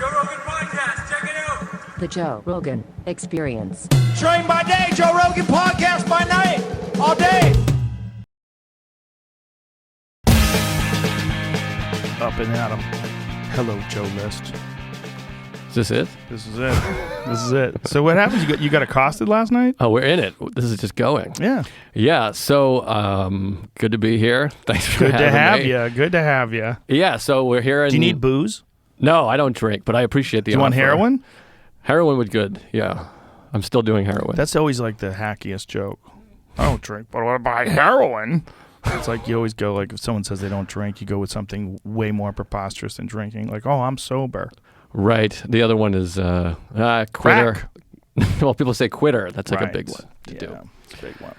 Joe Rogan Podcast. Check it out. The Joe Rogan Experience. Train by day, Joe Rogan Podcast by night, all day. Up and at 'em. Hello, Joe List. Is this it? This is it. This is it. So what happens? You got accosted last night? Oh, we're in it. This is just going. Yeah. Yeah. So good to be here. Thanks for Good to have me. you. Good to have you. Yeah. So we're here. Do you need booze? No, I don't drink, but I appreciate the Do you want offer. heroin? Heroin would good. Yeah. I'm still doing heroin. That's always like the hackiest joke. I don't drink, but I want to buy heroin. It's like you always go like if someone says they don't drink, you go with something way more preposterous than drinking. Like, oh, I'm sober. Right. The other one is quitter. Crack. Well, people say quitter. That's like Right. a big one to do. It's a big one.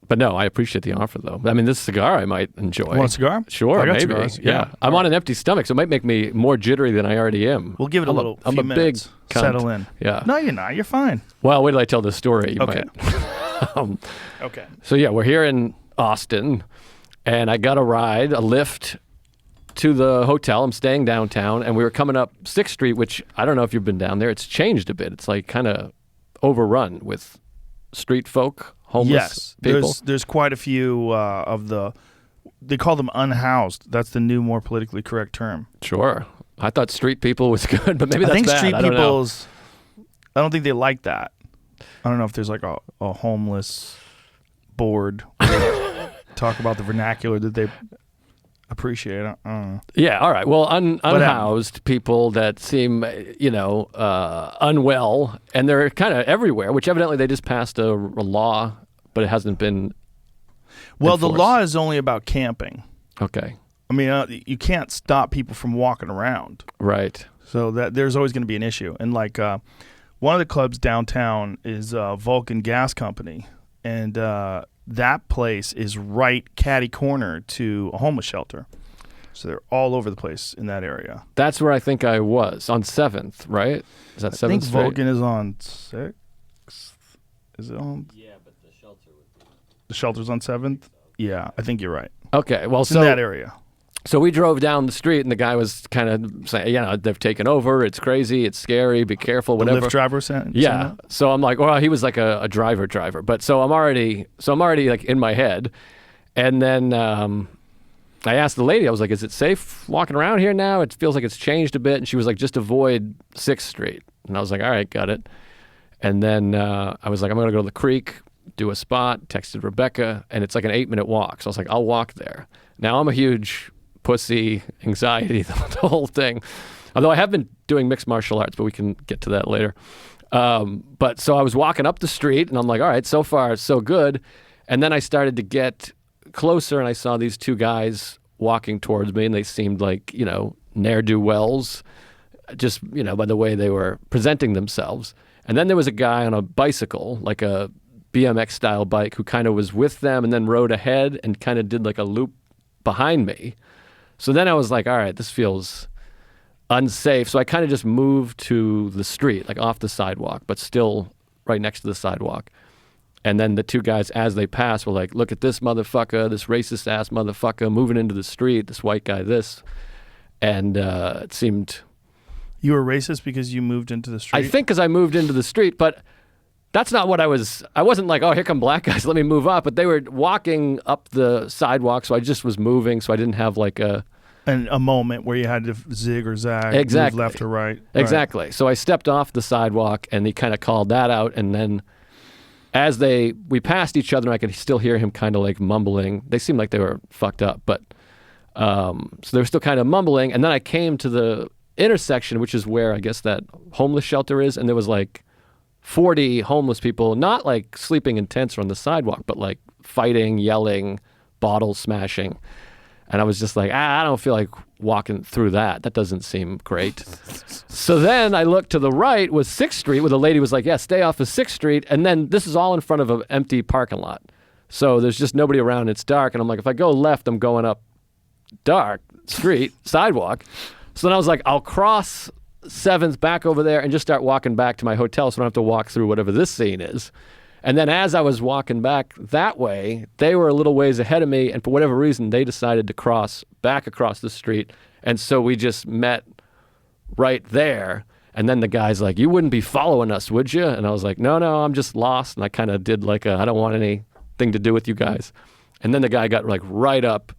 But no, I appreciate the offer though. I mean, this cigar I might enjoy. Want a cigar? Sure, I got maybe. cigars. Yeah. I'm on an empty stomach, so it might make me more jittery than I already am. We'll give it a little. I'm few a big minutes. cunt. Settle in. Yeah. No, you're not. You're fine. Well, wait till I tell the story. You Okay. might. Okay. So yeah, we're here in Austin, and I got a ride, a lift to the hotel. I'm staying downtown, and we were coming up 6th Street, which I don't know if you've been down there. It's changed a bit. It's like kind of overrun with street folk, homeless Yes. people. There's quite a few of the. They call them unhoused. That's the new, more politically correct term. Sure. I thought street people was good, but maybe I that's think bad. street I don't know. people's. I don't think they like that. I don't know if there's like a homeless board where they talk about the vernacular that they appreciate. I don't know. Yeah, all right. Well, unhoused people that seem, unwell, and they're kind of everywhere, which evidently they just passed a law, but it hasn't been Well, the enforced. law is only about camping. Okay, I mean, you can't stop people from walking around. right. So that there's always going to be an issue. And like one of the clubs downtown is Vulcan Gas Company, and that place is right catty corner to a homeless shelter. So they're all over the place in that area. That's where I think I was, on 7th, right? Is that 7th I think Street? Vulcan is on 6th. Is it on? Yeah, but the shelter would be. The shelter's on 7th? Yeah, I think you're right. Okay, well, It's in that area. So we drove down the street, and the guy was kind of saying, they've taken over. It's crazy. It's scary. Be careful. The Whatever. Lyft driver sent Yeah. that? So I'm like, well, he was like a driver, but so I'm already like in my head, and then I asked the lady, I was like, is it safe walking around here now? It feels like it's changed a bit, and she was like, just avoid 6th Street, and I was like, all right, got it. And then I was like, I'm gonna go to the creek, do a spot. Texted Rebecca, and it's like an 8-minute walk. So I was like, I'll walk there. Now I'm a huge pussy, anxiety, the whole thing. Although I have been doing mixed martial arts, but we can get to that later. But so I was walking up the street, and I'm like, all right, so far so good. And then I started to get closer, and I saw these two guys walking towards me, and they seemed like, ne'er-do-wells, just, by the way they were presenting themselves. And then there was a guy on a bicycle, like a BMX-style bike, who kind of was with them and then rode ahead and kind of did like a loop behind me. So then I was like, all right, this feels unsafe. So I kind of just moved to the street, like off the sidewalk, but still right next to the sidewalk. And then the two guys, as they passed, were like, look at this motherfucker, this racist-ass motherfucker moving into the street, this white guy, this. And it seemed... You were racist because you moved into the street? I think because I moved into the street, but that's not what I wasn't like, oh, here come black guys, let me move up. But they were walking up the sidewalk, so I just was moving, so I didn't have like a moment where you had to zig or zag, Exactly. move left or right. Exactly. So I stepped off the sidewalk, and he kind of called that out, and then as we passed each other, I could still hear him kind of like mumbling. They seemed like they were fucked up, but so they were still kind of mumbling. And then I came to the intersection, which is where I guess that homeless shelter is, and there was like 40 homeless people, not like sleeping in tents or on the sidewalk, but like fighting, yelling, bottles smashing. And I was just like, I don't feel like walking through that. That doesn't seem great. So then I looked to the right was 6th Street, where the lady was like, yeah, stay off of 6th Street. And then this is all in front of an empty parking lot. So there's just nobody around. It's dark. And I'm like, if I go left, I'm going up dark street, sidewalk. So then I was like, I'll cross 7th back over there and just start walking back to my hotel so I don't have to walk through whatever this scene is. And then as I was walking back that way, they were a little ways ahead of me, and for whatever reason, they decided to cross back across the street. And so we just met right there. And then the guy's like, you wouldn't be following us, would you? And I was like, no, I'm just lost. And I kind of did like I don't want anything to do with you guys. And then the guy got like right up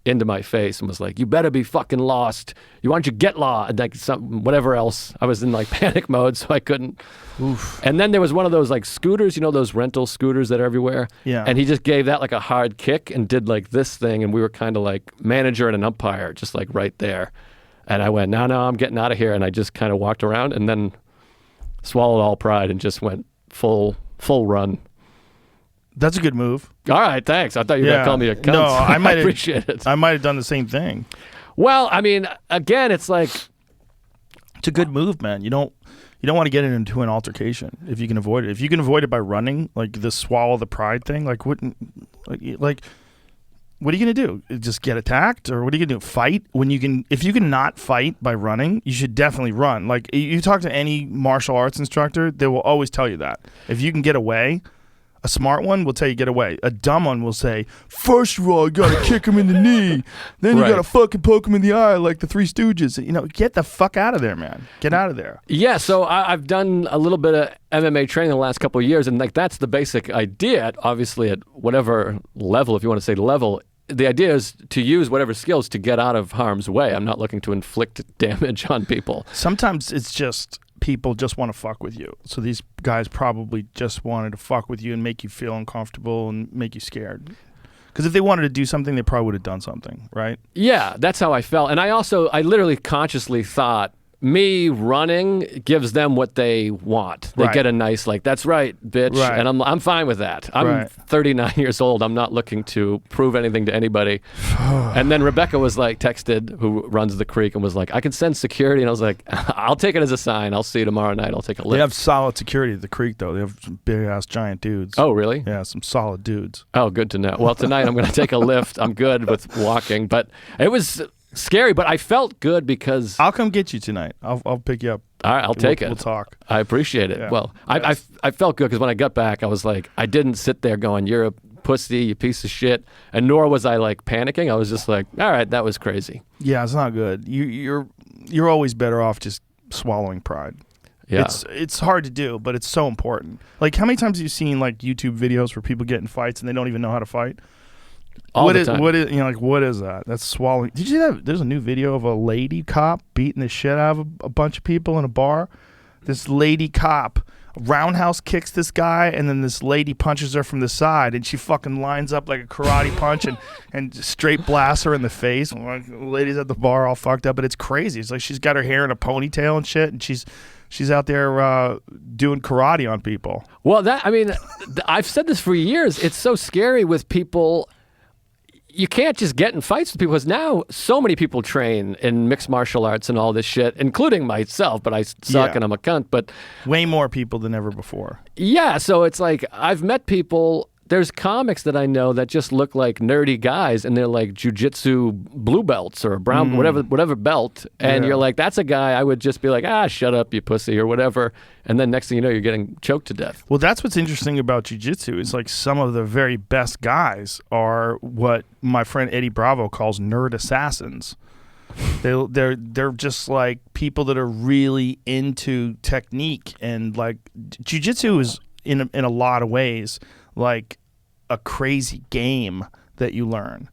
into my face and was like, you better be fucking lost. You want you get law and like whatever else. I was in like panic mode, so I couldn't. Oof. And then there was one of those like scooters, those rental scooters that are everywhere. Yeah. And he just gave that like a hard kick and did like this thing, and we were kind of like manager and an umpire, just like right there. And I went, no, I'm getting out of here. And I just kind of walked around and then swallowed all pride and just went full run. That's a good move. All right, thanks. I thought you were going to call me a cunt. No, I might appreciate it. I might have done the same thing. Well, I mean, again, it's like it's a good move, man. You don't want to get into an altercation if you can avoid it. If you can avoid it by running, like the swallow the pride thing, like what are you gonna do? Just get attacked, or what are you gonna do? Fight when you can? If you can not fight by running, you should definitely run. Like you talk to any martial arts instructor, they will always tell you that if you can get away. A smart one will tell you get away. A dumb one will say, first of all, you got to kick him in the knee. Then you got to fucking poke him in the eye like the Three Stooges. Get the fuck out of there, man. Get out of there. Yeah, so I've done a little bit of MMA training the last couple of years, and like that's the basic idea, obviously at whatever level, if you want to say level. The idea is to use whatever skills to get out of harm's way. I'm not looking to inflict damage on people. Sometimes it's just people just want to fuck with you. So these guys probably just wanted to fuck with you and make you feel uncomfortable and make you scared. Because if they wanted to do something, they probably would have done something, right? Yeah, that's how I felt. And I literally consciously thought, me running gives them what they want. They get a nice, like, that's right, bitch. Right. And I'm fine with that. I'm 39 years old. I'm not looking to prove anything to anybody. And then Rebecca was like, texted, who runs the creek, and was like, I can send security. And I was like, I'll take it as a sign. I'll see you tomorrow night. I'll take a lift. They have solid security at the creek, though. They have some big-ass giant dudes. Oh, really? Yeah, some solid dudes. Oh, good to know. Well, tonight I'm going to take a lift. I'm good with walking. But it was scary, but I felt good because I'll come get you tonight. I'll pick you up. All right, I'll take it. We'll talk. I appreciate it. Yeah. Well, I felt good because when I got back, I was like, I didn't sit there going, you're a pussy, you piece of shit, and nor was I like panicking. I was just like, all right, that was crazy. Yeah, it's not good. You're always better off just swallowing pride. Yeah. It's hard to do, but it's so important. Like, how many times have you seen like YouTube videos where people get in fights and they don't even know how to fight? All the time. What is that? That's swallowing. Did you see that? There's a new video of a lady cop beating the shit out of a bunch of people in a bar. This lady cop roundhouse kicks this guy, and then this lady punches her from the side, and she fucking lines up like a karate punch and straight blasts her in the face. And, like, the lady's at the bar all fucked up, but it's crazy. It's like she's got her hair in a ponytail and shit, and she's out there doing karate on people. Well, I've said this for years. It's so scary with people. You can't just get in fights with people because now so many people train in mixed martial arts and all this shit, including myself, but I suck and I'm a cunt. But way more people than ever before. Yeah, so it's like I've met people. There's comics that I know that just look like nerdy guys, and they're like jiu-jitsu blue belts or brown, whatever belt. And you're like, that's a guy I would just be like, shut up, you pussy, or whatever. And then next thing you know, you're getting choked to death. Well, that's what's interesting about jiu-jitsu is like some of the very best guys are what my friend Eddie Bravo calls nerd assassins. They're just like people that are really into technique, and like jiu-jitsu is in a lot of ways like a crazy game that you learn,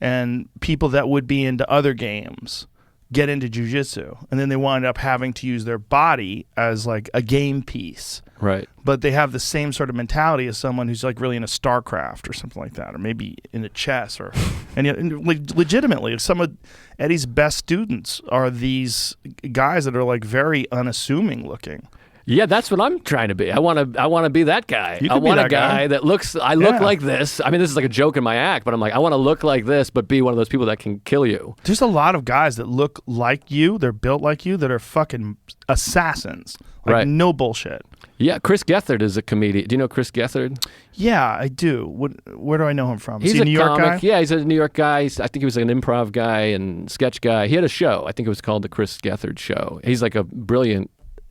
and people that would be into other games get into jiu-jitsu, and then they wind up having to use their body as like a game piece, right? But they have the same sort of mentality as someone who's like really into StarCraft or something like that, or maybe into chess, or and legitimately some of Eddie's best students are these guys that are like very unassuming looking. Yeah, that's what I'm trying to be. I want to be that guy. I want a guy that looks. I look like this. I mean, this is like a joke in my act, but I'm like, I want to look like this, but be one of those people that can kill you. There's a lot of guys that look like you. They're built like you. That are fucking assassins. Like, right? No bullshit. Yeah, Chris Gethard is a comedian. Do you know Chris Gethard? Yeah, I do. Where do I know him from? Is he a a New York comic. guy? Yeah, he's a New York guy. I think he was an improv guy and sketch guy. He had a show. I think it was called The Chris Gethard Show. He's like a brilliant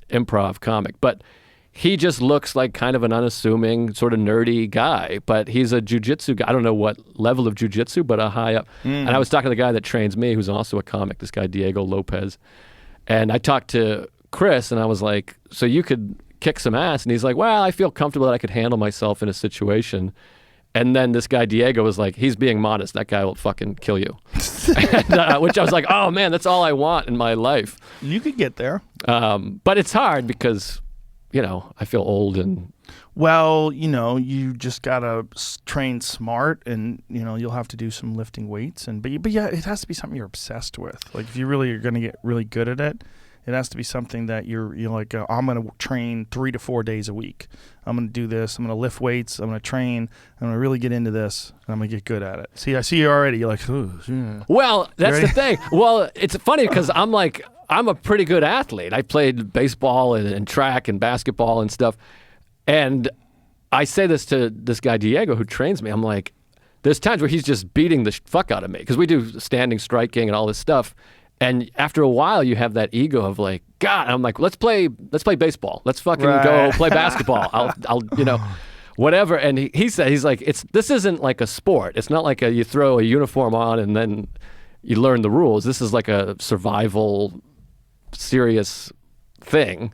improv comic, but he just looks like kind of an unassuming, sort of nerdy guy, but he's a jiu-jitsu guy. I don't know what level of jiu-jitsu, but a high up. And I was talking to the guy that trains me, who's also a comic, this guy Diego Lopez. And I talked to Chris, and I was like, so you could kick some ass? And he's like, well, I feel comfortable that I could handle myself in a situation. And then this guy, Diego, was like, he's being modest. That guy will fucking kill you. And, which I was like, oh, man, that's all I want in my life. You could get there. But it's hard because, I feel old and... Well, you just gotta train smart, and you'll have to do some lifting weights, but yeah, it has to be something you're obsessed with. Like if you really are gonna get really good at it, it has to be something that you're like. I'm gonna train 3 to 4 days a week. I'm gonna do this. I'm gonna lift weights. I'm gonna train. I'm gonna really get into this, and I'm gonna get good at it. See, I see you already. You're like, ooh, yeah. Well, that's the thing. Well, it's funny because I'm a pretty good athlete. I played baseball and track and basketball and stuff. And I say this to this guy, Diego, who trains me. I'm like, there's times where he's just beating the fuck out of me because we do standing striking and all this stuff. And after a while, you have that ego of like, God, I'm like, let's play baseball. Let's fucking go play basketball. I'll whatever. And he said, he's like, this isn't like a sport. It's not like you throw a uniform on and then you learn the rules. This is like a survival, serious thing.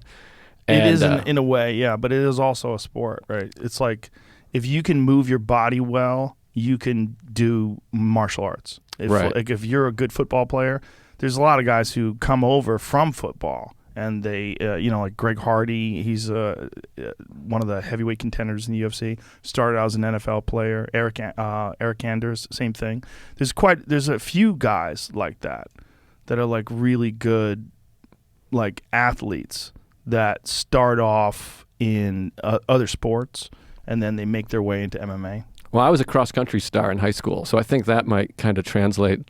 It is in a way, yeah, but it is also a sport, right? It's like if you can move your body well, you can do martial arts. Like if you're a good football player, there's a lot of guys who come over from football, and they, like Greg Hardy, he's one of the heavyweight contenders in the UFC. Started out as an NFL player. Eric Anders, same thing. There's a few guys like that are like really good, like athletes that start off in other sports and then they make their way into MMA. Well, I was a cross-country star in high school, so I think that might kind of translate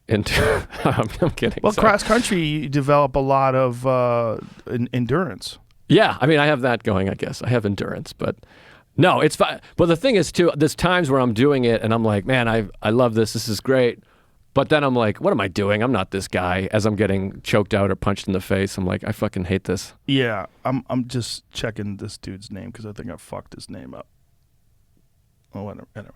into... I'm kidding. Well, cross-country, you develop a lot of endurance. Yeah, I mean, I have that going, I guess. I have endurance, but... No, it's fine. But the thing is, too, there's times where I'm doing it and I'm like, man, I love this. This is great. But then I'm like, what am I doing? I'm not this guy. As I'm getting choked out or punched in the face, I'm like, I fucking hate this. Yeah, I'm just checking this dude's name because I think I fucked his name up. Oh, whatever. Anyway.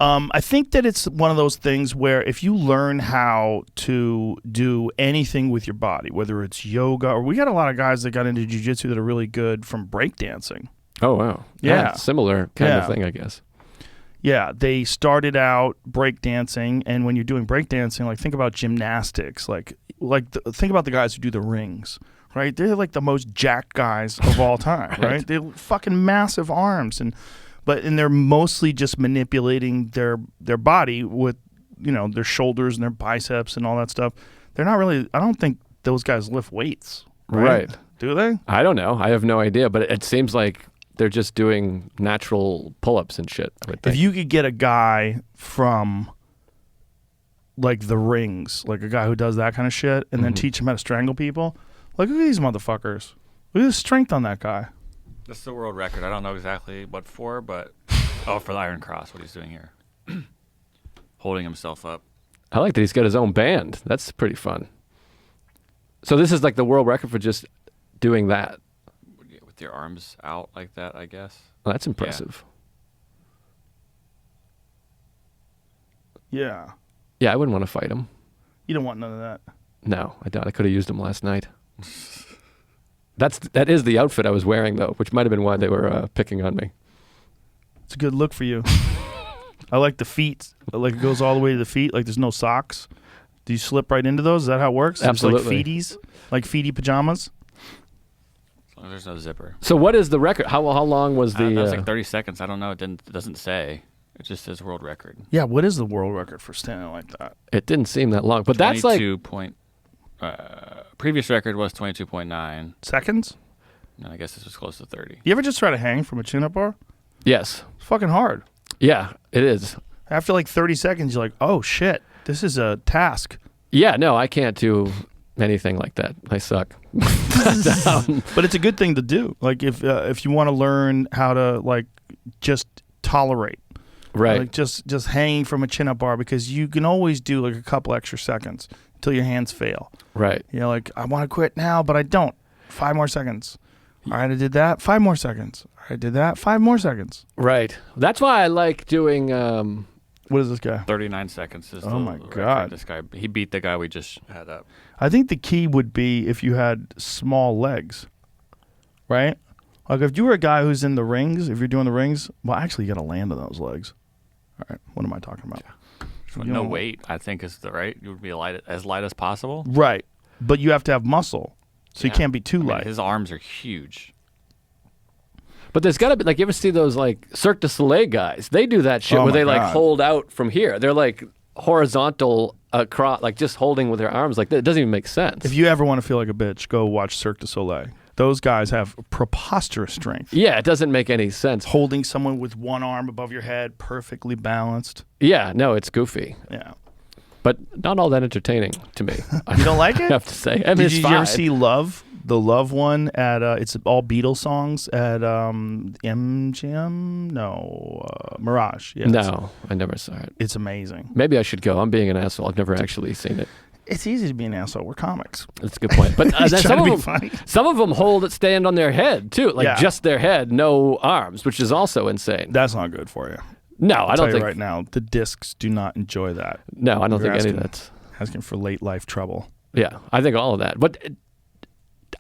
I think that it's one of those things where if you learn how to do anything with your body, whether it's yoga or we got a lot of guys that got into jiu-jitsu that are really good from breakdancing. Oh, wow. Yeah. Similar kind of thing, I guess. Yeah, they started out breakdancing, and when you're doing breakdancing, like think about gymnastics, think about the guys who do the rings, right? They're like the most jacked guys of all time, right? They're fucking massive arms, and they're mostly just manipulating their body with, their shoulders and their biceps and all that stuff. They're not really. I don't think those guys lift weights, right? Do they? I don't know. I have no idea, but it seems like they're just doing natural pull-ups and shit, I would think. If you could get a guy from like the rings, like a guy who does that kind of shit, and then teach him how to strangle people, like look at these motherfuckers. Look at the strength on that guy. That's the world record. I don't know exactly what for, but for the Iron Cross, what he's doing here. Holding himself up. I like that he's got his own band. That's pretty fun. So this is like the world record for just doing that. With your arms out like that, I guess. Well, that's impressive. Yeah. Yeah, I wouldn't want to fight him. You don't want none of that. No, I don't. I could have used him last night. That is the outfit I was wearing, though, which might have been why they were picking on me. It's a good look for you. I like the feet. Like it goes all the way to the feet. Like there's no socks. Do you slip right into those? Is that how it works? Absolutely. It's like feeties pajamas. As long as there's no zipper. So what is the record? How long was the... that was like 30 seconds. I don't know. It doesn't say. It just says world record. Yeah, what is the world record for standing like that? It didn't seem that long, but that's like... previous record was 22.9 seconds. And I guess this was close to 30. You ever just try to hang from a chin-up bar? Yes. It's fucking hard. Yeah, it is. After like 30 seconds, you're like, oh shit, this is a task. Yeah, no, I can't do anything like that. I suck. But it's a good thing to do. Like if you want to learn how to like just tolerate, right? Like just hanging from a chin-up bar, because you can always do like a couple extra seconds until your hands fail. Right. You know, like I want to quit now, but I don't. 5 more seconds. All right, I did that. 5 more seconds. All right, I did that. 5 more seconds. Right. That's why I like doing What is this guy? 39 seconds is Oh the my record. God. This guy, he beat the guy we just had up. I think the key would be if you had small legs, right? Like if you were a guy who's in the rings, if you're doing the rings, well, actually you got to land on those legs. All right, what am I talking about? So You no know- weight, I think is the right. You would be as light as possible. Right, but you have to have muscle, so you Yeah. can't be too I mean, light. his arms are huge. But there's got to be, like, you ever see those, like, Cirque du Soleil guys? They do that shit Oh where my they, like, God. hold out from here. They're, like, horizontal across, like, just holding with their arms. Like, it doesn't even make sense. If you ever want to feel like a bitch, go watch Cirque du Soleil. Those guys have preposterous strength. Yeah, it doesn't make any sense. Holding someone with one arm above your head, perfectly balanced. Yeah, no, it's goofy. Yeah. But not all that entertaining to me. You don't like I it? have to say. I mean, Did it's you fine. ever see Love? The Love one at it's all Beatles songs at MGM? No, Mirage. Yeah, No, I never saw it. it's amazing. Maybe I should go. I'm being an asshole. I've never actually seen it. It's easy to be an asshole. We're comics. That's a good point. But He's then trying to be some funny. of them hold it stand on their head too, like Yeah. just their head, no arms, which is also insane. That's not good for you. No, I I'll tell don't you think. right now, the discs do not enjoy that. No, I don't You're think any asking- of that's. Asking for late life trouble. Yeah, I think all of that. But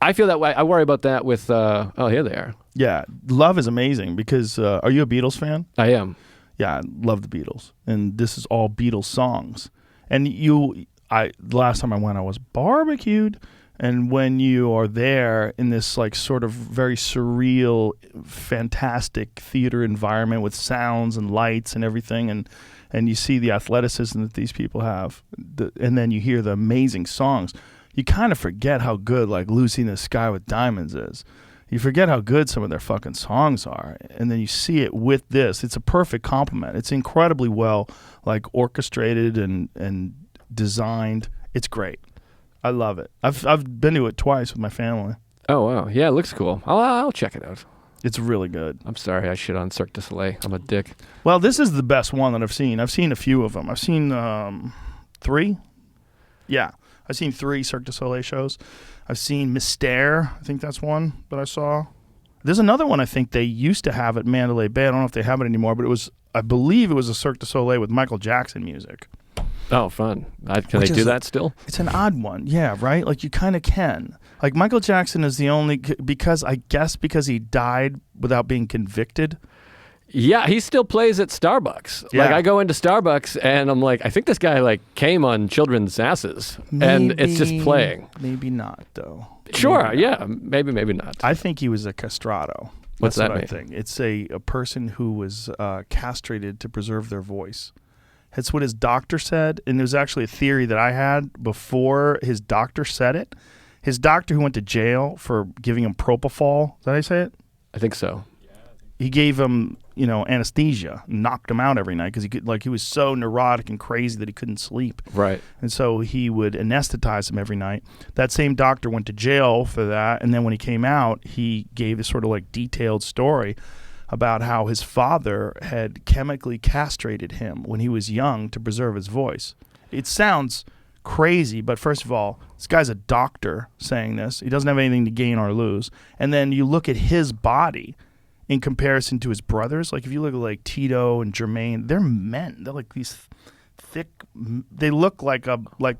I feel that way. I worry about that with. Oh, here they are. Yeah, Love is amazing because are you a Beatles fan? I am. Yeah, I love the Beatles, and this is all Beatles songs. And the last time I went, I was barbecued. And when you are there in this like sort of very surreal, fantastic theater environment with sounds and lights and everything, and you see the athleticism that these people have, and then you hear the amazing songs, you kind of forget how good like Lucy in the Sky with Diamonds is. You forget how good some of their fucking songs are, and then you see it with this. It's a perfect complement. It's incredibly well like orchestrated and designed. It's great. I love it. I've been to it twice with my family. Oh wow, yeah, it looks cool. I'll check it out. It's really good. I'm sorry, I shit on Cirque du Soleil. I'm a dick. Well, this is the best one that I've seen. I've seen a few of them. I've seen 3. Yeah, I've seen 3 Cirque du Soleil shows. I've seen Mystère. I think that's one that I saw. There's another one I think they used to have at Mandalay Bay. I don't know if they have it anymore, but I believe it was a Cirque du Soleil with Michael Jackson music. Oh, fun. Can Which they do is- that still? It's an odd one. Yeah, right? Like you kind of can. Like Michael Jackson is the only, because he died without being convicted. Yeah, he still plays at Starbucks. Like Yeah. I go into Starbucks and I'm like, I think this guy like came on children's asses, and it's just playing. Maybe not, though. Sure, Maybe not. yeah, maybe not. I think he was a castrato. What's That's that what I mean? think. It's a person who was castrated to preserve their voice. That's what his doctor said, and it was actually a theory that I had before his doctor said it. His doctor who went to jail for giving him propofol, is that how you say it? I think so. He gave him, anesthesia, knocked him out every night because he was so neurotic and crazy that he couldn't sleep. Right. And so he would anesthetize him every night. That same doctor went to jail for that, and then when he came out, he gave this sort of like detailed story about how his father had chemically castrated him when he was young to preserve his voice. It sounds crazy, but first of all, this guy's a doctor saying this. He doesn't have anything to gain or lose. And then you look at his body in comparison to his brothers. Like if you look at like Tito and Jermaine, they're men. They're like these thick. They look like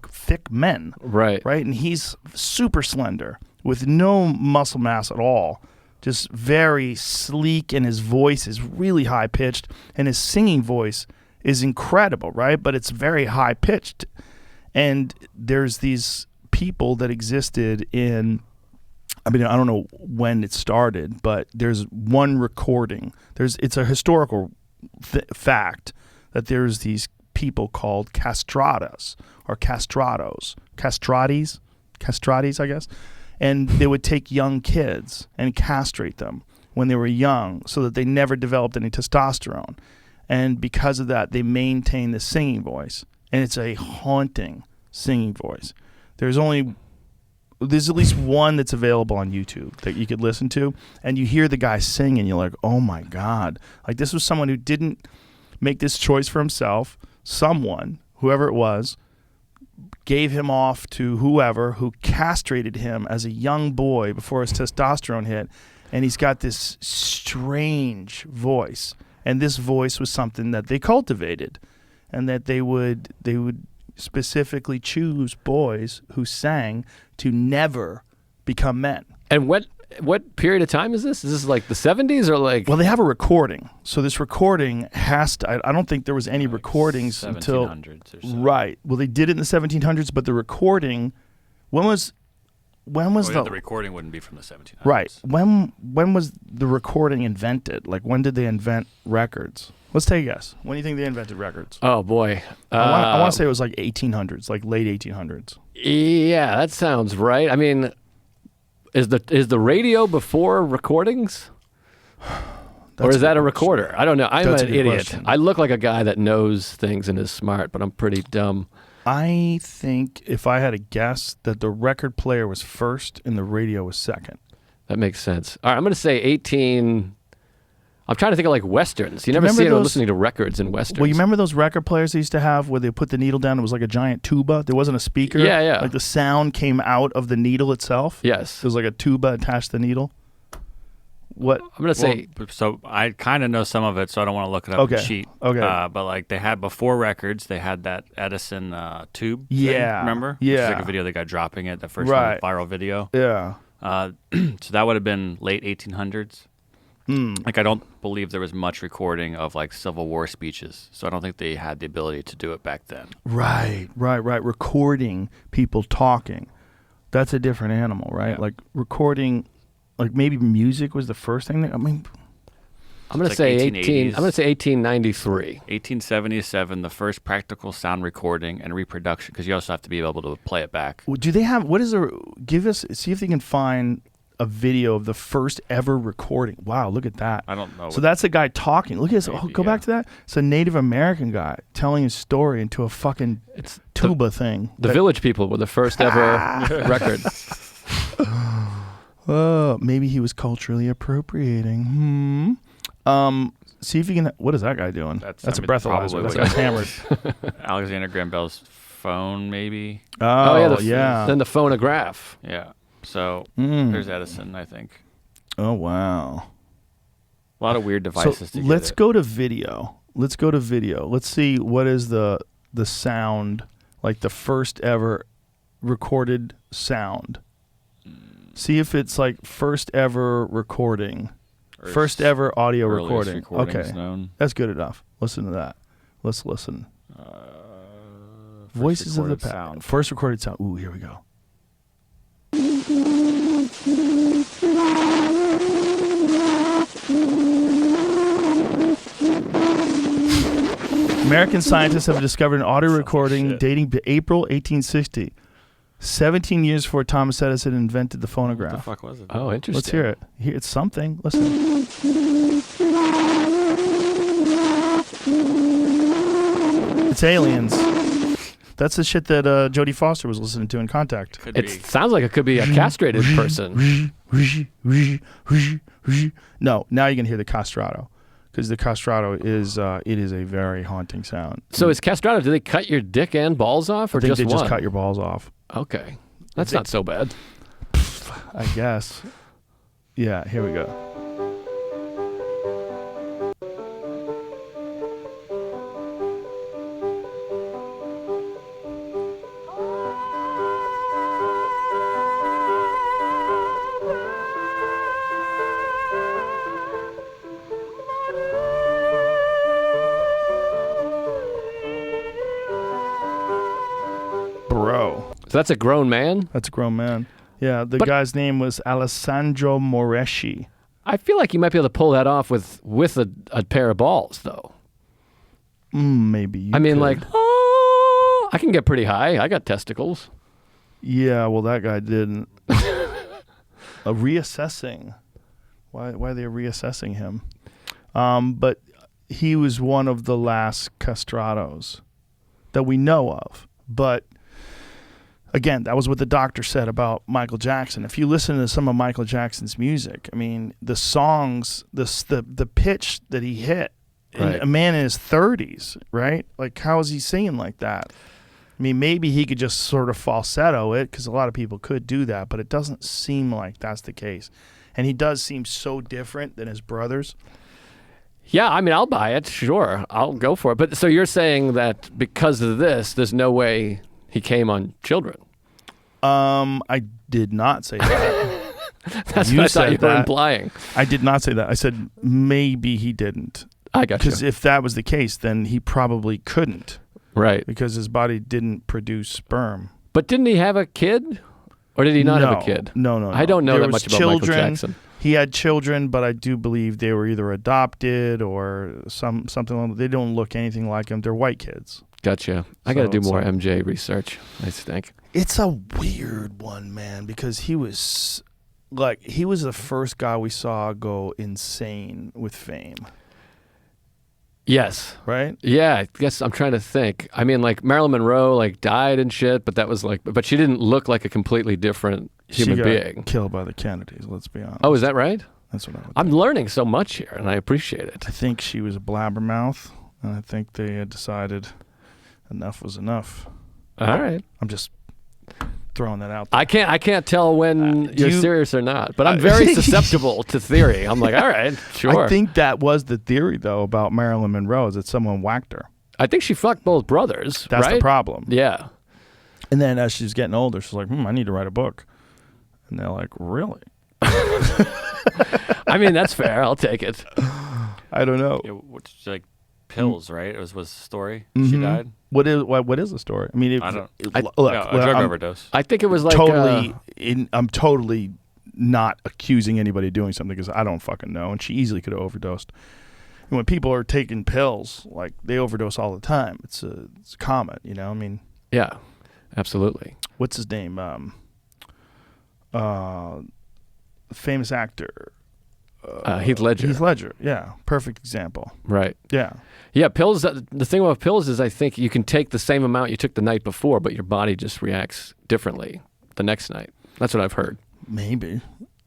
thick men, Right. right? And he's super slender with no muscle mass at all. Just very sleek, and his voice is really high pitched, and his singing voice is incredible, right? But it's very high pitched. And there's these people that existed in, I don't know when it started, but there's one recording. It's a historical fact that there's these people called castratas or castrados, castratis, I guess. And they would take young kids and castrate them when they were young so that they never developed any testosterone. And because of that, they maintain the singing voice. And it's a haunting singing voice. There's at least one that's available on YouTube that you could listen to. And you hear the guy sing and you're like, oh my God. Like this was someone who didn't make this choice for himself. Someone, whoever it was, gave him off to whoever who castrated him as a young boy before his testosterone hit, and he's got this strange voice, and this voice was something that they cultivated, and that they would specifically choose boys who sang to never become men. And what period of time is this? Is this like the 70s or like? Well, they have a recording. So this recording has to, I don't think there was any Like recordings until, 1700s or so. right. Well, they did it in the 1700s, but the recording, when was The recording wouldn't be from the 1700s. right. When was the recording invented? Like, when did they invent records? Let's take a guess. When do you think they invented records? Oh boy, I want to say it was like 1800s, like late 1800s. Yeah, that sounds right. I mean, is the radio before recordings? Or is that a recorder? I don't know. I'm That's a an good idiot. question. I look like a guy that knows things and is smart, but I'm pretty dumb. I think if I had a guess that the record player was first and the radio was second. That makes sense. All right, I'm going to say 18. I'm trying to think of like westerns. You never remember see anyone those- listening to records in westerns. Well, you remember those record players they used to have where they put the needle down? It was like a giant tuba. There wasn't a speaker. Yeah, yeah. Like the sound came out of the needle itself. Yes. There was like a tuba attached to the needle. What? I'm going to say So I kind of know some of it, so I don't want to look it up and Okay, cheat. okay. But like they had before records, they had that Edison tube. thing, Yeah, remember? yeah. Which is like a video they got dropping it, the first Right. viral video. Yeah. So that would have been late 1800s. Like I don't believe there was much recording of like Civil War speeches, so I don't think they had the ability to do it back then. Right. Recording people talking. That's a different animal, right? Yeah. Like recording, like maybe music was the first thing. I'm going to like say 18. 1880s. I'm going to say 1893. 1877, the first practical sound recording and reproduction, because you also have to be able to play it back. do they have? What is the? Give us. See if they can find a video of the first ever recording. Wow, look at that. I don't know. So that's a guy talking. Look at this. Maybe, Go back to that. It's a Native American guy telling his story into a fucking It's tuba thing. the Village People were the first ever record. Maybe he was culturally appropriating. See if you can. What is that guy doing? That's I a mean, breathalyzer. probably That what guy's he- hammered. Alexander Graham Bell's phone, maybe. Oh, the, yeah. Then the phonograph. Yeah. So Mm. there's Edison, I think. Oh, wow. A lot of weird devices So to get let's it. go to video. Let's see what is the sound, like the first ever recorded sound. See if it's like first ever recording. Or First ever audio earliest recording. recordings Okay. known. That's good enough. Listen to that. Let's listen. First Voices of the recorded past. sound. First recorded sound. Ooh, here we go. American scientists have discovered an audio recording shit. dating to April 1860, 17 years before Thomas Edison invented the What the phonograph. fuck was it? Oh, interesting. Let's hear it. It's something. Listen. It's aliens. That's the shit that Jodie Foster was listening to in Contact. Could It be. sounds like it could be a castrated person. No, now you can hear the castrato, because the castrato is it is a very haunting sound. So is castrato, do they cut your dick and balls off or I think just they one? just cut your balls off. Okay. That's not so bad. I guess. Yeah, here we go. Bro, So that's a grown man? that's a grown man. Yeah, the But- guy's name was Alessandro Moreschi. I feel like you might be able to pull that off with a pair of balls, though. Maybe. You I mean, could. like, oh, I can get pretty high. I got testicles. Yeah, well, that guy didn't. Reassessing. Why are they reassessing him? But he was one of the last castratos that we know of. But again, that was what the doctor said about Michael Jackson. If you listen to some of Michael Jackson's music, I mean, the songs, the pitch that he hit, and Right. a man in his 30s, right? Like, how is he singing like that? I mean, maybe he could just sort of falsetto it, because a lot of people could do that, but it doesn't seem like that's the case. And he does seem so different than his brothers. Yeah, I mean, I'll buy it. Sure, I'll go for it. But so you're saying that because of this, there's no way he came on children? I did not say that. That's You what I thought said you were that. implying. I did not say that. I said maybe he didn't. I got you. Because if that was the case, then he probably couldn't, Right. because his body didn't produce sperm. But didn't he have a kid? Or did he not have a kid? No. I don't know There that was much about Michael Jackson. He had children, but I do believe they were either adopted or something like that. They don't look anything like him. They're white kids. Gotcha. I got to So do it's more like- MJ research. I think. It's a weird one, man, because he was the first guy we saw go insane with fame, Yes. right? Yeah, I guess I'm trying to think. I mean, like Marilyn Monroe, like died and shit, but that was like, but she didn't look like a completely different human she got being. killed by the Kennedys, let's be honest. Oh, is that right? That's what I would I'm learning so much here, and I appreciate it. I think she was a blabbermouth, and I think they had decided enough was enough. All right. I'm just throwing that out there. I can't tell when you're you- serious or not, but I'm very susceptible to theory. I'm like, all right, sure. I think that was the theory, though, about Marilyn Monroe, is that someone whacked her. I think she fucked both brothers. That's right? the problem. Yeah. And then as she's getting older, she's like, I need to write a book. And they're like, really? I mean, that's fair. I'll take it. I don't know. Which, like pills, right? It was the story. She died. What is the story? I mean, if, I don't- look, No, a drug I'm overdose. I think it was like I'm totally not accusing anybody of doing something, because I don't fucking know. And she easily could have overdosed. And when people are taking pills, like, they overdose all the time. It's common, you know. I mean, yeah, absolutely. what's his name? Famous actor. Heath Ledger. Heath Ledger. Yeah, perfect example. Right. Yeah. Yeah, pills. The thing about pills is I think you can take the same amount you took the night before, but your body just reacts differently the next night. That's what I've heard. Maybe.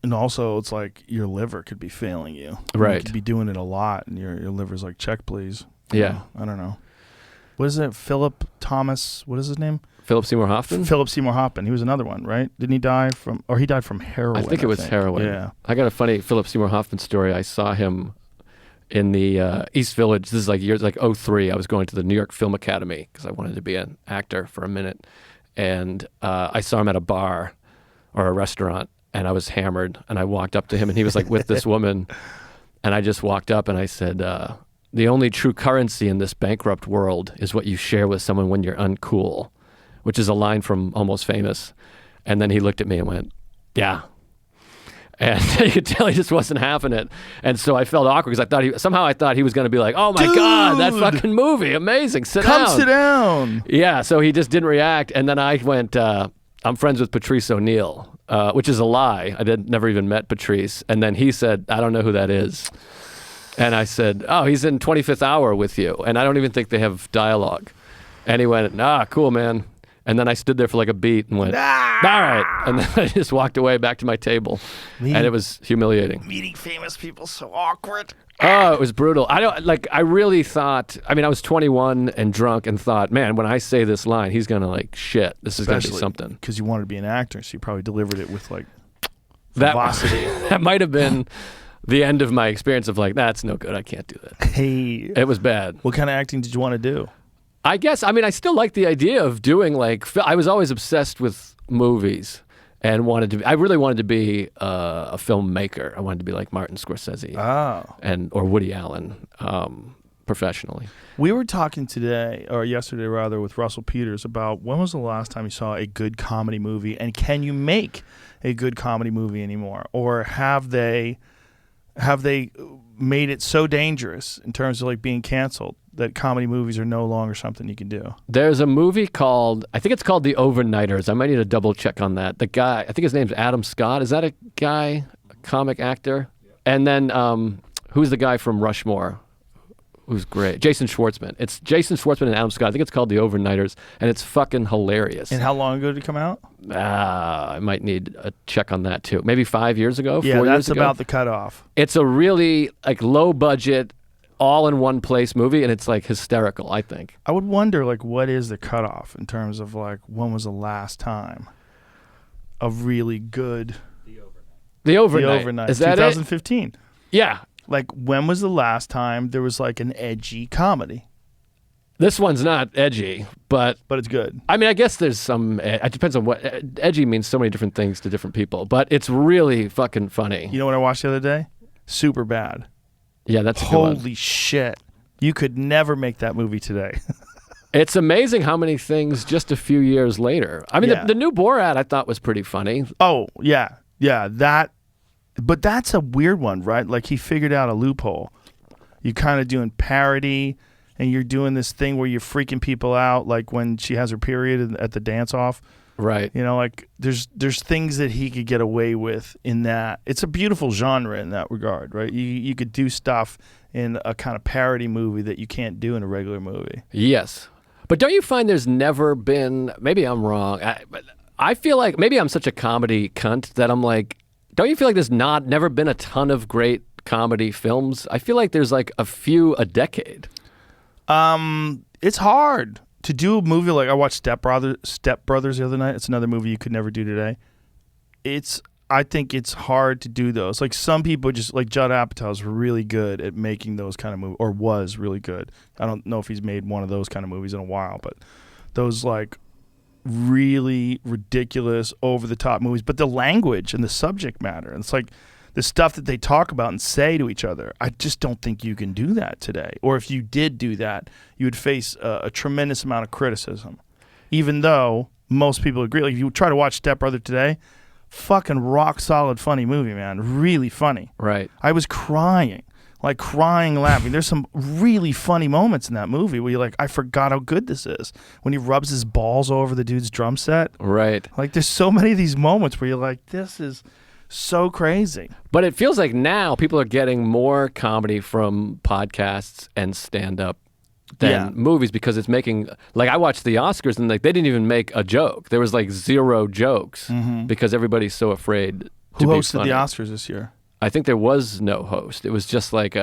And also, it's like your liver could be failing you. Right. You could be doing it a lot, and your liver's like, check, please. Yeah. I don't know. What is it? Philip Thomas. What is his name? Philip Seymour Hoffman? Philip Seymour Hoffman. He was another one, right? Didn't he die from, or he died from heroin? I think it was heroin. Yeah. I got a funny Philip Seymour Hoffman story. I saw him in the East Village. This is like years, like 2003. I was going to the New York Film Academy because I wanted to be an actor for a minute. And I saw him at a bar or a restaurant, and I was hammered. And I walked up to him, and he was like with this woman. And I just walked up and I said, the only true currency in this bankrupt world is what you share with someone when you're uncool, which is a line from Almost Famous. And then he looked at me and went, yeah. And you could tell he just wasn't having it. And so I felt awkward because I thought he was going to be like, oh my God, that Dude! fucking movie, amazing, sit Come down. sit down. Yeah, so he just didn't react. And then I went, I'm friends with Patrice O'Neill, which is a lie. I never even met Patrice. And then he said, I don't know who that is. And I said, oh, he's in 25th Hour with you. And I don't even think they have dialogue. And he went, cool, man. And then I stood there for like a beat and went, all right. And then I just walked away back to my table. And it was humiliating. Meeting famous people so awkward. Oh, it was brutal. I really thought, I mean, I was 21 and drunk and thought, man, when I say this line, he's going to like, shit, this is going to be something. Because you wanted to be an actor, so you probably delivered it with like That, vivacity. that might have been the end of my experience of like, that's no good. I can't do that. Hey, It was bad. what kind of acting did you want to do? I guess, I mean, I still like the idea of doing like, I was always obsessed with movies and I really wanted to be a filmmaker. I wanted to be like Martin Scorsese or Woody Allen professionally. We were talking today, or yesterday rather, with Russell Peters about when was the last time you saw a good comedy movie, and can you make a good comedy movie anymore? Or have they made it so dangerous in terms of like being canceled that comedy movies are no longer something you can do? There's a movie called, I think it's called The Overnighters. I might need to double check on that. The guy, I think his name's Adam Scott. Is that a guy, a comic actor? And then who's the guy from Rushmore? Who's great? Jason Schwartzman. It's Jason Schwartzman and Adam Scott. I think it's called The Overnighters, and it's fucking hilarious. And how long ago did it come out? I might need a check on that too. Maybe 5 years ago, 4 Yeah, years that's ago. about the cutoff. It's a really like low budget, all in one place movie, and it's like hysterical, I think. I would wonder, like, what is the cutoff in terms of like when was the last time a really good The Overnight. The Overnight? Is that it? 2015. Yeah. Like, when was the last time there was like an edgy comedy? This one's not edgy, but But it's good. I mean, I guess there's some. It depends on what edgy means. So many different things to different people, but it's really fucking funny. You know what I watched the other day? Super Bad. Yeah, that's a good one. Holy shit. You could never make that movie today. It's amazing how many things just a few years later. I mean, Yeah. the new Borat I thought was pretty funny. Oh, yeah. Yeah, but that's a weird one, right? Like, he figured out a loophole. You're kind of doing parody, and you're doing this thing where you're freaking people out, like when she has her period at the dance-off. Right. You know, like, there's things that he could get away with in that. It's a beautiful genre in that regard, right? You could do stuff in a kind of parody movie that you can't do in a regular movie. Yes. But don't you find there's never been, maybe I'm wrong, but I feel like maybe I'm such a comedy cunt that I'm like, don't you feel like there's never been a ton of great comedy films? I feel like there's like a few a decade. It's hard to do a movie like I watched Step Brothers the other night. It's another movie you could never do today. I think it's hard to do those. Like, some people just, like Judd Apatow is really good at making those kind of movies, or was really good. I don't know if he's made one of those kind of movies in a while, but those like really ridiculous, over the top movies. But the language and the subject matter, and it's like the stuff that they talk about and say to each other, I just don't think you can do that today. Or if you did do that, you would face a tremendous amount of criticism. Even though most people agree. Like, if you try to watch Step Brother today, fucking rock solid funny movie, man. Really funny. Right. I was crying, laughing. There's some really funny moments in that movie where you're like, I forgot how good this is. When he rubs his balls all over the dude's drum set. Right. Like, there's so many of these moments where you're like, this is so crazy. But it feels like now people are getting more comedy from podcasts and stand-up than movies, because it's making, like, I watched the Oscars and like they didn't even make a joke. There was like zero jokes because everybody's so afraid Who to be hosted funny. the Oscars this year? I think there was no host. It was just like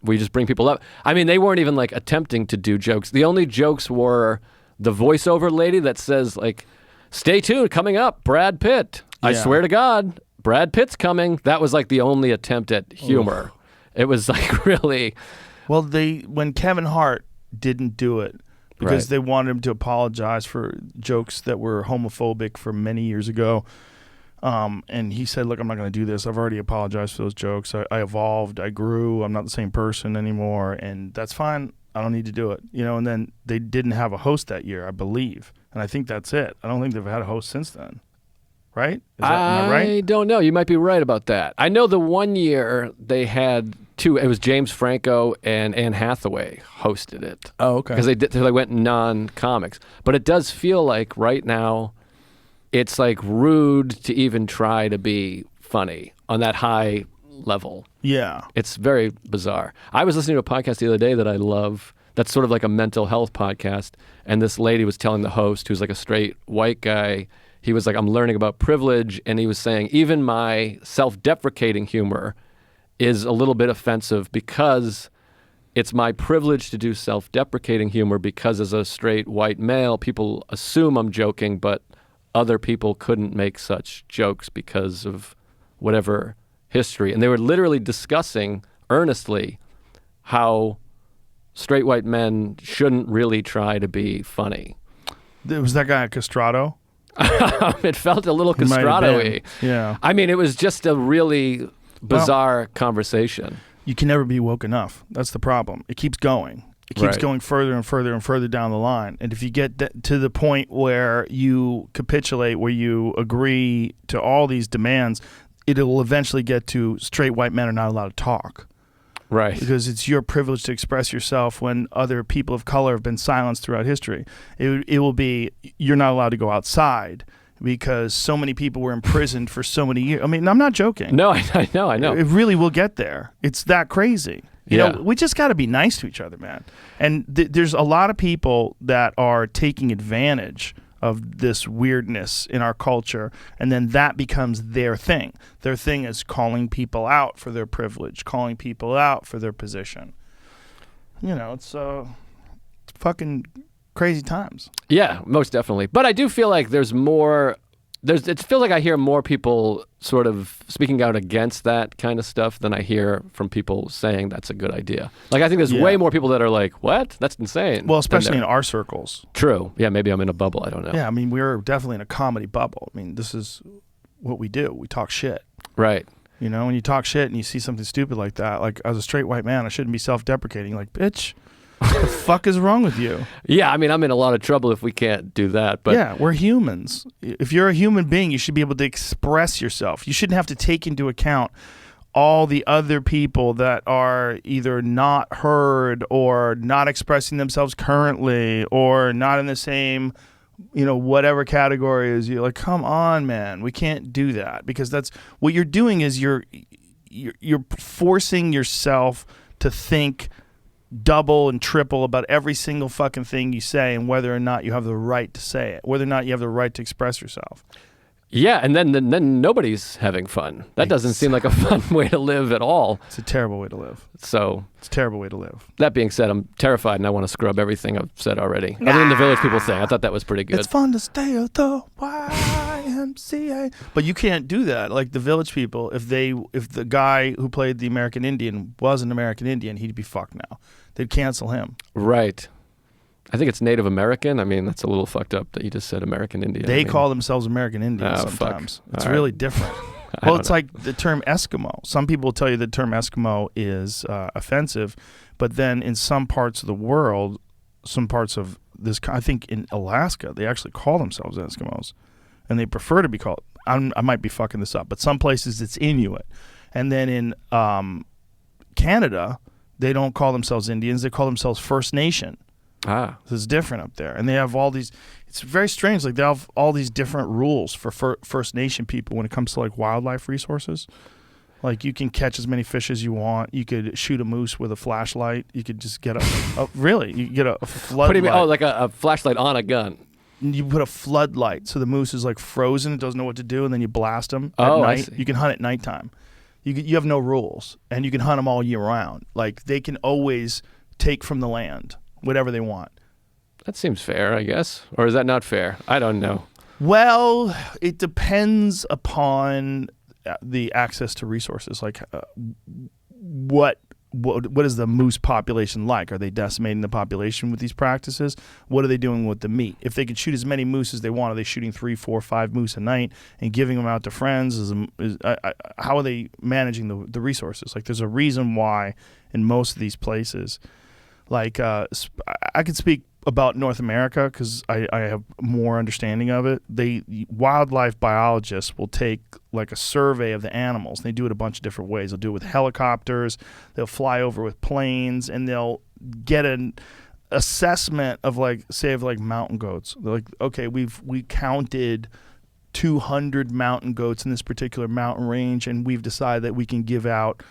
we just bring people up. I mean, they weren't even like attempting to do jokes. The only jokes were the voiceover lady that says like, "Stay tuned, coming up, Brad Pitt. I Yeah. swear to God, Brad Pitt's coming." That was like the only attempt at humor. It was like really. Well, when Kevin Hart didn't do it because Right. they wanted him to apologize for jokes that were homophobic from many years ago. And he said, look, I'm not going to do this. I've already apologized for those jokes. I evolved. I grew. I'm not the same person anymore. And that's fine. I don't need to do it. You know, and then they didn't have a host that year, I believe. And I think that's it. I don't think they've had a host since then. Right? Am I right? I don't know. You might be right about that. I know the one year they had two. It was James Franco and Anne Hathaway hosted it. Oh, okay. Because they went non-comics. But it does feel like right now it's like rude to even try to be funny on that high level. Yeah. It's very bizarre. I was listening to a podcast the other day that I love that's sort of like a mental health podcast, and this lady was telling the host, who's like a straight white guy, he was like, I'm learning about privilege, and he was saying, even my self-deprecating humor is a little bit offensive because it's my privilege to do self-deprecating humor, because as a straight white male, people assume I'm joking, but other people couldn't make such jokes because of whatever history. And they were literally discussing earnestly how straight white men shouldn't really try to be funny. Was that guy Castrato? It felt a little He might have Castrato-y. been. Yeah. I mean, it was just a really bizarre conversation. You can never be woke enough. That's the problem. It keeps going. It keeps Right. going further and further and further down the line. And if you get to the point where you capitulate, where you agree to all these demands, it will eventually get to straight white men are not allowed to talk. Right. Because it's your privilege to express yourself when other people of color have been silenced throughout history. It will be, you're not allowed to go outside because so many people were imprisoned for so many years. I mean, I'm not joking. No, I know. It really will get there. It's that crazy. You Yeah. know, we just got to be nice to each other, man. And there's a lot of people that are taking advantage of this weirdness in our culture, and then that becomes their thing. Their thing is calling people out for their privilege, calling people out for their position. You know, it's fucking crazy times. Yeah, most definitely. But I do feel like there's more it feels like I hear more people sort of speaking out against that kind of stuff than I hear from people saying that's a good idea. Like I think there's way more people that are like, what? That's insane. Well, especially in our circles. True. Yeah, maybe I'm in a bubble. I don't know. Yeah, I mean, we're definitely in a comedy bubble. I mean, this is what we do. We talk shit. Right. You know, when you talk shit and you see something stupid like that, like as a straight white man, I shouldn't be self-deprecating. Like, bitch, what the fuck is wrong with you? Yeah, I mean, I'm in a lot of trouble if we can't do that. But yeah, we're humans. If you're a human being, you should be able to express yourself. You shouldn't have to take into account all the other people that are either not heard or not expressing themselves currently or not in the same, you know, whatever category is. You're like, come on, man, we can't do that, because that's what you're doing is you're forcing yourself to think double and triple about every single fucking thing you say and whether or not you have the right to say it, whether or not you have the right to express yourself. yeah, and then nobody's having fun. That doesn't seem like a fun way to live at all. It's a terrible way to live. So It's a terrible way to live. that being said, I'm terrified and I want to scrub everything I've said already. Other than the Village People thing, I thought that was pretty good. It's fun to stay at the YMCA. But you can't do that. Like the Village People, if the guy who played the American Indian was an American Indian, he'd be fucked now. They'd cancel him. Right. I think it's Native American. I mean, that's a little fucked up that you just said American Indian. They call themselves American Indians Oh, fuck. sometimes. It's All really different. Well, it's like the term Eskimo. Some people will tell you the term Eskimo is offensive, but then in some parts of the world, some parts of this, I think in Alaska, they actually call themselves Eskimos, and they prefer to be called, I might be fucking this up, but some places it's Inuit. And then in Canada, they don't call themselves Indians, they call themselves First Nation. Ah. So it's different up there. And they have all these, it's very strange, like they have all these different rules for First Nation people when it comes to like wildlife resources. Like you can catch as many fish as you want. You could shoot a moose with a flashlight. You could just get really, you get a floodlight. What do you mean? Oh, like a flashlight on a gun. You put a floodlight so the moose is like frozen, it doesn't know what to do, and then you blast them Oh, at I night. see. You can hunt at nighttime. You have no rules, and you can hunt them all year round. Like they can always take from the land whatever they want. That seems fair, I guess. Or is that not fair? I don't know. Well, it depends upon the access to resources. Like what is the moose population like? Are they decimating the population with these practices? What are they doing with the meat? If they could shoot as many moose as they want, are they shooting 3, 4, 5 moose a night and giving them out to friends? How are they managing the resources? Like there's a reason why in most of these places, like I could speak about North America because I have more understanding of it. Wildlife biologists will take like a survey of the animals. They do it a bunch of different ways. They'll do it with helicopters. They'll fly over with planes, and they'll get an assessment of like mountain goats. They're like, okay, we counted 200 mountain goats in this particular mountain range, and we've decided that we can give out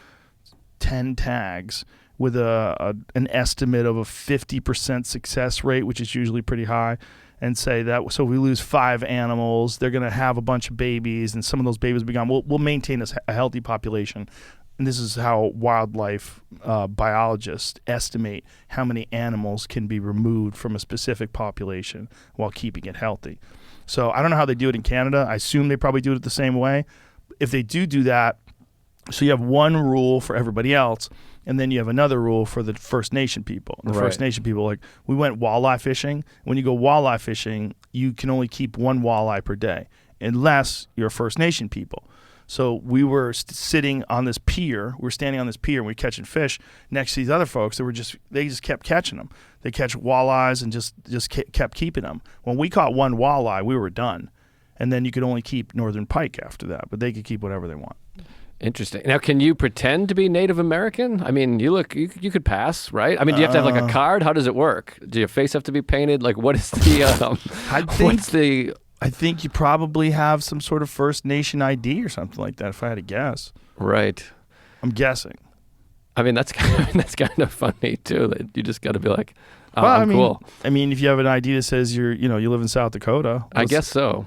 10 tags with an estimate of a 50% success rate, which is usually pretty high, and say that so if we lose 5 animals, they're going to have a bunch of babies, and some of those babies will be gone. We'll maintain a healthy population. And this is how wildlife biologists estimate how many animals can be removed from a specific population while keeping it healthy. So I don't know how they do it in Canada. I assume they probably do it the same way. If they do that, so you have one rule for everybody else, and then you have another rule for the First Nation people. The First Nation people, like, we went walleye fishing. When you go walleye fishing, you can only keep 1 walleye per day, unless you're a First Nation people. So we were sitting on this pier. We were standing on this pier, and we were catching fish next to these other folks. They just kept catching them. They catch walleyes and just kept keeping them. When we caught 1 walleye, we were done. And then you could only keep northern pike after that, but they could keep whatever they want. Interesting. Now, can you pretend to be Native American? I mean, you you could pass, right? I mean, do you have to have like a card? How does it work? Do your face have to be painted? Like, what is the I think you probably have some sort of First Nation ID or something like that, if I had to guess. Right. I'm guessing. I mean, that's kind of funny too. That you just got to be like, oh, well, cool. I mean, if you have an ID that says you live in South Dakota, I guess so.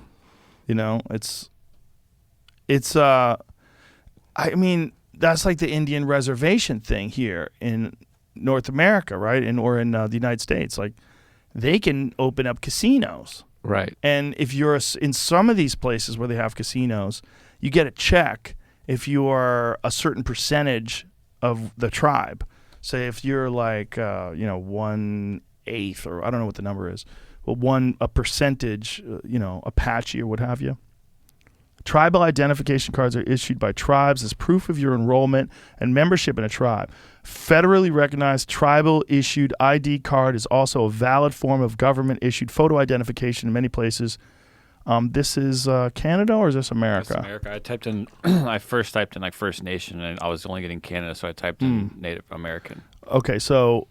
I mean, that's like the Indian reservation thing here in North America, right? Or in the United States. Like, they can open up casinos Right. And if you're in some of these places where they have casinos, you get a check if you are a certain percentage of the tribe. Say if you're like 1/8, or I don't know what the number is, but a percentage, Apache or what have you. Tribal identification cards are issued by tribes as proof of your enrollment and membership in a tribe. Federally recognized tribal issued ID card is also a valid form of government issued photo identification in many places. This is Canada, or is this America? That's America. I typed in. I first typed in like First Nation, and I was only getting Canada, so I typed in Native American. Okay, so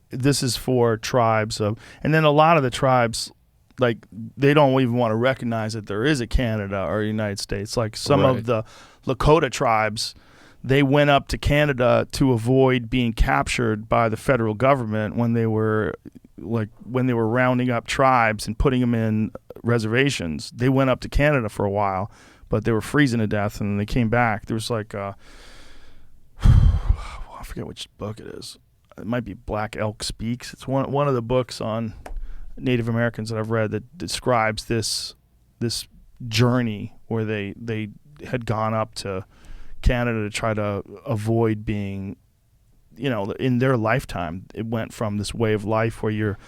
this is for tribes and then a lot of the tribes, like, they don't even want to recognize that there is a Canada or a United States. Like some of the Lakota tribes, they went up to Canada to avoid being captured by the federal government when they were rounding up tribes and putting them in reservations. They went up to Canada for a while, but they were freezing to death, and they came back. There was like I forget which book it is. It might be Black Elk Speaks. It's one of the books on Native Americans that I've read that describes this journey where they had gone up to Canada to try to avoid being, in their lifetime, it went from this way of life where you're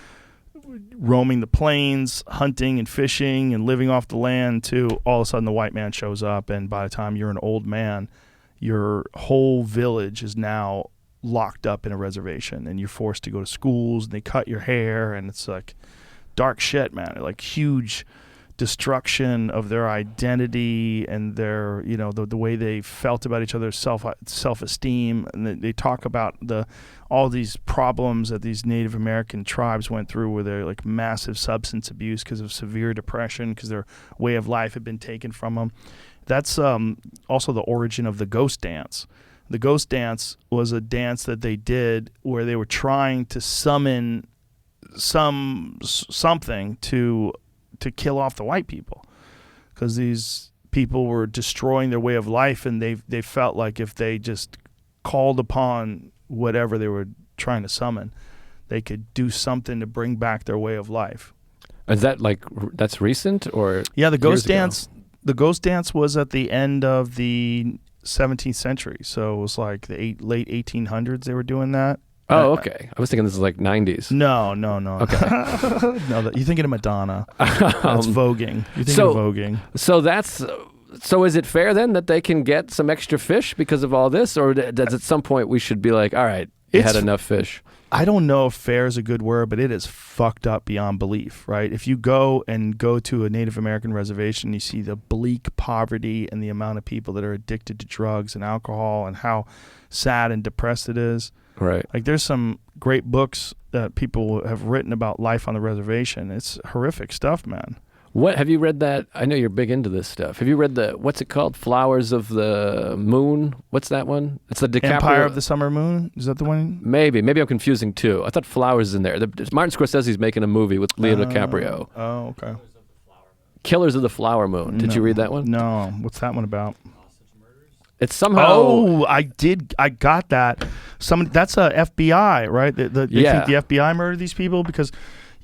roaming the plains, hunting and fishing and living off the land, to all of a sudden the white man shows up, and by the time you're an old man, your whole village is now locked up in a reservation, and you're forced to go to schools, and they cut your hair, and it's like dark shit, man. Like huge destruction of their identity and their, the way they felt about each other's self-esteem. And they talk about all these problems that these Native American tribes went through, where they're like massive substance abuse because of severe depression, because their way of life had been taken from them. That's also the origin of the ghost dance. The ghost dance was a dance that they did where they were trying to summon something to kill off the white people, because these people were destroying their way of life, and they felt like if they just called upon whatever they were trying to summon, they could do something to bring back their way of life. Is that that's recent, or? Yeah, the ghost dance. The ghost dance was at the end of the 17th century, so it was like the late 1800s they were doing that. Oh, okay. I was thinking this is like 90s. No. Okay. No, you're thinking of Madonna. That's voguing. You're thinking of voguing. So is it fair then that they can get some extra fish because of all this, or does at some point we should be like, all right, you had enough fish? I don't know if fair is a good word, but it is fucked up beyond belief, right? If you go to a Native American reservation, you see the bleak poverty and the amount of people that are addicted to drugs and alcohol, and how sad and depressed it is. Right. Like, there's some great books that people have written about life on the reservation. It's horrific stuff, man. What have you read that? I know you're big into this stuff. Have you read what's it called? Flowers of the Moon? What's that one? It's the DiCaprio. Empire of the Summer Moon? Is that the one? Maybe I'm confusing two. I thought Flowers is in there. Martin Scorsese's making a movie with Leo DiCaprio. Oh, okay. Killers of the Flower Moon. Did you read that one? No. What's that one about? It's somehow. Oh, I did. I got that. That's a FBI, right? They think the FBI murdered these people because.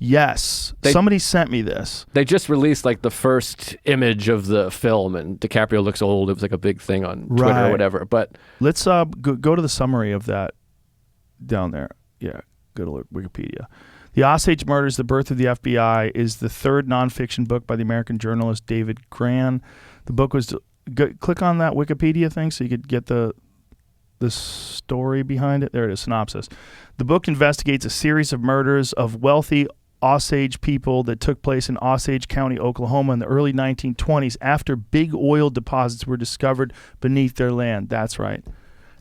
Yes. Somebody sent me this. They just released like the first image of the film, and DiCaprio looks old. It was like a big thing on Twitter or whatever. But let's go to the summary of that down there. Yeah, go to Wikipedia. The Osage Murders, The Birth of the FBI is the third nonfiction book by the American journalist David Grann. The book was... click on that Wikipedia thing so you could get the story behind it. There it is, synopsis. The book investigates a series of murders of wealthy Osage people that took place in Osage County, Oklahoma in the early 1920s after big oil deposits were discovered beneath their land. That's right.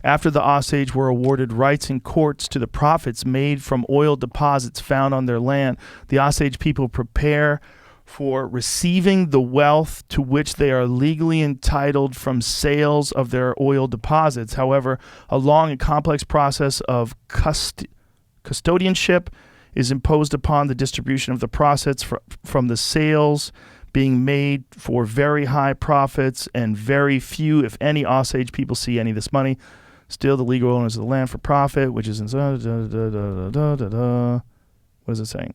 After the Osage were awarded rights in courts to the profits made from oil deposits found on their land, the Osage people prepare for receiving the wealth to which they are legally entitled from sales of their oil deposits. However, a long and complex process of custodianship is imposed upon the distribution of the profits from the sales being made for very high profits, and very few, if any, Osage people see any of this money. Still, the legal owners of the land for profit, which is in... What is it saying?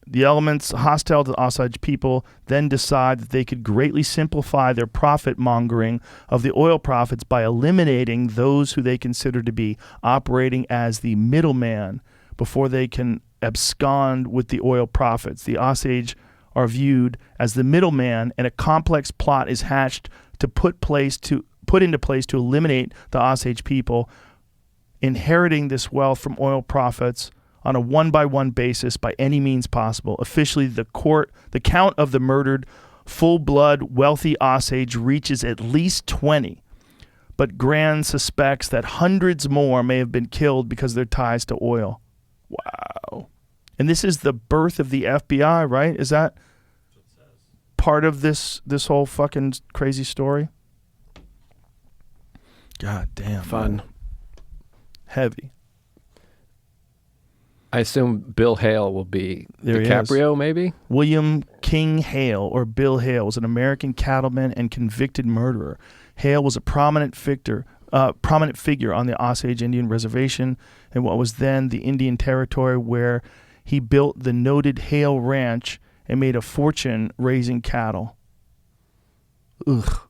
The elements hostile to the Osage people then decide that they could greatly simplify their profit mongering of the oil profits by eliminating those who they consider to be operating as the middleman before they can abscond with the oil profits. The Osage are viewed as the middleman, and a complex plot is hatched to put into place to eliminate the Osage people inheriting this wealth from oil profits on a one-by-one basis by any means possible. Officially, the count of the murdered, full-blood, wealthy Osage reaches at least 20, but Grand suspects that hundreds more may have been killed because of their ties to oil. Wow. And this is the birth of the FBI, right? Is that part of this whole fucking crazy story? God damn. Fun. Man. Heavy. I assume Bill Hale will be There he DiCaprio, is. maybe? William King Hale, or Bill Hale, was an American cattleman and convicted murderer. Hale was a prominent figure on the Osage Indian Reservation in what was then the Indian Territory, where he built the noted Hale Ranch and made a fortune raising cattle. Ugh.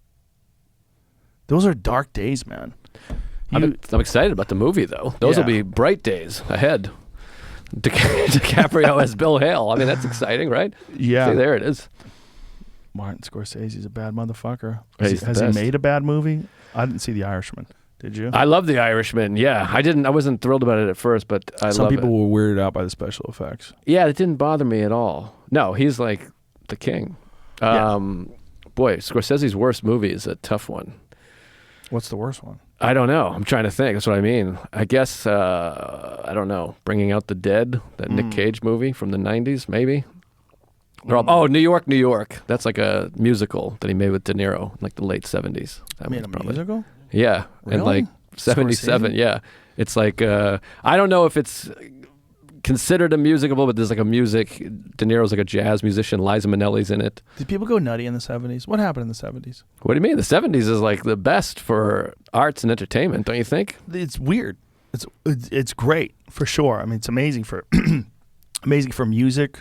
Those are dark days, man. I'm excited about the movie, though. Those will Yeah. be bright days ahead. DiCaprio as Bill Hale. I mean, that's exciting, right? Yeah. See, there it is. Martin Scorsese's a bad motherfucker. He's the Has he best. made a bad movie? I didn't see The Irishman. Did you? I love The Irishman. Yeah, I wasn't thrilled about it at first, but I Some love people it. were weirded out by the special effects. Yeah, it didn't bother me at all. No, he's like the king. Yeah. Boy, Scorsese's worst movie is a tough one. What's the worst one? I don't know. I'm trying to think. That's what I mean. I guess, I don't know. Bringing Out the Dead, that Nick Cage movie from the 90s, maybe? Oh, New York, New York. That's like a musical that he made with De Niro in like the late 70s. I mean, a musical? Yeah. And Really? like 77, Scorsese? yeah. It's like, I don't know if it's considered a musical, but there's like a music. De Niro's like a jazz musician. Liza Minnelli's in it. Did people go nutty in the 70s? What happened in the 70s? What do you mean? The 70s is like the best for arts and entertainment, don't you think? It's weird. It's great for sure. I mean, it's amazing for amazing for music,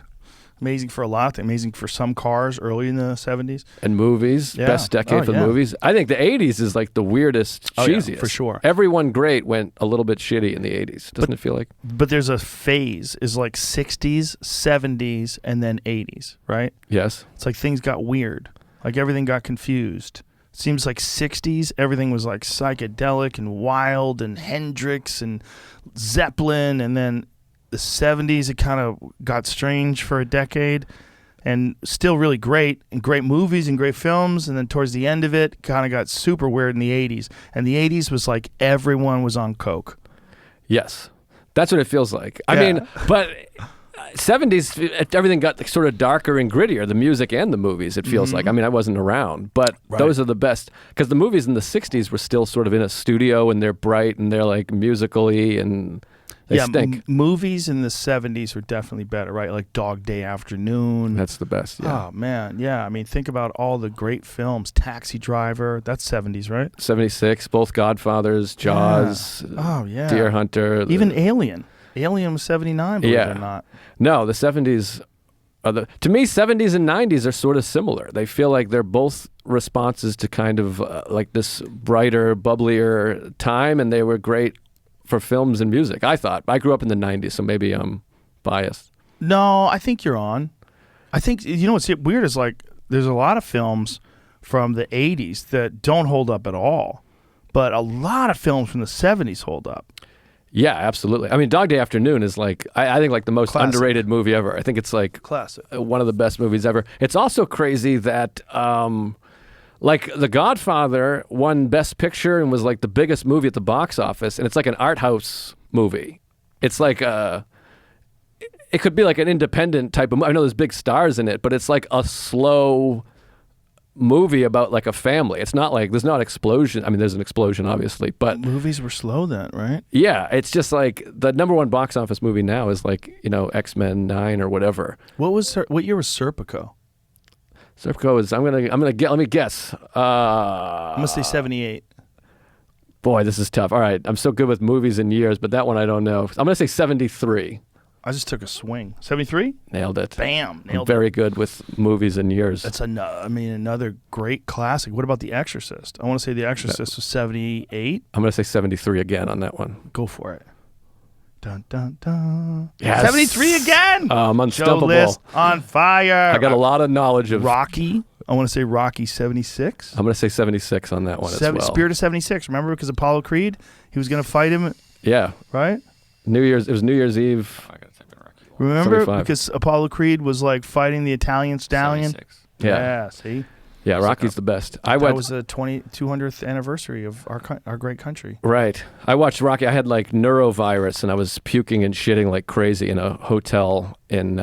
amazing for a lot, amazing for some cars early in the 70s. And movies, Yeah. best decade Oh, for yeah. movies. I think the 80s is like the weirdest, Oh, yeah, cheesiest. for sure. Everyone great went a little bit shitty in the 80s. Doesn't it feel like? But there's a phase is like 60s, 70s, and then 80s, right? Yes. It's like things got weird. Like everything got confused. Seems like 60s, everything was like psychedelic and wild and Hendrix and Zeppelin. And then the 70s, it kind of got strange for a decade and still really great and great movies and great films. And then towards the end of it, kind of got super weird in the 80s. And the 80s was like everyone was on coke. Yes. That's what it feels like. I Yeah. mean, but 70s, everything got like sort of darker and grittier, the music and the movies, it feels like. I mean, I wasn't around, but Right. those are the best. Because the movies in the 60s were still sort of in a studio and they're bright and they're like musically and they stink. Movies in the 70s were definitely better, right? Like Dog Day Afternoon. That's the best, yeah. Oh, man. Yeah. I mean, think about all the great films. Taxi Driver. That's 70s, right? 76, both Godfathers, Jaws, Oh, yeah. Deer Hunter. Even Alien. Alien was 79, believe it or not. No, the 70s are to me, 70s and 90s are sort of similar. They feel like they're both responses to kind of like this brighter, bubblier time, and they were great for films and music, I thought. I grew up in the 90s, so maybe I'm biased. No, I think you're on. I think, you know what's weird is like there's a lot of films from the 80s that don't hold up at all, but a lot of films from the 70s hold up. Yeah, absolutely. I mean, Dog Day Afternoon is like, I think like the most Classic. underrated movie ever. I think it's like Classic. one of the best movies ever. It's also crazy that like The Godfather won Best Picture and was like the biggest movie at the box office, and it's like an art house movie. It's like it could be like an independent type of movie. I know there's big stars in it, but it's like a slow movie about like a family. It's not like there's not explosion. I mean, there's an explosion obviously, but Movies were slow then, right? yeah, it's just like the #1 box office movie now is like, you know, X-Men 9 or whatever. What year was Serpico? Serpico is, I'm gonna get, let me guess. I'm gonna say 78. Boy, this is tough. All right, I'm so good with movies and years, but that one I don't know. I'm gonna say 73. I just took a swing. 73? Nailed it. Bam. I'm Nailed very it. good with movies and years. That's another great classic. What about The Exorcist? I want to say The Exorcist was 78. I'm going to say 73 again on that one. Go for it. Dun, dun, dun. Yes. 73 again. I'm Joe unstoppable. List on fire. I got a lot of knowledge of Rocky. I want to say Rocky 76. I'm going to say 76 on that one as well. Spirit of 76. Remember, because Apollo Creed, he was going to fight him, Yeah. right? It was New Year's Eve. I gotta type in Rocky. Remember, 75. because Apollo Creed was like fighting the Italian stallion. 76. Yeah. See, Yeah, Rocky's the best. I that went was the 200th anniversary of our great country. Right. I watched Rocky. I had like neurovirus and I was puking and shitting like crazy in a hotel in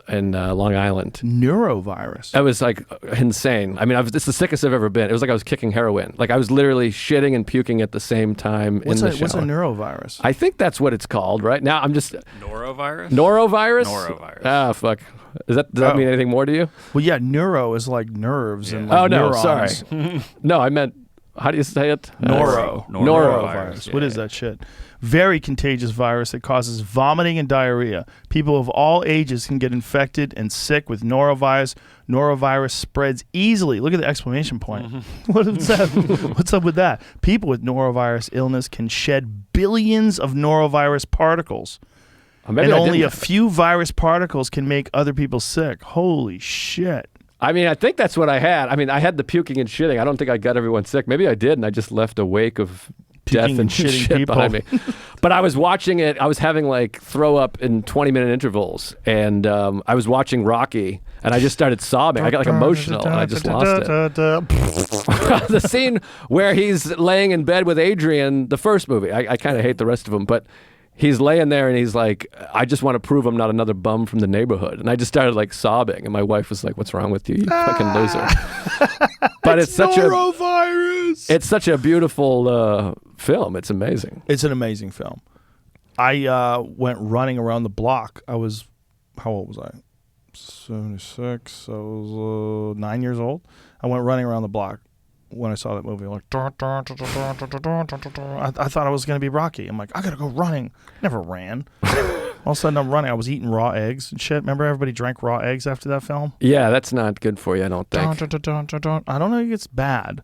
Long Island. Neurovirus. I was like insane. I mean, it's the sickest I've ever been. It was like I was kicking heroin. Like I was literally shitting and puking at the same time What's in the shower. what's a neurovirus? I think that's what it's called, right? Now I'm just Norovirus? norovirus. Norovirus. Ah, fuck. Does that mean anything more to you? Well, yeah, neuro is like nerves and Oh like no, neurons. sorry. No, I meant. How do you say it? Noro. Norovirus. What is that shit? Very contagious virus that causes vomiting and diarrhea. People of all ages can get infected and sick with norovirus. Norovirus spreads easily. Look at the exclamation point. What is that? What's up with that? People with norovirus illness can shed billions of norovirus particles. Maybe and I only didn't- a few virus particles can make other people sick. Holy shit. I mean, I think that's what I had. I mean, I had the puking and shitting. I don't think I got everyone sick. Maybe I did, and I just left a wake of death Puking and and shitting shit people. behind me. But I was watching it. I was having like throw up in 20-minute intervals, and I was watching Rocky, and I just started sobbing. I got like emotional, and I just lost it. The scene where he's laying in bed with Adrian, the first movie. I kind of hate the rest of them, but he's laying there and he's like, I just want to prove I'm not another bum from the neighborhood. And I just started like sobbing, and my wife was like, what's wrong with you, you fucking loser? But it's such norovirus. it's such a beautiful film. It's amazing. It's an amazing film. I went running around the block. How old was I? 76. I was 9 years old. I went running around the block when I saw that movie. Like, I thought I was going to be Rocky. I'm like, I got to go running. Never ran. All of a sudden I'm running. I was eating raw eggs and shit. Remember everybody drank raw eggs after that film? Yeah, that's not good for you, I don't think. I don't think it's bad.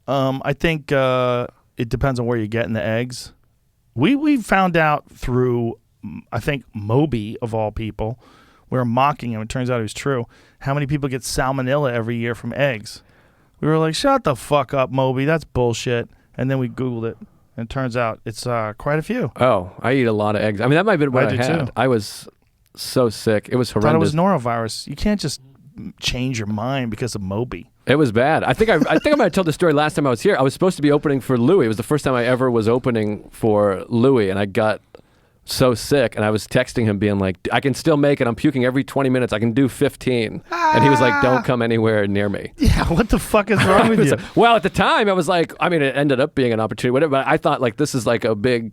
I think it depends on where you're getting the eggs. We found out through, I think, Moby, of all people. We were mocking him. It turns out it was true. How many people get salmonella every year from eggs? We were like, shut the fuck up, Moby. That's bullshit. And then we Googled it. And it turns out it's quite a few. Oh, I eat a lot of eggs. I mean, that might have been what I do had. too. I was so sick. It was I thought it horrendous. was norovirus. You can't just change your mind because of Moby. It was bad. I think I might have told the story last time I was here. I was supposed to be opening for Louis. It was the first time I ever was opening for Louis, and I got so sick, and I was texting him being like, I can still make it. I'm puking every 20 minutes. I can do 15. And he was like, don't come anywhere near me. Yeah, what the fuck is wrong with you? Well, at the time, I was like, I mean, it ended up being an opportunity, whatever, but I thought like this is like a big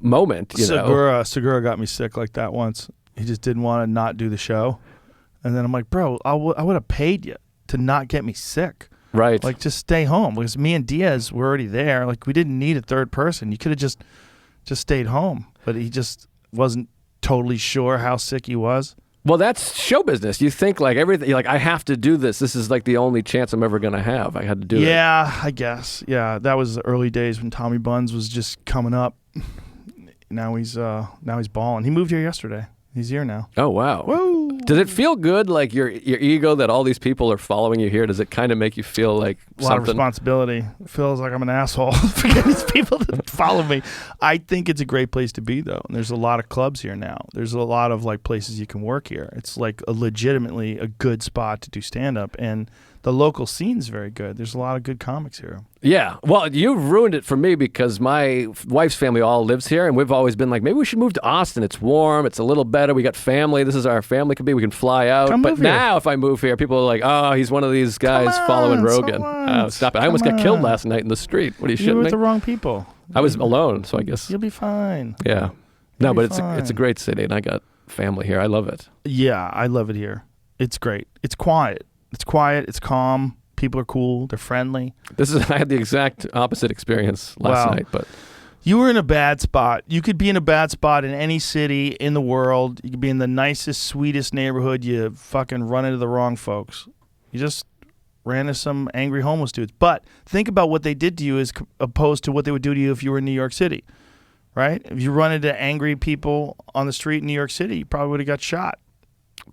moment, you know? Segura got me sick like that once. He just didn't want to not do the show. And then I'm like, bro, I would have paid you to not get me sick. Right. Like, just stay home. Because me and Diaz were already there. Like, we didn't need a third person. You could have just stayed home. But he just wasn't totally sure how sick he was. Well, that's show business. You think like everything, you're like, I have to do this. This is like the only chance I'm ever going to have. I had to do it. Yeah, I guess. Yeah, that was the early days when Tommy Buns was just coming up. Now he's balling. He moved here yesterday. He's here now. Oh, wow. Woo! Does it feel good, like your ego, that all these people are following you here? Does it kind of make you feel like A lot of something? responsibility. It feels like I'm an asshole for getting these people to follow me. I think it's a great place to be, though. And there's a lot of clubs here now. There's a lot of like places you can work here. It's like legitimately a good spot to do stand-up. And the local scene's very good. There's a lot of good comics here. Yeah. Well, you've ruined it for me because my wife's family all lives here, and we've always been like, maybe we should move to Austin. It's warm. It's a little better. We got family. This is our family could be. We can fly out. Come but move here. now, if I move here, people are like, oh, he's one of these guys following on, Rogan. so Oh, what? stop it. I almost Come got killed on. last night in the street. What are you You're shitting with me? the wrong people. I was alone, so I guess. You'll be fine. Yeah. No, You'll but be it's a fine. great city, and I got family here. I love it. Yeah, I love it here. It's great. It's quiet. It's quiet. It's calm. People are cool. They're friendly. I had the exact opposite experience last Wow. night, but You were in a bad spot. You could be in a bad spot in any city in the world. You could be in the nicest, sweetest neighborhood. You fucking run into the wrong folks. You just ran into some angry homeless dudes. But think about what they did to you as opposed to what they would do to you if you were in New York City, right? If you run into angry people on the street in New York City, you probably would have got shot.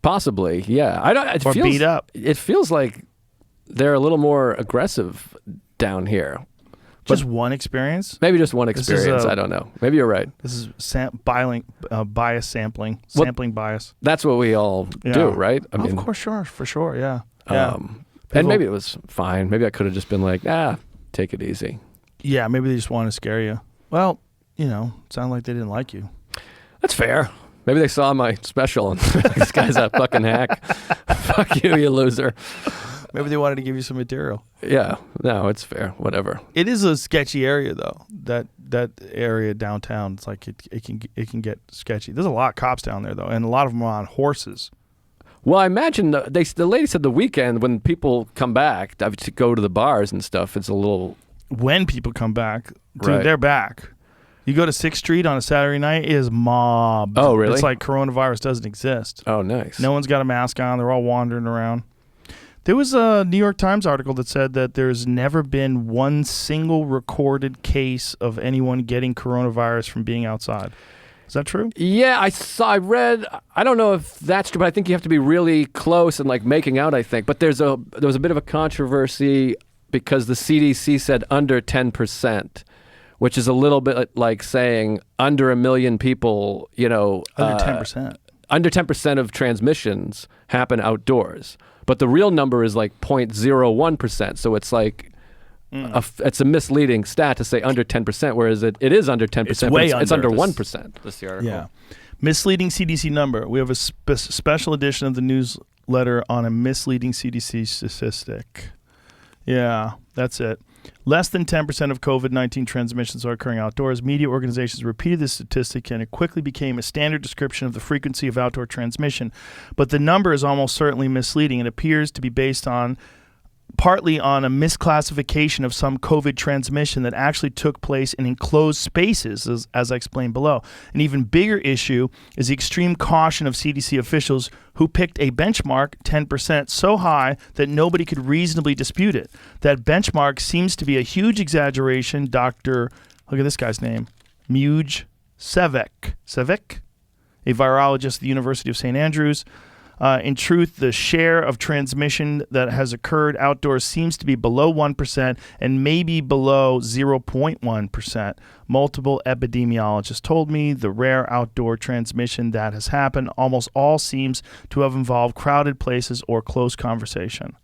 Possibly, yeah. I don't. It Or feels, beat up. It feels like they're a little more aggressive down here. Just one experience? Maybe just one This is experience. a- I don't know. Maybe you're right. This is bias sampling. What- Sampling bias. That's what we all Yeah. do, right? I Of course, sure. For sure, yeah. And People- maybe it was fine. Maybe I could have just been like, take it easy. Yeah, maybe they just wanted to scare you. Well, sound like they didn't like you. That's fair. Maybe they saw my special and this guy's a fucking hack. Fuck you, you loser. Maybe they wanted to give you some material. Yeah, no, it's fair. Whatever. It is a sketchy area, though. That area downtown, it's like it can get sketchy. There's a lot of cops down there, though, and a lot of them are on horses. Well, I imagine the lady said the weekend when people come back to go to the bars and stuff, it's a little... When people come back, dude, Right. they're back. You go to 6th Street on a Saturday night, it is mobbed. Oh, really? It's like coronavirus doesn't exist. Oh, nice. No one's got a mask on. They're all wandering around. There was a New York Times article that said that there's never been one single recorded case of anyone getting coronavirus from being outside. Is that true? Yeah, I read, I don't know if that's true, but I think you have to be really close and like making out, I think. But there was a bit of a controversy because the CDC said under 10%, which is a little bit like saying under 1 million people, Under 10%. Under 10% of transmissions happen outdoors. But the real number is like 0.01%. So it's like, it's a misleading stat to say under 10%, whereas it is under 10%, It's but way it's under. under 1%. This is the article. Yeah. Misleading CDC number. We have a special edition of the newsletter on a misleading CDC statistic. Yeah, that's it. Less than 10% of COVID-19 transmissions are occurring outdoors. Media organizations repeated this statistic, and it quickly became a standard description of the frequency of outdoor transmission. But the number is almost certainly misleading. It appears to be based on partly on a misclassification of some COVID transmission that actually took place in enclosed spaces, as I explained below. An even bigger issue is the extreme caution of CDC officials who picked a benchmark 10% so high that nobody could reasonably dispute it. That benchmark seems to be a huge exaggeration. Dr. Look at this guy's name, Muj Sevek, a virologist at the University of St. Andrews. In truth, the share of transmission that has occurred outdoors seems to be below 1% and maybe below 0.1%. Multiple epidemiologists told me the rare outdoor transmission that has happened almost all seems to have involved crowded places or close conversation.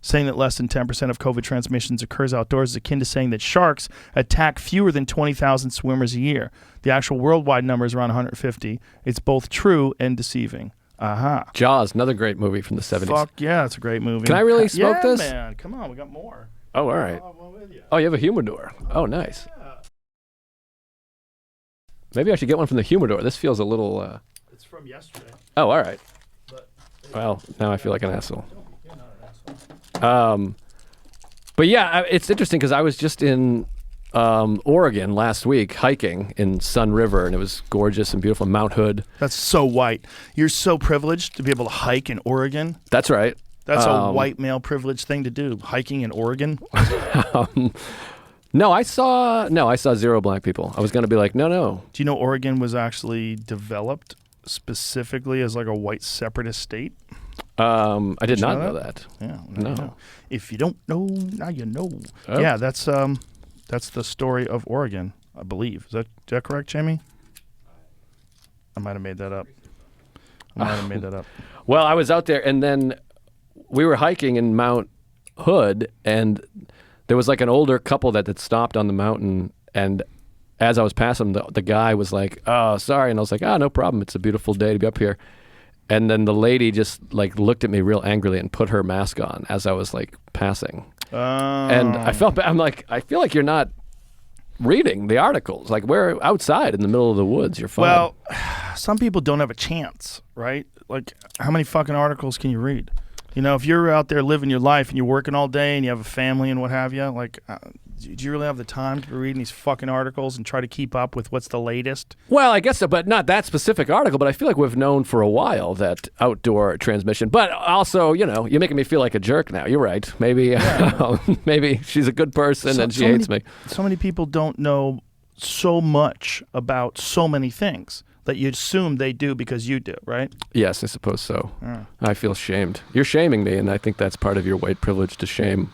Saying that less than 10% of COVID transmissions occurs outdoors is akin to saying that sharks attack fewer than 20,000 swimmers a year. The actual worldwide number is around 150. It's both true and deceiving. Aha. Jaws, another great movie from the 70s. Fuck yeah, it's a great movie. Can I really smoke this? Yeah, man. Come on, we got more. Oh, all right. I'm with you. Oh, you have a humidor. Oh, nice. Maybe I should get one from the humidor. This feels a little... It's from yesterday. Oh, all right. But Well, now I feel like an asshole. But yeah, it's interesting because I was just in Oregon last week hiking in Sun River, and it was gorgeous and beautiful. Mount Hood. That's so white. You're so privileged to be able to hike in Oregon. That's right. That's a white male privileged thing to do, hiking in Oregon. No, I saw 0 black people. I was going to be like, no. Do you know Oregon was actually developed specifically as like a white separatist state? I did you not know know that. Yeah. No. You know. If you don't know, now you know. Oh. Yeah, that's the story of Oregon, I believe. Is that correct, Jamie? I might have made that up. Well, I was out there, and then we were hiking in Mount Hood, and there was like an older couple that had stopped on the mountain, and as I was passing them, the guy was like, "Oh, sorry," and I was like, "Oh, no problem. It's a beautiful day to be up here." And then the lady just like looked at me real angrily and put her mask on as I was like passing. And I felt bad. I'm like, I feel like you're not reading the articles. Like, we're outside in the middle of the woods. You're fine. Well, some people don't have a chance, right? Like, how many fucking articles can you read? You know, if you're out there living your life and you're working all day and you have a family and what have you, like, do you really have the time to be reading these fucking articles and try to keep up with what's the latest? Well, I guess so, but not that specific article. But I feel like we've known for a while that outdoor transmission. But also, you're making me feel like a jerk now. You're right. Maybe, maybe she's a good person and she hates me. So many people don't know so much about so many things that you assume they do because you do, right? Yes, I suppose so. I feel shamed. You're shaming me, and I think that's part of your white privilege to shame.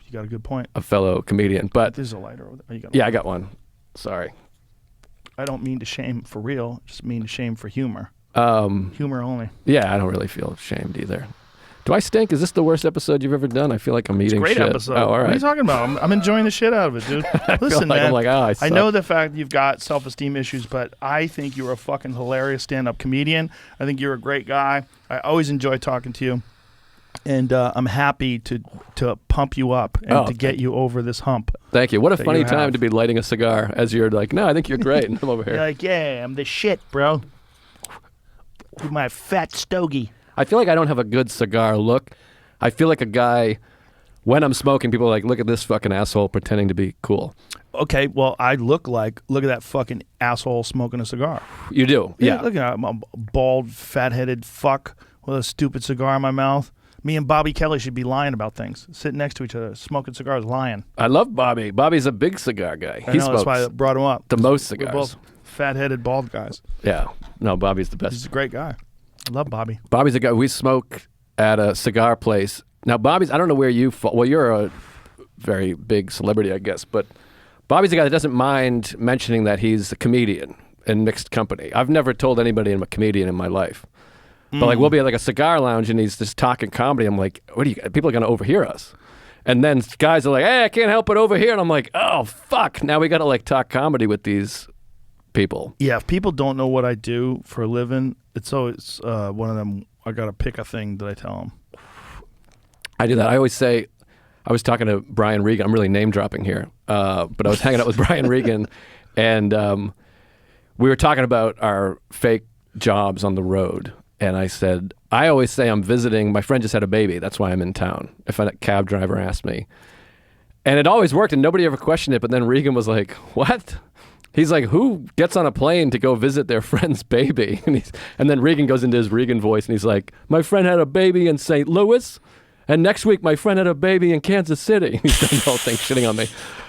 You got a good point. A fellow comedian, but There's a lighter over there. Oh, you got yeah, I got one. Sorry. I don't mean to shame for real. Just mean to shame for humor. Humor only. Yeah, I don't really feel shamed either. Do I stink? Is this the worst episode you've ever done? I feel like I'm eating Great shit. episode. Oh, all right. What are you talking about? I'm enjoying the shit out of it, dude. Listen, like, man. I'm like, oh, I I suck. know the fact you've got self-esteem issues, but I think you're a fucking hilarious stand-up comedian. I think you're a great guy. I always enjoy talking to you. And I'm happy to pump you up and to get you over this hump. Thank you. What a that funny you time have. to be lighting a cigar as you're like, no, I think you're great. And I'm over here. You're like, yeah, I'm the shit, bro. With my fat stogie. I feel like I don't have a good cigar look. I feel like a guy, when I'm smoking, people are like, look at this fucking asshole pretending to be cool. Okay, well, I look at that fucking asshole smoking a cigar. You do? Yeah. Look at I'm a bald, fat-headed fuck with a stupid cigar in my mouth. Me and Bobby Kelly should be lying about things. Sitting next to each other, smoking cigars, lying. I love Bobby. Bobby's a big cigar guy. I He know, that's smokes why I brought him up. the most We're cigars. both fat-headed, bald guys. Yeah. No, Bobby's the He's best. a great guy. I love Bobby. Bobby's a guy. We smoke at a cigar place. Now, Bobby's, I don't know where you fall. Well, you're a very big celebrity, I guess. But Bobby's a guy that doesn't mind mentioning that he's a comedian in mixed company. I've never told anybody I'm a comedian in my life. But like we'll be at like a cigar lounge and he's just talking comedy. I'm like, people are going to overhear us. And then guys are like, hey, I can't help but overhear. And I'm like, oh, fuck. Now we got to like talk comedy with these people. Yeah, if people don't know what I do for a living, it's always one of them, I got to pick a thing that I tell them. I do that. I always say, I was talking to Brian Regan. I'm really name dropping here. But I was hanging out with Brian Regan and we were talking about our fake jobs on the road. And I said, I always say I'm visiting. My friend just had a baby. That's why I'm in town. If a cab driver asked me. And it always worked and nobody ever questioned it. But then Regan was like, what? He's like, who gets on a plane to go visit their friend's baby? And then Regan goes into his Regan voice and he's like, my friend had a baby in St. Louis. And next week, my friend had a baby in Kansas City. He's done the whole thing shitting on me.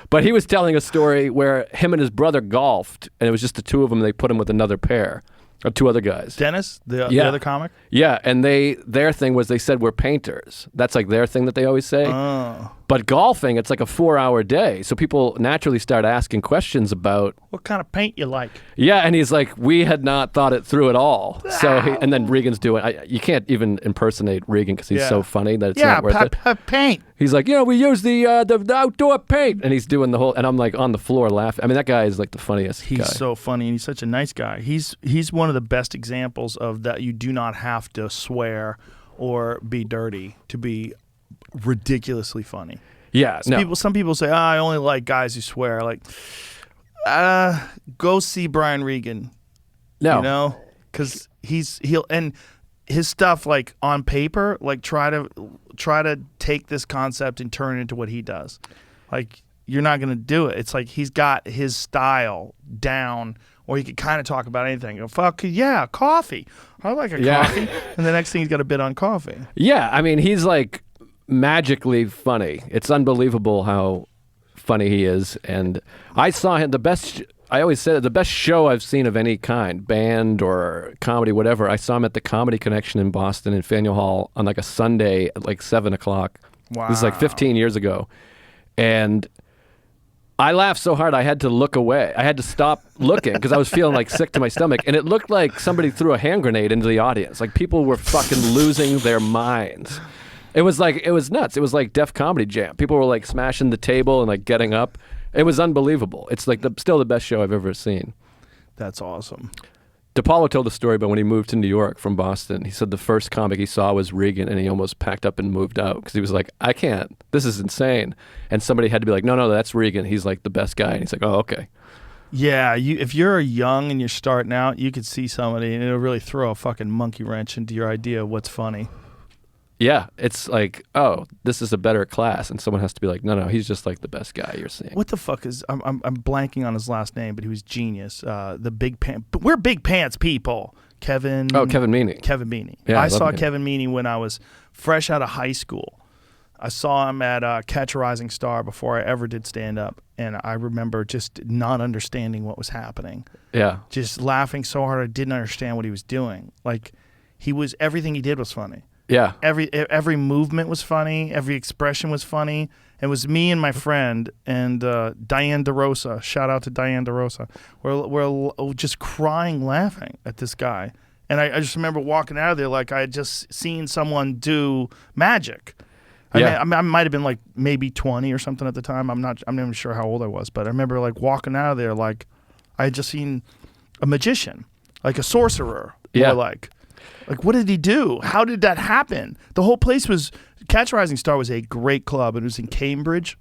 But he was telling a story where him and his brother golfed. And it was just the two of them. They put him with another pair. Or two other guys. Dennis, the Yeah. other comic? Yeah, and their thing was they said we're painters. That's like their thing that they always say. Oh. But golfing, it's like a 4-hour day. So people naturally start asking questions about, What kind of paint you like? yeah, and he's like, we had not thought it through at all. So and then Regan's doing, you can't even impersonate Regan because he's Yeah. so funny that it's not worth it. Paint. He's like, we use the outdoor paint. And he's doing the whole, and I'm like on the floor laughing. I mean, that guy is like the funniest He's guy. so funny and he's such a nice guy. He's one of the best examples of that you do not have to swear or be dirty to be ridiculously funny. Yeah, no. Some people say, I only like guys who swear. Like, go see Brian Regan. No. You know? Because he'll and his stuff like on paper, like try to take this concept and turn it into what he does. Like, you're not gonna do it. It's like he's got his style down, or he could kind of talk about anything. Go, fuck yeah, coffee. I like a Yeah. coffee. And the next thing he's got a bit on coffee. Yeah, I mean, he's like magically funny. It's unbelievable how funny he is. And I saw him, I always say that the best show I've seen of any kind, band or comedy, whatever, I saw him at the Comedy Connection in Boston in Faneuil Hall on like a Sunday at like 7 o'clock. Wow. This is like 15 years ago. And I laughed so hard I had to look away. I had to stop looking because I was feeling like sick to my stomach. And it looked like somebody threw a hand grenade into the audience. Like people were fucking losing their minds. It was nuts. It was like Def Comedy Jam. People were like smashing the table and like getting up. It was unbelievable. It's like still the best show I've ever seen. That's awesome. DePaulo told the story about when he moved to New York from Boston. He said the first comic he saw was Regan, and he almost packed up and moved out because he was like, I can't. This is insane. And somebody had to be like, no, that's Regan. He's like the best guy. And he's like, oh, okay. Yeah, if you're young and you're starting out, you could see somebody and it'll really throw a fucking monkey wrench into your idea of what's funny. Yeah, it's like, oh, this is a better class, and someone has to be like, no, he's just like the best guy you're seeing. What the fuck is? I'm blanking on his last name, but he was genius. The big pants. We're big pants people. Kevin. Oh, Kevin Meaney. Kevin Meaney. Yeah, I I love saw Meaney. Kevin Meaney when I was fresh out of high school. I saw him at Catch a Rising Star before I ever did stand up, and I remember just not understanding what was happening. Yeah. Just laughing so hard I didn't understand what he was doing. Like everything he did was funny. Yeah. Every movement was funny. Every expression was funny. It was me and my friend and Diane DeRosa. Shout out to Diane DeRosa. We're just crying laughing at this guy. And I just remember walking out of there like I had just seen someone do magic. Yeah. I might have been like maybe 20 or something at the time. I'm not even sure how old I was, but I remember like walking out of there like I had just seen a magician, like a sorcerer. Yeah. Or like what did he do? How did that happen? The whole place was Catch a Rising Star was a great club. It was in Cambridge.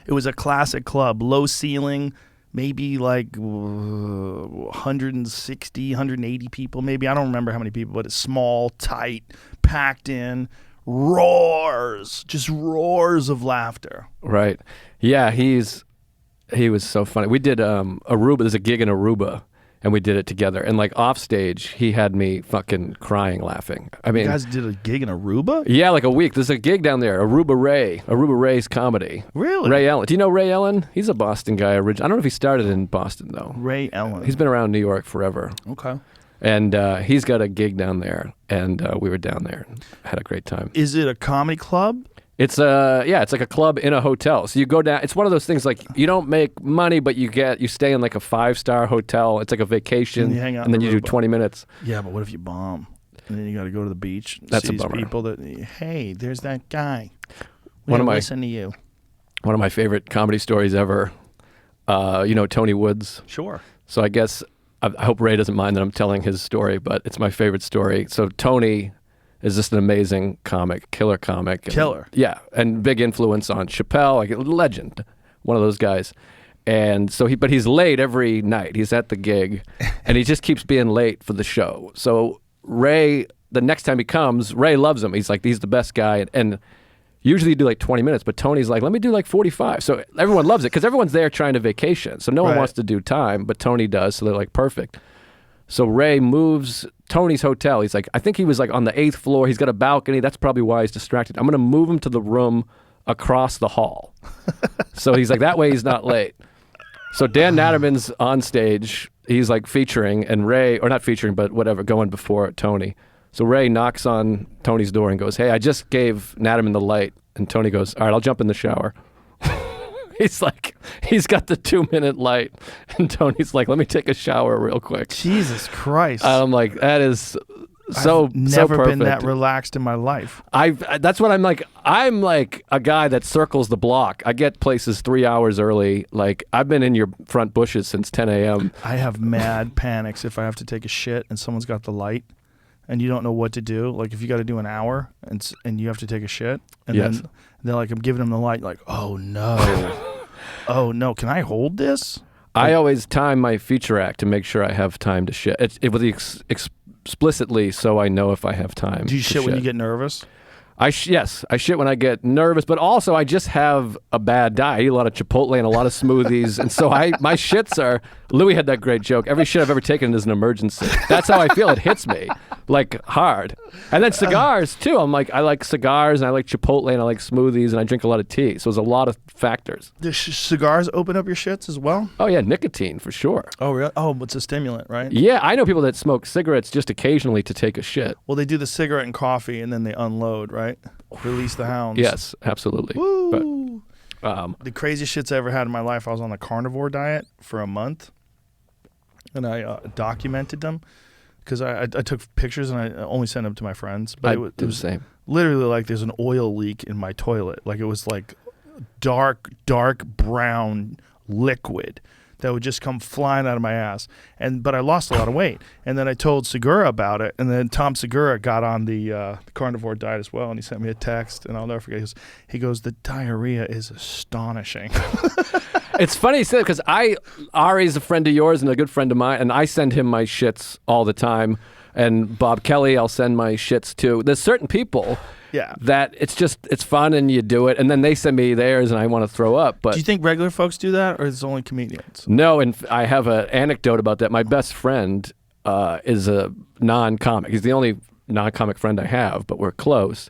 It was a classic club, low ceiling, maybe like 160, 180 people, maybe. I don't remember how many people, but it's small, tight, packed in. Roars, just roars of laughter. Right. Yeah, he was so funny. We did Aruba. There's a gig in Aruba, and we did it together. And like off stage, he had me fucking crying laughing. I mean, You guys did a gig in Aruba? yeah, like a week. There's a gig down there, Aruba Ray's comedy. Really? Ray Ellen. Do you know Ray Ellen? He's a Boston guy. I don't know if he started in Boston though. Ray Ellen. He's been around New York forever. Okay. And he's got a gig down there, and we were down there and had a great time. Is it a comedy club? It's it's like a club in a hotel. So you go down. It's one of those things like you don't make money, but you stay in like a 5-star hotel. It's like a vacation, And you hang out and in then you do Aruba. 20 minutes. Yeah, but what if you bomb? And then you got to go to the beach. That's see a these bummer. people that, hey, there's that guy. One of my- listen to you. One of my favorite comedy stories ever. Tony Woods. Sure. So I guess I hope Ray doesn't mind that I'm telling his story, but it's my favorite story. So Tony is just an amazing comic, killer comic. Killer. Yeah, and big influence on Chappelle, like a legend, one of those guys. And so but he's late every night. He's at the gig, and he just keeps being late for the show. So Ray, the next time he comes, Ray loves him. He's like, he's the best guy. And usually you do like 20 minutes, but Tony's like, let me do like 45. So everyone loves it because everyone's there trying to vacation. So no one Right. wants to do time, but Tony does. So they're like, perfect. So Ray moves Tony's hotel. He's like, I think he was like on the 8th floor. He's got a balcony. That's probably why he's distracted. I'm going to move him to the room across the hall. So he's like, that way he's not late. So Dan Natterman's on stage. He's like featuring, and Ray, or not featuring, but whatever, going before Tony. So Ray knocks on Tony's door and goes, hey, I just gave Natterman the light. And Tony goes, all right, I'll jump in the shower. He's like, he's got the 2-minute light. And Tony's like, let me take a shower real quick. Jesus Christ. I'm like, that is so I've never so been that perfect. relaxed in my life. That's what I'm like. I'm like a guy that circles the block. I get places 3 hours early. Like I've been in your front bushes since 10 a.m. I have mad panics if I have to take a shit and someone's got the light and you don't know what to do. Like if you got to do an hour and you have to take a shit and Yes. then they're like, I'm giving them the light. Like, oh no. Oh no. Can I hold this? I always time my feature act to make sure I have time to shit. It was explicitly so I know if I have time. Do you to shit when you get nervous? Yes, I shit when I get nervous, but also I just have a bad diet. I eat a lot of Chipotle and a lot of smoothies, and so my shits are. Louis had that great joke. Every shit I've ever taken is an emergency. That's how I feel. It hits me like hard. And then cigars too. I'm like, I like cigars and I like Chipotle and I like smoothies and I drink a lot of tea. So there's a lot of factors. Do cigars open up your shits as well? Oh yeah, nicotine for sure. Oh really? Oh, it's a stimulant, right? Yeah, I know people that smoke cigarettes just occasionally to take a shit. Well, they do the cigarette and coffee and then they unload, right? Release the hounds. Yes, absolutely. Woo! But The craziest shits I ever had in my life, I was on the carnivore diet for a month, and I documented them because I took pictures and I only sent them to my friends. But I it do the was same. literally like there's an oil leak in my toilet. Like it was like dark brown liquid that would just come flying out of my ass. But I lost a lot of weight. And then I told Segura about it. And then Tom Segura got on the carnivore diet as well. And he sent me a text. And I'll never forget. He goes, the diarrhea is astonishing. It's funny you say that because Ari's a friend of yours and a good friend of mine, and I send him my shits all the time. And Bob Kelly, I'll send my shits to. There's certain people Yeah. that it's fun and you do it, and then they send me theirs and I want to throw up. But Do you think regular folks do that, or is it only comedians? no, and I have an anecdote about that. My best friend is a non-comic. He's the only non-comic friend I have, but we're close.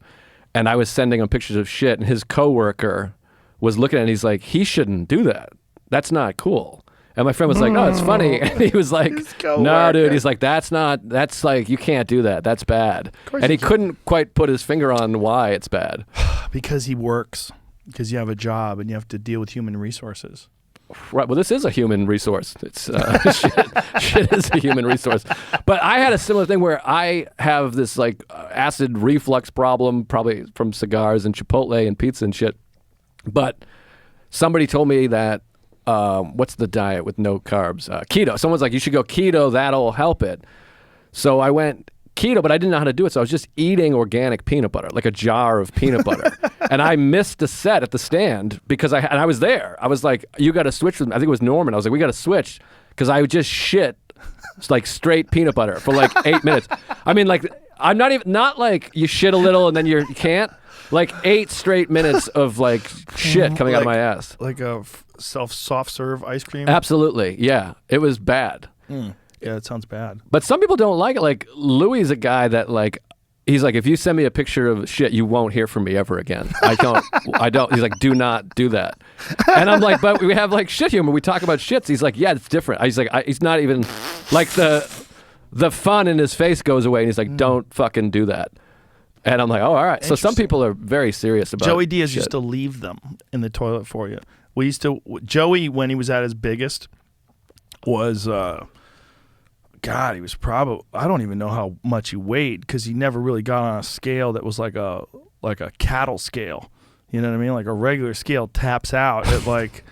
And I was sending him pictures of shit, and his coworker was looking at it, and he's like, he shouldn't do that. That's not cool. And my friend was like, no, it's funny. And he was like, no, dude. He's like, that's like, you can't do that. That's bad. And he couldn't quite put his finger on why it's bad. Because he works. Because you have a job and you have to deal with human resources. Right. Well, this is a human resource. It's shit is a human resource. But I had a similar thing where I have this like acid reflux problem, probably from cigars and Chipotle and pizza and shit. But somebody told me that what's the diet with no carbs? Keto. Someone's like, you should go keto. That'll help it. So I went keto, but I didn't know how to do it. So I was just eating organic peanut butter, like a jar of peanut butter. And I missed a set at the stand because I was there. I was like, you got to switch with me. I think it was Norman. I was like, we got to switch because I would just shit like straight peanut butter for like 8 minutes. I mean, like, I'm not like you shit a little and then you can't. Like 8 straight minutes of like shit coming out of my ass. Like a soft serve ice cream? Absolutely. Yeah. It was bad. Yeah, it sounds bad. But some people don't like it. Like Louis is a guy that like, he's like, if you send me a picture of shit, you won't hear from me ever again. I don't. He's like, do not do that. And I'm like, but we have like shit humor. We talk about shits. He's like, yeah, it's different. He's like, he's not even like the fun in his face goes away. And he's like, don't fucking do that. And I'm like, oh, all right. So some people are very serious about Joey Diaz shit. used to leave them in the toilet for you. Joey, when he was at his biggest, was, God, he was probably, I don't even know how much he weighed because he never really got on a scale that was like a cattle scale. You know what I mean? Like a regular scale taps out at like,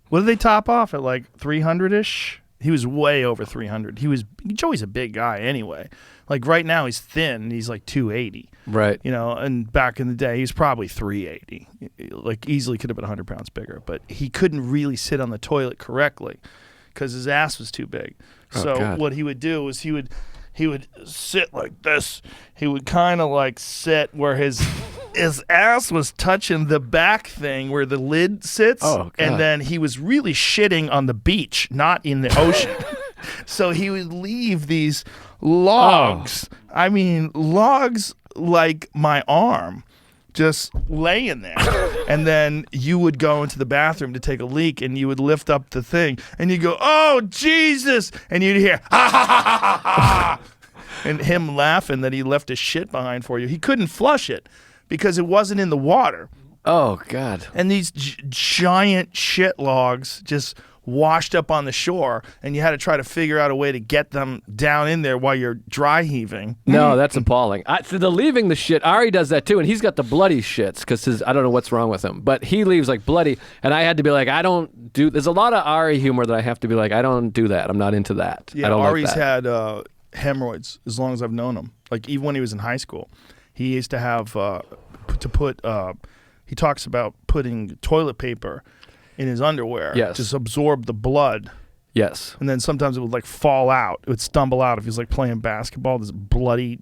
what did they top off at, like 300-ish? He was way over 300. Joey's a big guy anyway. Like right now he's thin and he's like 280. Right. You know, and back in the day he's probably 380. Like easily could have been 100 pounds bigger, but he couldn't really sit on the toilet correctly because his ass was too big. So what he would do is he would sit like this. He would kind of like sit where his ass was touching the back thing where the lid sits. Oh, God. And then he was really shitting on the beach, not in the ocean. So he would leave these logs. Oh. I mean, logs like my arm just laying there. And then you would go into the bathroom to take a leak and you would lift up the thing and you go, oh, Jesus. And you'd hear, ha, ha, ha, ha, ha. And him laughing that he left his shit behind for you. He couldn't flush it because it wasn't in the water. Oh, God. And these giant shit logs just washed up on the shore, and you had to try to figure out a way to get them down in there while you're dry heaving. No, that's appalling. So the leaving the shit, Ari does that too, and he's got the bloody shits because I don't know what's wrong with him, but he leaves like bloody, and I had to be like, there's a lot of Ari humor that I have to be like, I don't do that. I'm not into that. Yeah, I don't Ari's like that. had hemorrhoids as long as I've known him. Like even when he was in high school, he used to have he talks about putting toilet paper in his underwear to absorb the blood. Yes. And then sometimes it would like fall out. It would stumble out if he was like playing basketball. This bloody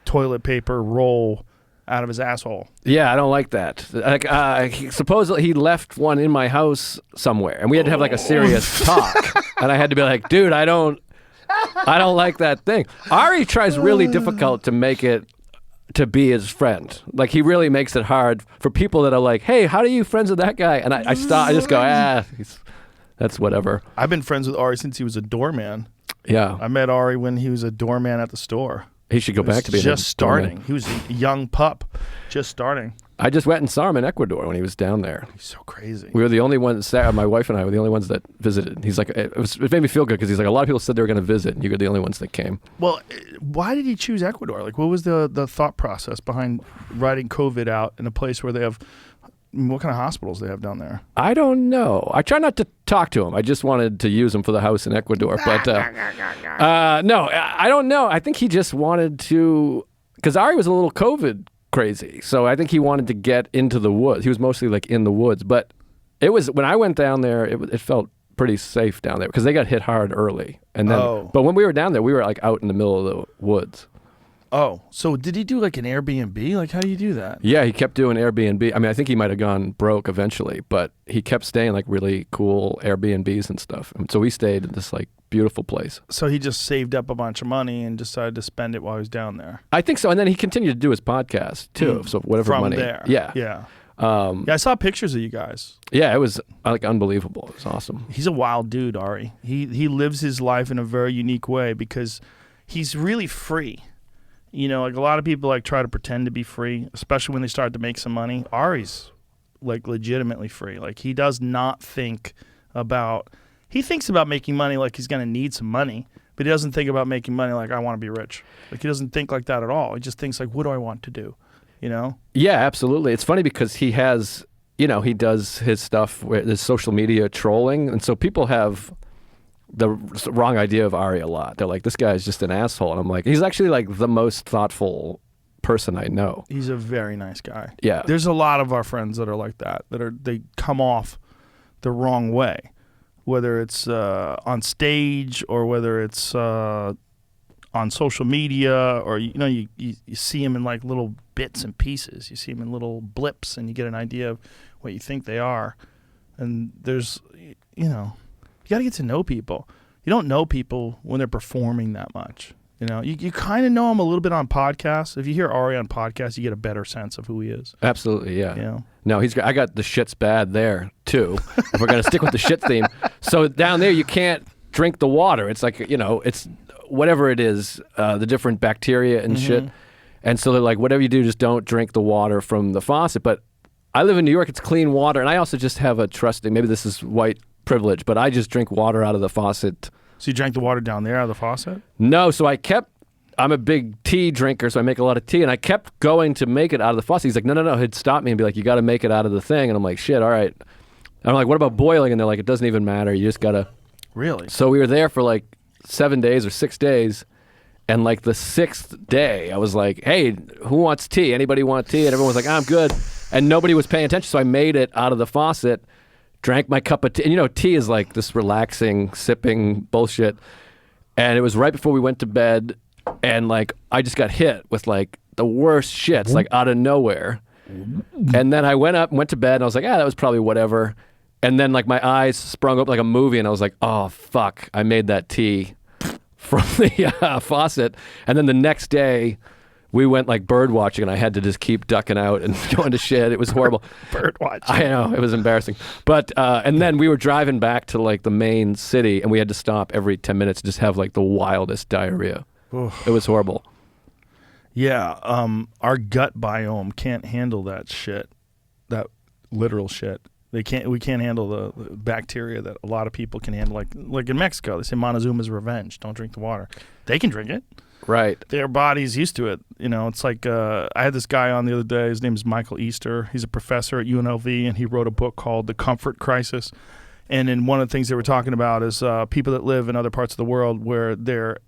toilet paper roll out of his asshole. Yeah, I don't like that. Like, supposedly he left one in my house somewhere, and we had to have like a serious talk. And I had to be like, dude, I don't like that thing. Ari tries really difficult to make it to be his friend. Like he really makes it hard for people that are like, hey, how are you friends with that guy? And I just go, that's whatever. I've been friends with Ari since he was a doorman. Yeah. I met Ari when he was a doorman at the store. He should go back to being just starting. doorman. He was a young pup, just starting. I just went and saw him in Ecuador when he was down there. He's so crazy. We were the only ones, my wife and I were the only ones that visited. He's like, it made me feel good because he's like, a lot of people said they were going to visit, and you were the only ones that came. Well, why did he choose Ecuador? Like, what was the thought process behind writing COVID out in a place where they have, what kind of hospitals they have down there? I don't know. I try not to talk to him. I just wanted to use him for the house in Ecuador. But no, I don't know. I think he just wanted to, because Ari was a little COVID crazy. So I think he wanted to get into the woods. He was mostly like in the woods. But it was, when I went down there, it felt pretty safe down there because they got hit hard early. And then, but when we were down there, we were like out in the middle of the woods. Oh, so did he do like an Airbnb? Like, how do you do that? Yeah, he kept doing Airbnb. I mean, I think he might have gone broke eventually, but he kept staying like really cool Airbnbs and stuff. And so we stayed in this like beautiful place. So he just saved up a bunch of money and decided to spend it while he was down there. I think so. And then he continued to do his podcast too. So whatever From money. there. Yeah. Yeah. Yeah, I saw pictures of you guys. Yeah, it was like unbelievable. It was awesome. He's a wild dude, Ari. He lives his life in a very unique way because he's really free. You know, like a lot of people like try to pretend to be free, especially when they start to make some money. Ari's like legitimately free. Like he does not think about, he thinks about making money like he's going to need some money, but he doesn't think about making money like I want to be rich. Like he doesn't think like that at all. He just thinks like, what do I want to do? You know? Yeah, absolutely. It's funny because he has, you know, he does his stuff where there's social media trolling. And so people have the wrong idea of Ari a lot. They're like, this guy's just an asshole. And I'm like, he's actually like the most thoughtful person I know. He's a very nice guy. Yeah. There's a lot of our friends that are like that, they come off the wrong way, whether it's on stage or whether it's on social media, or you know, you see them in like little bits and pieces. You see them in little blips, and you get an idea of what you think they are. And there's, you know, you got to get to know people. You don't know people when they're performing that much. You know, you kind of know him a little bit on podcasts. If you hear Ari on podcasts, you get a better sense of who he is. Absolutely, yeah. You know? No, I got the shit's bad there too. If we're gonna stick with the shit theme, so down there you can't drink the water. It's like, you know, it's whatever it is, the different bacteria and shit. And so they're like, whatever you do, just don't drink the water from the faucet. But I live in New York; it's clean water, and I also just have a trusting. Maybe this is white privilege, but I just drink water out of the faucet. So you drank the water down there out of the faucet? No, so I'm a big tea drinker, so I make a lot of tea, and I kept going to make it out of the faucet. He's like, no. He'd stop me and be like, you got to make it out of the thing. And I'm like, shit, all right. And I'm like, what about boiling? And they're like, it doesn't even matter. You just got to. Really? So we were there for like 7 days or 6 days, and like the 6th day, I was like, hey, who wants tea? Anybody want tea? And everyone was like, I'm good. And nobody was paying attention, so I made it out of the faucet, drank my cup of tea. And you know, tea is like this relaxing, sipping bullshit. And it was right before we went to bed, and like I just got hit with like the worst shits, like out of nowhere. And then I went up and went to bed, and I was like, that was probably whatever. And then like my eyes sprung up like a movie, and I was like, oh fuck, I made that tea from the faucet. And then the next day, we went like bird watching, and I had to just keep ducking out and going to shit. It was horrible. Bird watching. I know, it was embarrassing. But and then we were driving back to like the main city, and we had to stop every 10 minutes to just have like the wildest diarrhea. It was horrible. Yeah, our gut biome can't handle that shit, that literal shit. We can't handle the bacteria that a lot of people can handle. Like in Mexico, they say Montezuma's revenge. Don't drink the water. They can drink it. Right. Their body's used to it. You know, it's like I had this guy on the other day. His name is Michael Easter. He's a professor at UNLV, and he wrote a book called The Comfort Crisis. And then one of the things they were talking about is people that live in other parts of the world where they're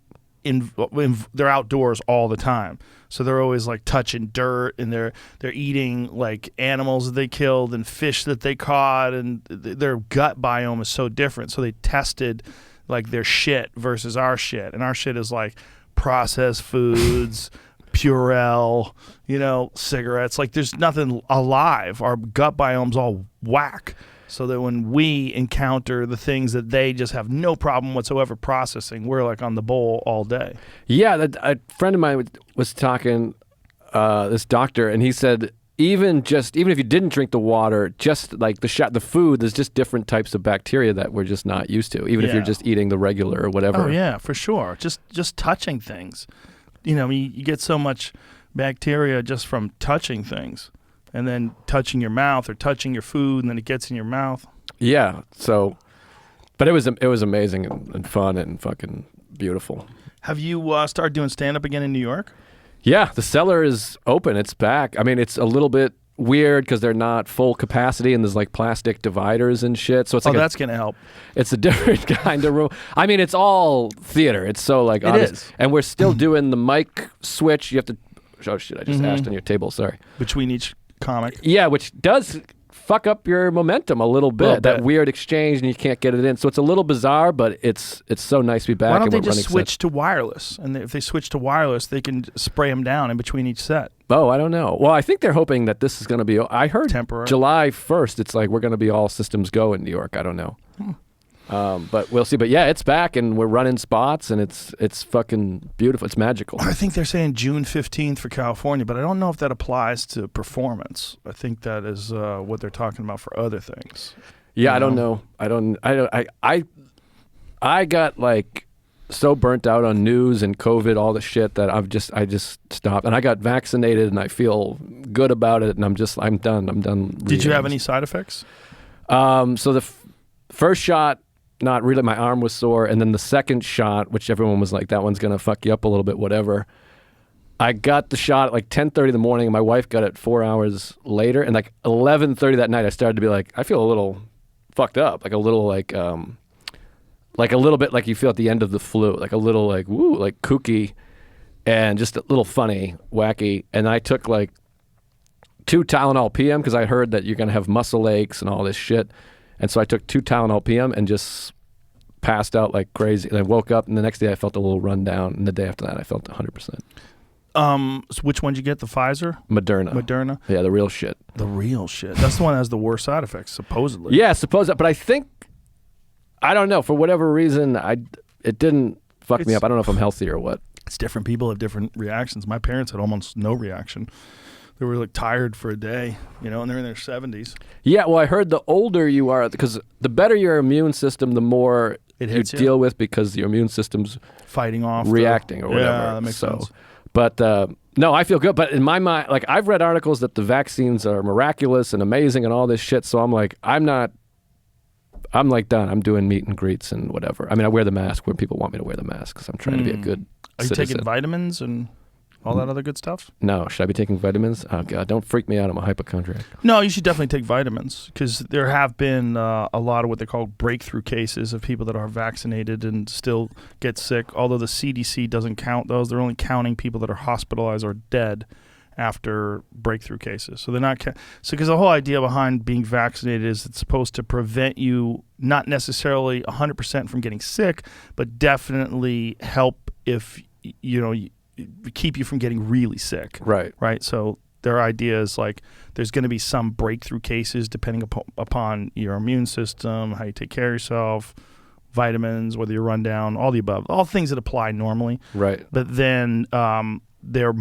outdoors all the time. So they're always like touching dirt, and they're eating like animals that they killed and fish that they caught, and their gut biome is so different. So they tested like their shit versus our shit, and our shit is like processed foods, Purell, you know, cigarettes. Like there's nothing alive. Our gut biome's all whack. So that when we encounter the things that they just have no problem whatsoever processing, we're like on the bowl all day. Yeah, a friend of mine was talking, this doctor, and he said even if you didn't drink the water, just like the food, there's just different types of bacteria that we're just not used to, even if you're just eating the regular or whatever. Oh yeah, for sure. Just touching things. You know, you get so much bacteria just from touching things. And then touching your mouth or touching your food, and then it gets in your mouth. Yeah. So, but it was amazing and fun and fucking beautiful. Have you started doing stand-up again in New York? Yeah, the cellar is open. It's back. I mean, it's a little bit weird because they're not full capacity, and there's like plastic dividers and shit. So it's like that's gonna help. It's a different kind of room. I mean, it's all theater. It's so like obvious. It is. And we're still doing the mic switch. You have to. Oh shit! I just ashed on your table. Sorry. Between each comic. Yeah, which does fuck up your momentum a little bit. Little That bit. weird exchange, and you can't get it in. So it's a little bizarre, but it's so nice to be back. Why don't and they we're just running switch sets. to wireless? And if they switch to wireless, they can spray them down in between each set. Oh, I don't know. Well, I think they're hoping that this is going to be. I heard Temporary. July 1st. It's like we're going to be all systems go in New York. I don't know. But we'll see. But yeah, it's back, and we're running spots, and it's fucking beautiful. It's magical. I think they're saying June 15th for California, but I don't know if that applies to performance. I think that is what they're talking about for other things. Yeah, I don't know. I got like so burnt out on news and COVID, all the shit that I just stopped. And I got vaccinated, and I feel good about it. And I'm done. I'm done. Did you have reading. any side effects? So the first shot, not really. My arm was sore, and then the second shot, which everyone was like, "That one's gonna fuck you up a little bit," whatever. I got the shot at like 10:30 in the morning, and my wife got it 4 hours later. And like 11:30 that night, I started to be like, I feel a little fucked up, like a little like a little bit like you feel at the end of the flu, like a little like woo, like kooky, and just a little funny, wacky. And I took like 2 Tylenol PM because I heard that you're gonna have muscle aches and all this shit. And so I took 2 Tylenol PM and just passed out like crazy. And I woke up, and the next day I felt a little run down, and the day after that I felt 100%. So which one did you get? The Pfizer? Moderna. Moderna? Yeah, the real shit. The real shit. That's the one that has the worst side effects, supposedly. Yeah, but I think, I don't know, for whatever reason, it didn't fuck me It's- up. I don't know if I'm healthy or what. It's different. People have different reactions. My parents had almost no reaction. They were like tired for a day, and they're in their 70s. Yeah, well, I heard the older you are, because the better your immune system, the more It you hits you. deal with, because your immune system's Fighting off. reacting or whatever. Yeah, that makes sense. But no, I feel good. But in my mind, like I've read articles that the vaccines are miraculous and amazing and all this shit. So I'm like, I'm like done. I'm doing meet and greets and whatever. I mean, I wear the mask where people want me to wear the mask because I'm trying to be a good Are you citizen. taking vitamins and all that other good stuff? No, should I be taking vitamins? Oh God, don't freak me out. I'm a hypochondriac. No, you should definitely take vitamins because there have been a lot of what they call breakthrough cases of people that are vaccinated and still get sick. Although the CDC doesn't count those, they're only counting people that are hospitalized or dead after breakthrough cases. So they're not so because the whole idea behind being vaccinated is it's supposed to prevent you not necessarily 100% from getting sick, but definitely help if keep you from getting really sick. Right. So their idea is like there's going to be some breakthrough cases depending upon your immune system, how you take care of yourself, vitamins, whether you run down, all the above, all things that apply normally. Right. But then they're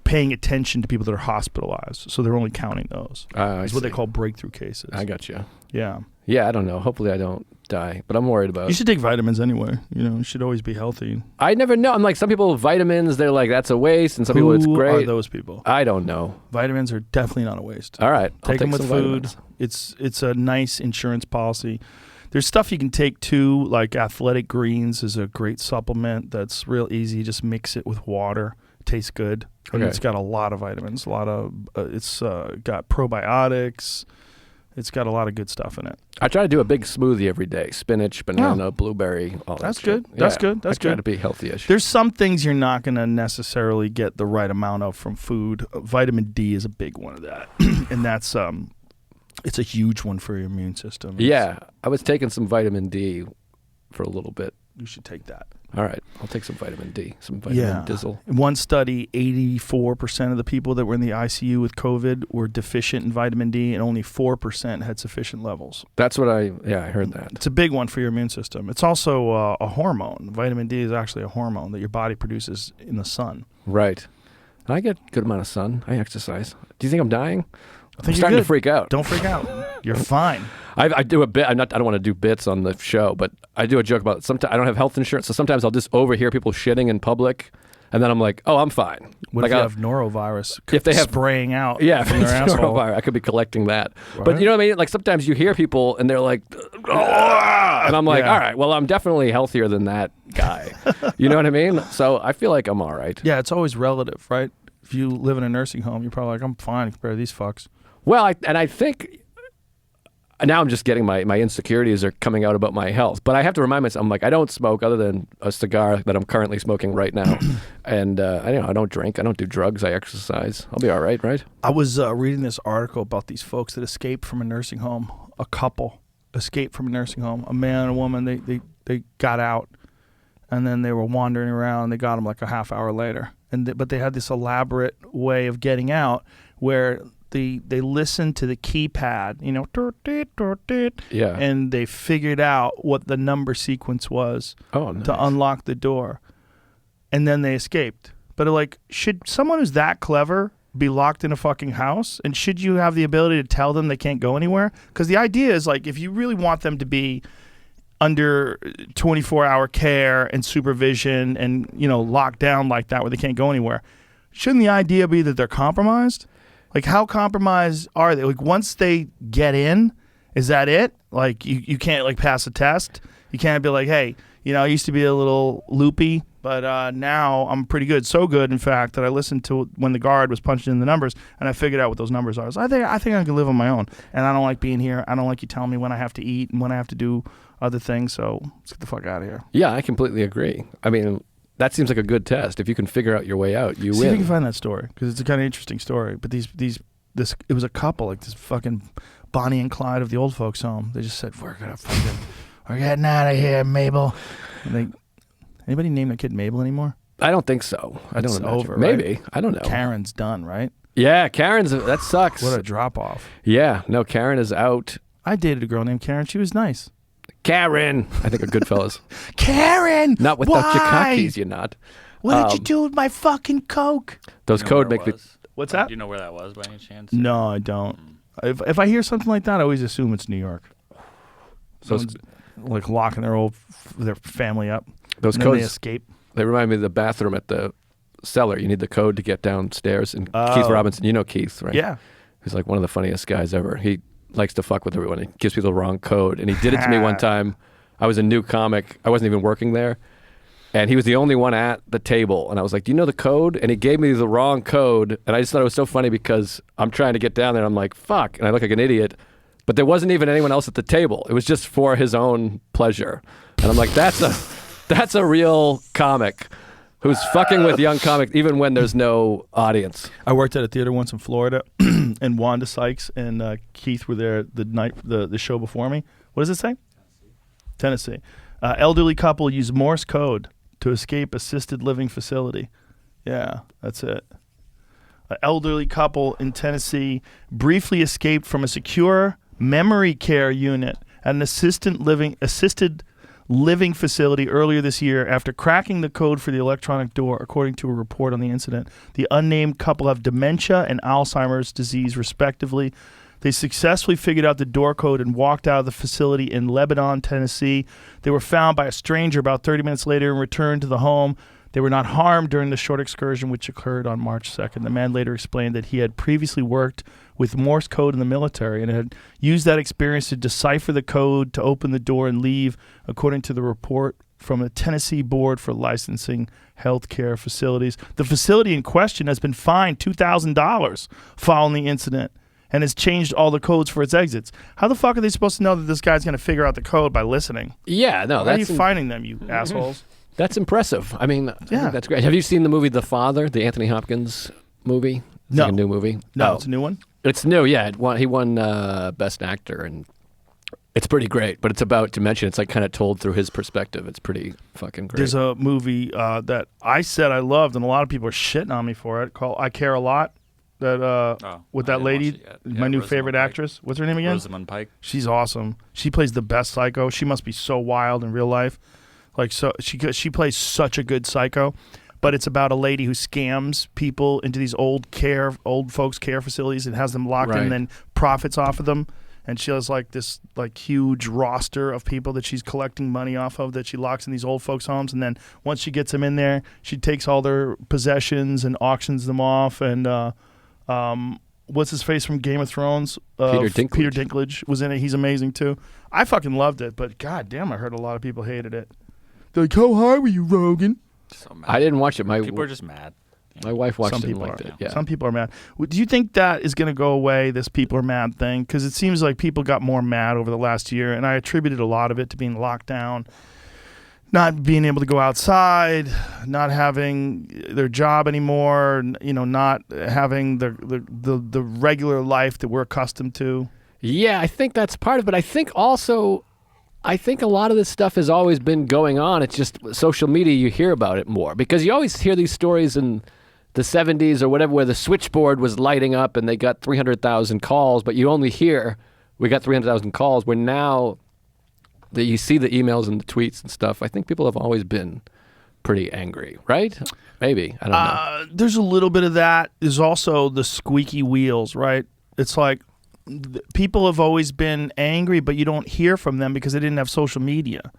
paying attention to people that are hospitalized. So they're only counting those. It's what they call breakthrough cases. I got you. Yeah. Yeah, I don't know. Hopefully I don't die, but I'm worried about You should take vitamins anyway. You should always be healthy. I never know. I'm like, some people vitamins, they're like, that's a waste, and some people it's Who great. are those people? I don't know. Vitamins are definitely not a waste. All right. I'll Take them take with some food. vitamins. It's a nice insurance policy. There's stuff you can take too, like Athletic Greens is a great supplement that's real easy. Just mix it with water. It tastes good. And Okay. it's got a lot of vitamins. It's got probiotics. It's got a lot of good stuff in it. I try to do a big smoothie every day. Spinach, banana, blueberry, all that That's shit. good. That's Yeah, good. That's I try good. to be healthy-ish. There's some things you're not going to necessarily get the right amount of from food. Vitamin D is a big one of that. And that's it's a huge one for your immune system. Yeah. I was taking some vitamin D for a little bit. You should take that. All right. I'll take some vitamin D, some vitamin Dizzle. In one study, 84% of the people that were in the ICU with COVID were deficient in vitamin D, and only 4% had sufficient levels. That's what I heard that. It's a big one for your immune system. It's also a hormone. Vitamin D is actually a hormone that your body produces in the sun. Right. I get a good amount of sun. I exercise. Do you think I'm dying? I think I'm you're starting to good. freak out. Don't freak out. You're fine. I do a bit. I don't want to do bits on the show, but I do a joke about sometimes I don't have health insurance, so sometimes I'll just overhear people shitting in public, and then I'm like, "Oh, I'm fine." What like if you have norovirus if they have- spraying out yeah, from their it's asshole? norovirus, I could be collecting that. But Right. you know what I mean? Like sometimes you hear people and they're like, and I'm like, Yeah. "All right, well, I'm definitely healthier than that guy." You know what I mean? So I feel like I'm all right. Yeah, it's always relative, right? If you live in a nursing home, you're probably like, I'm fine compared to these fucks. Well, I think now I'm just getting my insecurities are coming out about my health. But I have to remind myself, I'm like, I don't smoke other than a cigar that I'm currently smoking right now. And I don't drink. I don't do drugs. I exercise. I'll be all right, right? I was reading this article about these folks that escaped from a nursing home. A couple escaped from a nursing home. A man and a woman, they got out. And then they were wandering around. They got them like a half hour later. But they had this elaborate way of getting out where they listened to the keypad, and they figured out what the number sequence was to unlock the door, and then they escaped. But like, should someone who's that clever be locked in a fucking house? And should you have the ability to tell them they can't go anywhere? Because the idea is like, if you really want them to be under 24-hour care and supervision and locked down like that where they can't go anywhere, shouldn't the idea be that they're compromised? Like, how compromised are they? Like, once they get in, is that it? Like, you can't, like, pass a test? You can't be like, hey, I used to be a little loopy, but now I'm pretty good. So good, in fact, that I listened to when the guard was punching in the numbers, and I figured out what those numbers are. So I think I can live on my own, and I don't like being here. I don't like you telling me when I have to eat and when I have to do other things, so let's get the fuck out of here. Yeah, I completely agree. I mean, that seems like a good test. If you can figure out your way out, you win. See if you can find that story, because it's a kind of interesting story. But it was a couple, like this fucking Bonnie and Clyde of the old folks home. They just said, we're getting out of here, Mabel. And anybody name their kid Mabel anymore? I don't think so. I don't know. Over, maybe. Right? I don't know. Karen's done, right? Yeah, that sucks. What a drop off. Yeah, no, Karen is out. I dated a girl named Karen. She was nice. Karen, I think of Goodfellas. Karen, not without your cockies, you're not. What did you do with my fucking Coke? Those code make me. What's that? Do you know where that was by any chance? No, I don't. If I hear something like that, I always assume it's New York. So it's like locking their family up. Those and codes they escape. They remind me of the bathroom at the cellar. You need the code to get downstairs. And Keith Robinson, you know Keith, right? Yeah. He's like one of the funniest guys ever. He likes to fuck with everyone. He gives people the wrong code. And he did it to me one time. I was a new comic. I wasn't even working there. And he was the only one at the table. And I was like, do you know the code? And he gave me the wrong code. And I just thought it was so funny because I'm trying to get down there. And I'm like, fuck. And I look like an idiot. But there wasn't even anyone else at the table. It was just for his own pleasure. And I'm like, that's a real comic who's fucking with young comics even when there's no audience. I worked at a theater once in Florida, and Wanda Sykes and Keith were there the show before me. What does it say? Tennessee. Elderly couple use Morse code to escape assisted living facility. Yeah, that's it. An elderly couple in Tennessee briefly escaped from a secure memory care unit at an assisted living facility earlier this year after cracking the code for the electronic door, according to a report on the incident. The unnamed couple have dementia and Alzheimer's disease, respectively. They successfully figured out the door code and walked out of the facility in Lebanon, Tennessee. They were found by a stranger about 30 minutes later and returned to the home. They were not harmed during the short excursion, which occurred on March 2nd. The man later explained that he had previously worked with Morse code in the military and had used that experience to decipher the code to open the door and leave, according to the report from the Tennessee Board for Licensing Healthcare Facilities. The facility in question has been fined $2,000 following the incident and has changed all the codes for its exits. How the fuck are they supposed to know that this guy's going to figure out the code by listening? Yeah, no. Why are you finding them, you assholes? That's impressive. I mean, I think that's great. Have you seen the movie The Father, the Anthony Hopkins movie? It's No. like a new movie. No, It's a new one? It's new, yeah. He won Best Actor, and it's pretty great. But it's about dementia. It's like kind of told through his perspective. It's pretty fucking great. There's a movie that I said I loved, and a lot of people are shitting on me for it, called I Care a Lot. That with that lady, my new favorite actress. What's her name again? Rosamund Pike. She's awesome. She plays the best psycho. She must be so wild in real life. Like, so she plays such a good psycho. But it's about a lady who scams people into these old folks care facilities and has them locked in and then profits off of them. And she has like this like huge roster of people that she's collecting money off of that she locks in these old folks' homes. And then once she gets them in there, she takes all their possessions and auctions them off. And what's his face from Game of Thrones? Peter Dinklage was in it. He's amazing too. I fucking loved it, but god damn, I heard a lot of people hated it. They're like, how high were you, Rogan? So mad. I didn't watch it. People are just mad. My wife watched Some it and people liked are. it. Yeah. Some people are mad. Do you think that is going to go away, this people are mad thing? Because it seems like people got more mad over the last year, and I attributed a lot of it to being locked down, not being able to go outside, not having their job anymore, not having the regular life that we're accustomed to. Yeah, I think that's part of it. I think also, I think a lot of this stuff has always been going on. It's just social media, you hear about it more. Because you always hear these stories in the 70s or whatever where the switchboard was lighting up and they got 300,000 calls, but you only hear, we got 300,000 calls, where now that you see the emails and the tweets and stuff, I think people have always been pretty angry, right? Maybe. I don't know. There's a little bit of that. There's also the squeaky wheels, right? It's like people have always been angry, but you don't hear from them because they didn't have social media.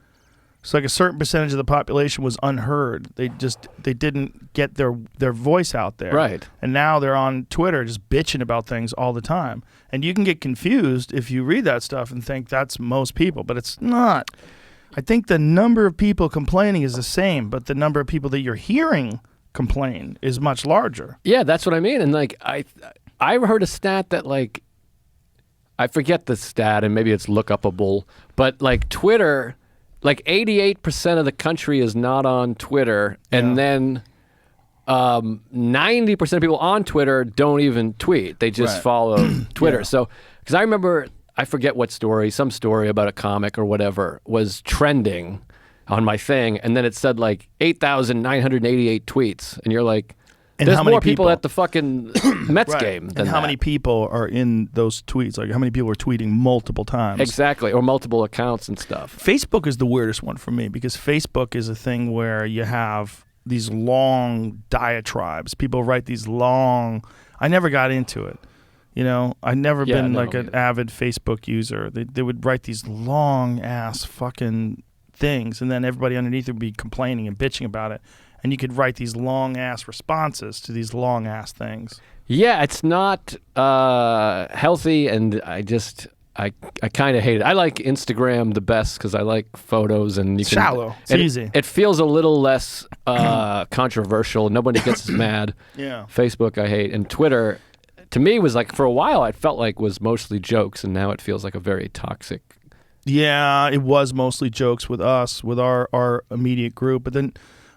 It's like a certain percentage of the population was unheard. They didn't get their voice out there. Right. And now they're on Twitter just bitching about things all the time. And you can get confused if you read that stuff and think that's most people, but it's not. I think the number of people complaining is the same, but the number of people that you're hearing complain is much larger. Yeah, that's what I mean. And like I heard a stat that like, I forget the stat and maybe it's look-upable, but like Twitter, like 88% of the country is not on Twitter, and then 90% of people on Twitter don't even tweet. They just follow Twitter. Yeah. So, because I remember, I forget what story, some story about a comic or whatever was trending on my thing, and then it said like 8,988 tweets, and you're like, And there's how many more people people? at the fucking Mets game than And how that. many people are in those tweets? Like how many people are tweeting multiple times? Exactly, or multiple accounts and stuff. Facebook is the weirdest one for me because Facebook is a thing where you have these long diatribes. People write these long. I never got into it. I've never been like an avid Facebook user. They would write these long ass fucking things, and then everybody underneath would be complaining and bitching about it. And you could write these long ass responses to these long ass things. Yeah, it's not healthy, and I kind of hate it. I like Instagram the best because I like photos and you can, Shallow. It's easy. It feels a little less controversial. Nobody gets as mad. Yeah. Facebook I hate, and Twitter to me was like, for a while I felt like was mostly jokes, and now it feels like a very toxic. Yeah, it was mostly jokes with us, with our immediate group, but then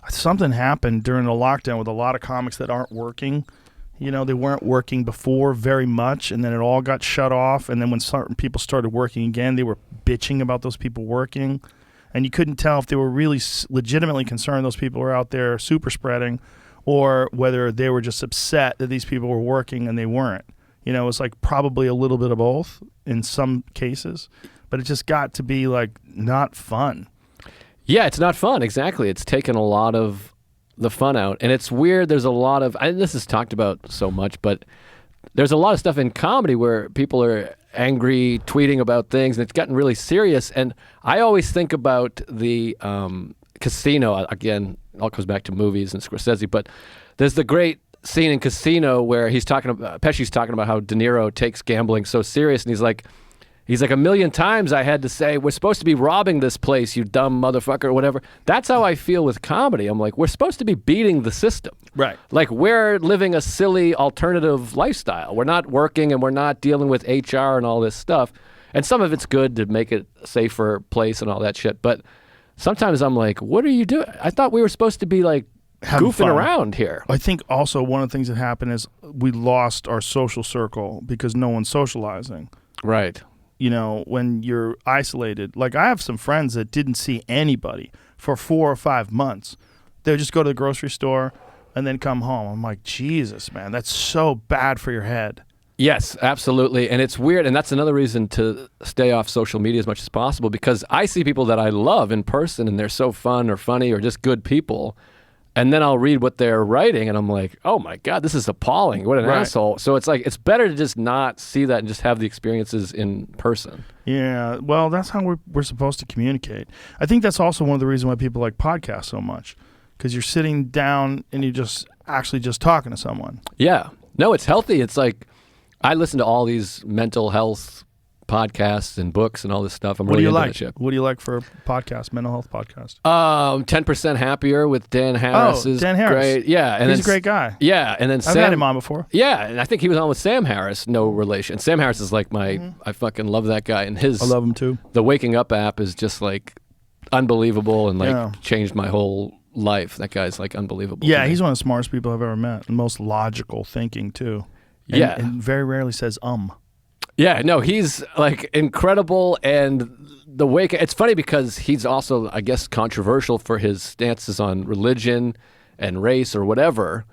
something happened during the lockdown with a lot of comics that aren't working. They weren't working before very much, and then it all got shut off. And then when certain people started working again, they were bitching about those people working. And you couldn't tell if they were really legitimately concerned those people were out there super spreading, or whether they were just upset that these people were working and they weren't. It was like probably a little bit of both in some cases. But it just got to be like not fun. Yeah, it's not fun. Exactly. It's taken a lot of the fun out. And it's weird. There's a lot of, this is talked about so much, but there's a lot of stuff in comedy where people are angry, tweeting about things, and it's gotten really serious. And I always think about the Casino. Again, it all comes back to movies and Scorsese, but there's the great scene in Casino where Pesci's talking about how De Niro takes gambling so serious, and he's like, a million times I had to say, we're supposed to be robbing this place, you dumb motherfucker, or whatever. That's how I feel with comedy. I'm like, we're supposed to be beating the system. Right. Like, we're living a silly alternative lifestyle. We're not working and we're not dealing with HR and all this stuff. And some of it's good to make it a safer place and all that shit. But sometimes I'm like, what are you doing? I thought we were supposed to be like Having goofing fun. around here. I think also one of the things that happened is we lost our social circle because no one's socializing. Right. When you're isolated. Like I have some friends that didn't see anybody for 4 or 5 months. They would just go to the grocery store and then come home. I'm like, Jesus, man, that's so bad for your head. Yes, absolutely. And it's weird. And that's another reason to stay off social media as much as possible, because I see people that I love in person and they're so fun or funny or just good people. And then I'll read what they're writing and I'm like, oh my God, this is appalling. What an asshole. So it's like, it's better to just not see that and just have the experiences in person. Yeah, well, that's how we're supposed to communicate. I think that's also one of the reasons why people like podcasts so much, because you're sitting down and you're just actually just talking to someone. Yeah. No, it's healthy. It's like, I listen to all these mental health podcasts and books and all this stuff. I'm What do really you into like? that shit. What do you like for a podcast, mental health podcast? 10% Happier with Dan Harris is Dan Harris. great. Yeah, and He's then a great guy. Yeah, and then I've Sam, had him on before. Yeah, and I think he was on with Sam Harris. No relation. Sam Harris is like my. I fucking love that guy, and his. I love him too. The Waking Up app is just like unbelievable and like Yeah. changed my whole life. That guy's like unbelievable. Yeah, to me. he's one of the smartest people I've ever met. And most logical thinking too. And, Yeah. and very rarely says Yeah, no, he's like incredible, and the Wake. It's funny because he's also, I guess, controversial for his stances on religion and race or whatever.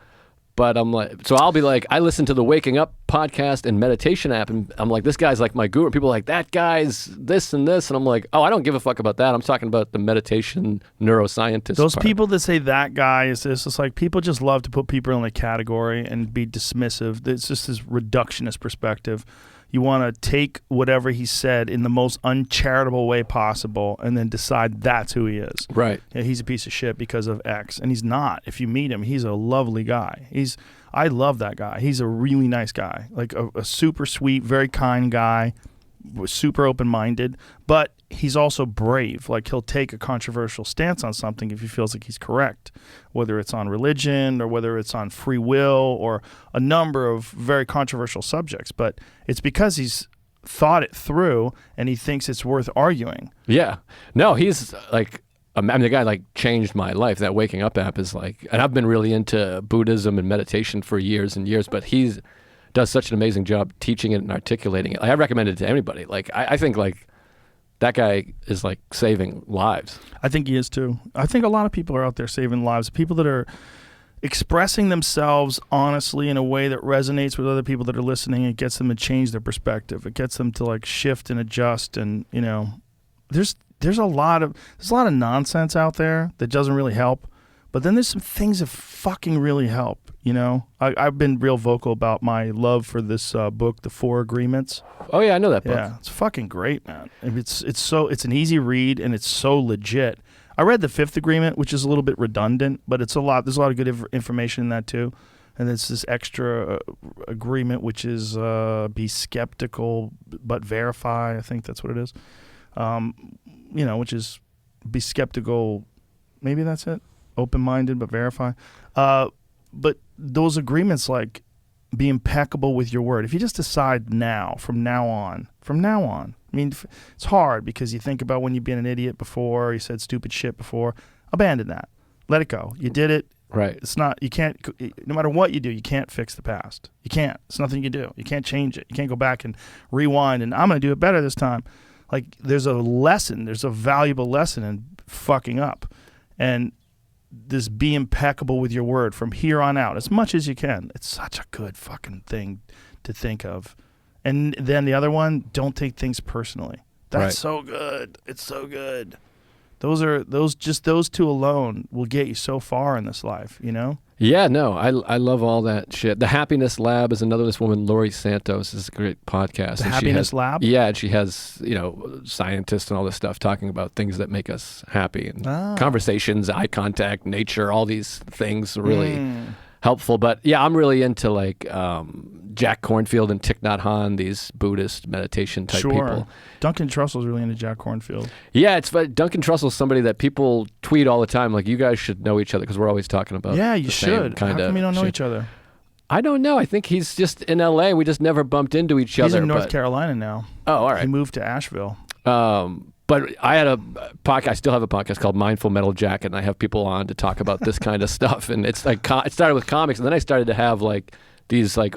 But I'm like, so I'll be like, I listen to the Waking Up podcast and meditation app, and I'm like, this guy's like my guru. And people are like, that guy's this and this, and I'm like, oh, I don't give a fuck about that. I'm talking about the meditation neuroscientist. Those part. people that say that guy is this, it's like people just love to put people in a category and be dismissive. It's just this reductionist perspective. You want to take whatever he said in the most uncharitable way possible and then decide that's who he is. Right. Yeah, he's a piece of shit because of X. And he's not. If you meet him, he's a lovely guy. I love that guy. He's a really nice guy. Like a super sweet, very kind guy, was super open-minded, but he's also brave. Like he'll take a controversial stance on something if he feels like he's correct, whether it's on religion or whether it's on free will or a number of very controversial subjects. But it's because he's thought it through and he thinks it's worth arguing. Yeah. No, he's like, I mean, the guy like changed my life. That Waking Up app is like, and I've been really into Buddhism and meditation for years and years, but he's does such an amazing job teaching it and articulating it. I recommend it to anybody. Like, I think like that guy is like saving lives. I think he is too. I think a lot of people are out there saving lives. People that are expressing themselves honestly in a way that resonates with other people that are listening. It gets them to change their perspective. It gets them to like shift and adjust. And you know, there's a lot of nonsense out there that doesn't really help. But then there's some things that fucking really help. You know, I've been real vocal about my love for this book, The 4 Agreements. Oh yeah, I know that book. Yeah, it's fucking great, man. And it's an easy read and it's so legit. I read the 5th Agreement, which is a little bit redundant, but it's a lot. There's a lot of good information in that too. And there's this extra agreement, which is be skeptical but verify. I think that's what it is. You know, which is be skeptical. Maybe that's it. Open-minded but verify. But those agreements, like, be impeccable with your word. If you just decide now, from now on. I mean, it's hard because you think about when you've been an idiot before, you said stupid shit before. Abandon that. Let it go. You did it. Right. It's not, you can't, no matter what you do, you can't fix the past. You can't. It's nothing you can do. You can't change it. You can't go back and rewind and I'm going to do it better this time. Like, there's a valuable lesson in fucking up. And this be impeccable with your word from here on out as much as you can. It's such a good fucking thing to think of. And then the other one, don't take things personally. That's Right. so good. It's so good. Those two alone will get you so far in this life, you know? Yeah, no, I love all that shit. The Happiness Lab is another. This woman, Lori Santos, is a great podcast. The And she Happiness has- Lab? Yeah, and she has, you know, scientists and all this stuff talking about things that make us happy and conversations, eye contact, nature, all these things are really helpful. But yeah, I'm really into like Jack Kornfield and Thich Nhat Hanh, these Buddhist meditation type people. Duncan Trussell's really into Jack Kornfield. Yeah, it's Duncan Trussell's somebody that people tweet all the time. Like, you guys should know each other because we're always talking about. Yeah, you the same should. How Kind of come you don't know shit. each other? I don't know. I think he's just in L.A. We just never bumped into each He's other. in North but- Carolina now. Oh, all He right. moved to Asheville. But I had a podcast. I still have a podcast called Mindful Metal Jacket, and I have people on to talk about this kind of stuff. And it's like it started with comics, and then I started to have like these like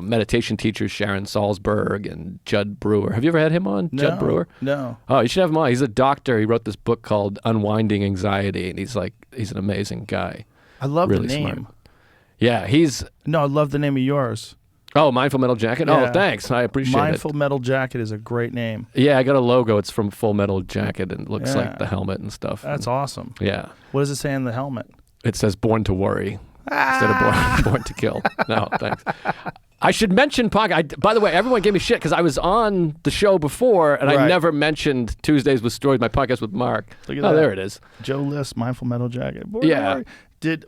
meditation teachers, Sharon Salzberg and Judd Brewer. Have you ever had him on, Judd Brewer? No. Oh, you should have him on. He's a doctor. He wrote this book called Unwinding Anxiety, and he's an amazing guy. I love Really the name. smart. Yeah, he's No, I love the name of yours. Mindful Metal Jacket. Yeah. Oh, thanks. I appreciate Mindful it. Metal Jacket is a great name. Yeah, I got a logo. It's from Full Metal Jacket, and it looks Yeah. like the helmet and stuff. That's awesome. Yeah. What does it say on the helmet? It says "Born to Worry" instead of born to Kill. No, thanks. I should mention podcast. By the way, everyone gave me shit because I was on the show before and I Right. never mentioned Tuesdays with Stories, my podcast with Mark. Look at Oh, that. there it is. Joe List, Mindful Metal Jacket. Boy, Yeah. boy.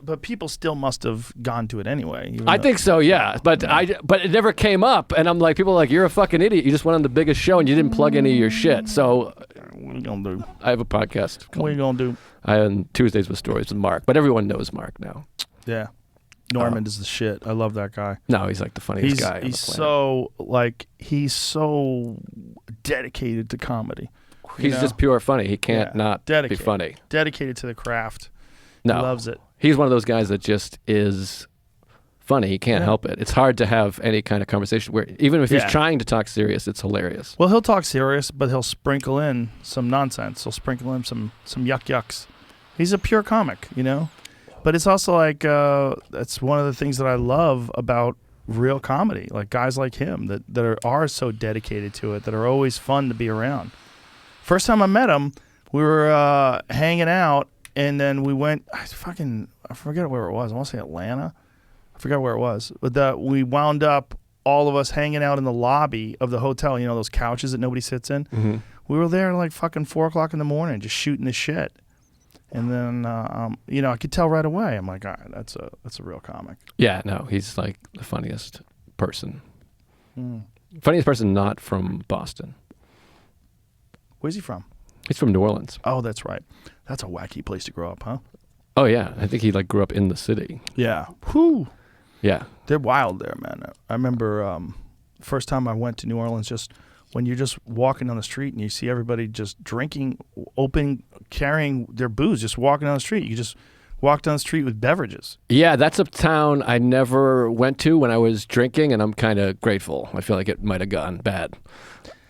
But people still must have gone to it anyway. even I though- think so, yeah. But it never came up, and I'm like, people are like, you're a fucking idiot. You just went on the biggest show and you didn't plug any of your shit. So What are you gonna do? I have a podcast. What are you gonna do? On Tuesdays with Stories with Mark, but everyone knows Mark now. Yeah, Norman is the shit. I love that guy. No, he's like the funniest guy. He's on the planet. he's so dedicated to comedy. you He's know? just pure funny. He can't Yeah. not Dedicated. be funny. Dedicated to the craft. No, He loves it. He's one of those guys that just is funny. He can't help it. It's hard to have any kind of conversation where even if he's Yeah. trying to talk serious, it's hilarious. Well, he'll talk serious, but he'll sprinkle in some nonsense. He'll sprinkle in some yucks. He's a pure comic, you know. But it's also like that's one of the things that I love about real comedy, like guys like him that are so dedicated to it, that are always fun to be around. First time I met him, we were hanging out, and then we went. I forget where it was. I want to say Atlanta. I forgot where it was, but we wound up all of us hanging out in the lobby of the hotel. You know those couches that nobody sits in. Mm-hmm. We were there like fucking 4:00 in the morning, just shooting the shit. And then I could tell right away. I'm like, all right, that's a real comic. Yeah, no, he's like the funniest person. Funniest person not from Boston. Where's he from? He's from New Orleans. Oh, that's right. That's a wacky place to grow up, huh? Oh yeah, I think he like grew up in the city. Yeah. Whew. Yeah. They're wild there, man. I remember first time I went to New Orleans, just when you're just walking down the street and you see everybody just drinking, carrying their booze, just walking down the street. You just walk down the street with beverages. Yeah, that's a town I never went to when I was drinking, and I'm kind of grateful. I feel like it might have gone bad.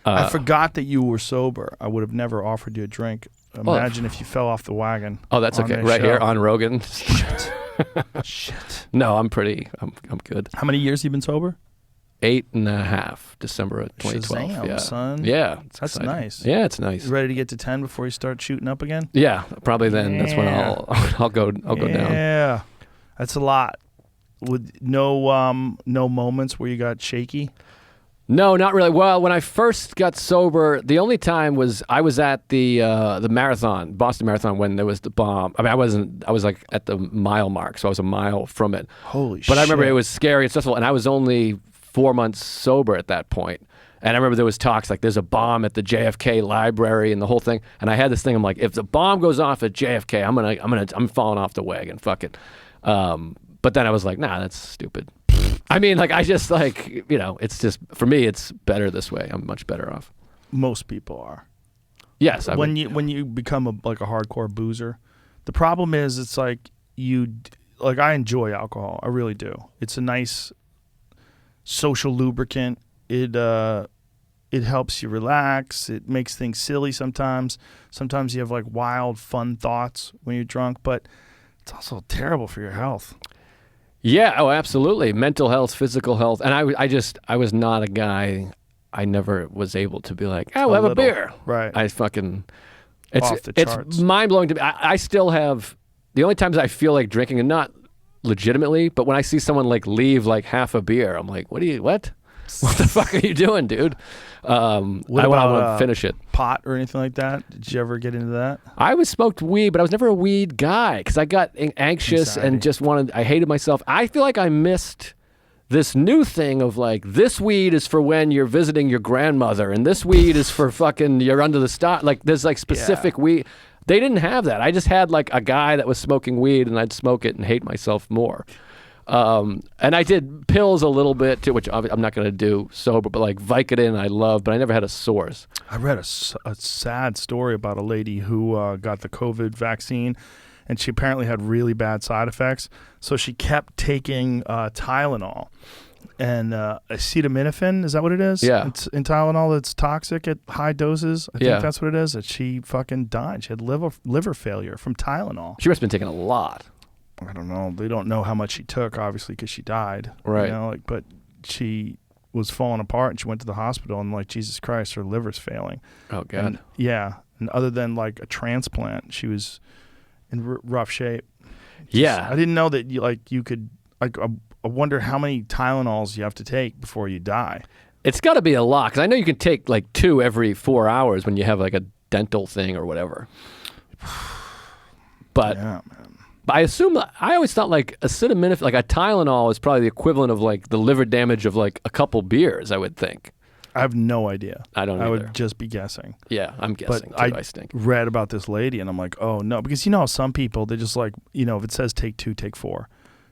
I forgot that you were sober. I would have never offered you a drink. Imagine if you fell off the wagon. Oh, that's on okay. their Right show. here on Rogan. Shit. No, I'm good. How many years you been sober? 8.5, December of 2012. Shazam, yeah. son. Yeah. It's That's exciting. nice. Yeah, it's nice. You ready to get to 10 before you start shooting up again? Yeah, probably then. That's when Yeah. I'll go down. Yeah, that's a lot. With no moments where you got shaky. No, not really. Well, when I first got sober, the only time was I was at the marathon, Boston Marathon, when there was the bomb. I mean, I was like at the mile mark, so I was a mile from it. Holy shit. But I remember it was scary and stressful, and I was only 4 months sober at that point. And I remember there was talks like there's a bomb at the JFK library and the whole thing. And I had this thing. I'm like, if the bomb goes off at JFK, I'm falling off the wagon. Fuck it. But then I was like, nah, that's stupid. I mean, like I just like it's just for me, it's better this way. I'm much better off. Most people are. Yes. When you become a hardcore boozer, the problem is it's like I enjoy alcohol. I really do. It's a nice social lubricant. It helps you relax. It makes things silly sometimes. Sometimes you have like wild, fun thoughts when you're drunk, but it's also terrible for your health. Yeah. Oh, absolutely. Mental health, physical health, and I was not a guy. I never was able to be like, we'll have a beer. Right. I fucking. Off the charts. It's mind blowing to me. I still have the only times I feel like drinking, and not legitimately, but when I see someone like leave like half a beer, I'm like, what? What the fuck are you doing, dude? I want to finish it. Pot or anything like that? Did you ever get into that? I was smoked weed, but I was never a weed guy because I got anxious and just I hated myself. I feel like I missed this new thing of like, this weed is for when you're visiting your grandmother, and this weed is for fucking you're under the star. Like there's like specific weed. They didn't have that. I just had like a guy that was smoking weed, and I'd smoke it and hate myself more. And I did pills a little bit too, which I'm not going to do sober, but like Vicodin I love, but I never had a source. I read a sad story about a lady who got the COVID vaccine, and she apparently had really bad side effects. So she kept taking Tylenol and acetaminophen. Is that what it is? Yeah. It's in Tylenol that's toxic at high doses. I think Yeah. that's what it is. That she fucking died. She had liver failure from Tylenol. She must have been taking a lot. I don't know. They don't know how much she took, obviously, because she died. Right. You know, but she was falling apart, and she went to the hospital, and like, Jesus Christ, her liver's failing. Oh, God. And, yeah. And other than like a transplant, she was in rough shape. Yeah. I didn't know that you could, like, I wonder how many Tylenols you have to take before you die. It's got to be a lot, because I know you can take like 2 every 4 hours when you have like a dental thing or whatever. But Yeah, man. But I assume I always thought like acetaminophen, like a Tylenol, is probably the equivalent of like the liver damage of like a couple beers. I would think. I have no idea. I don't I either. would just be guessing. Yeah, I'm guessing But too. I stink. read about this lady, and I'm like, oh no, because you know how some people, they just like, you know, if it says take 2, take 4.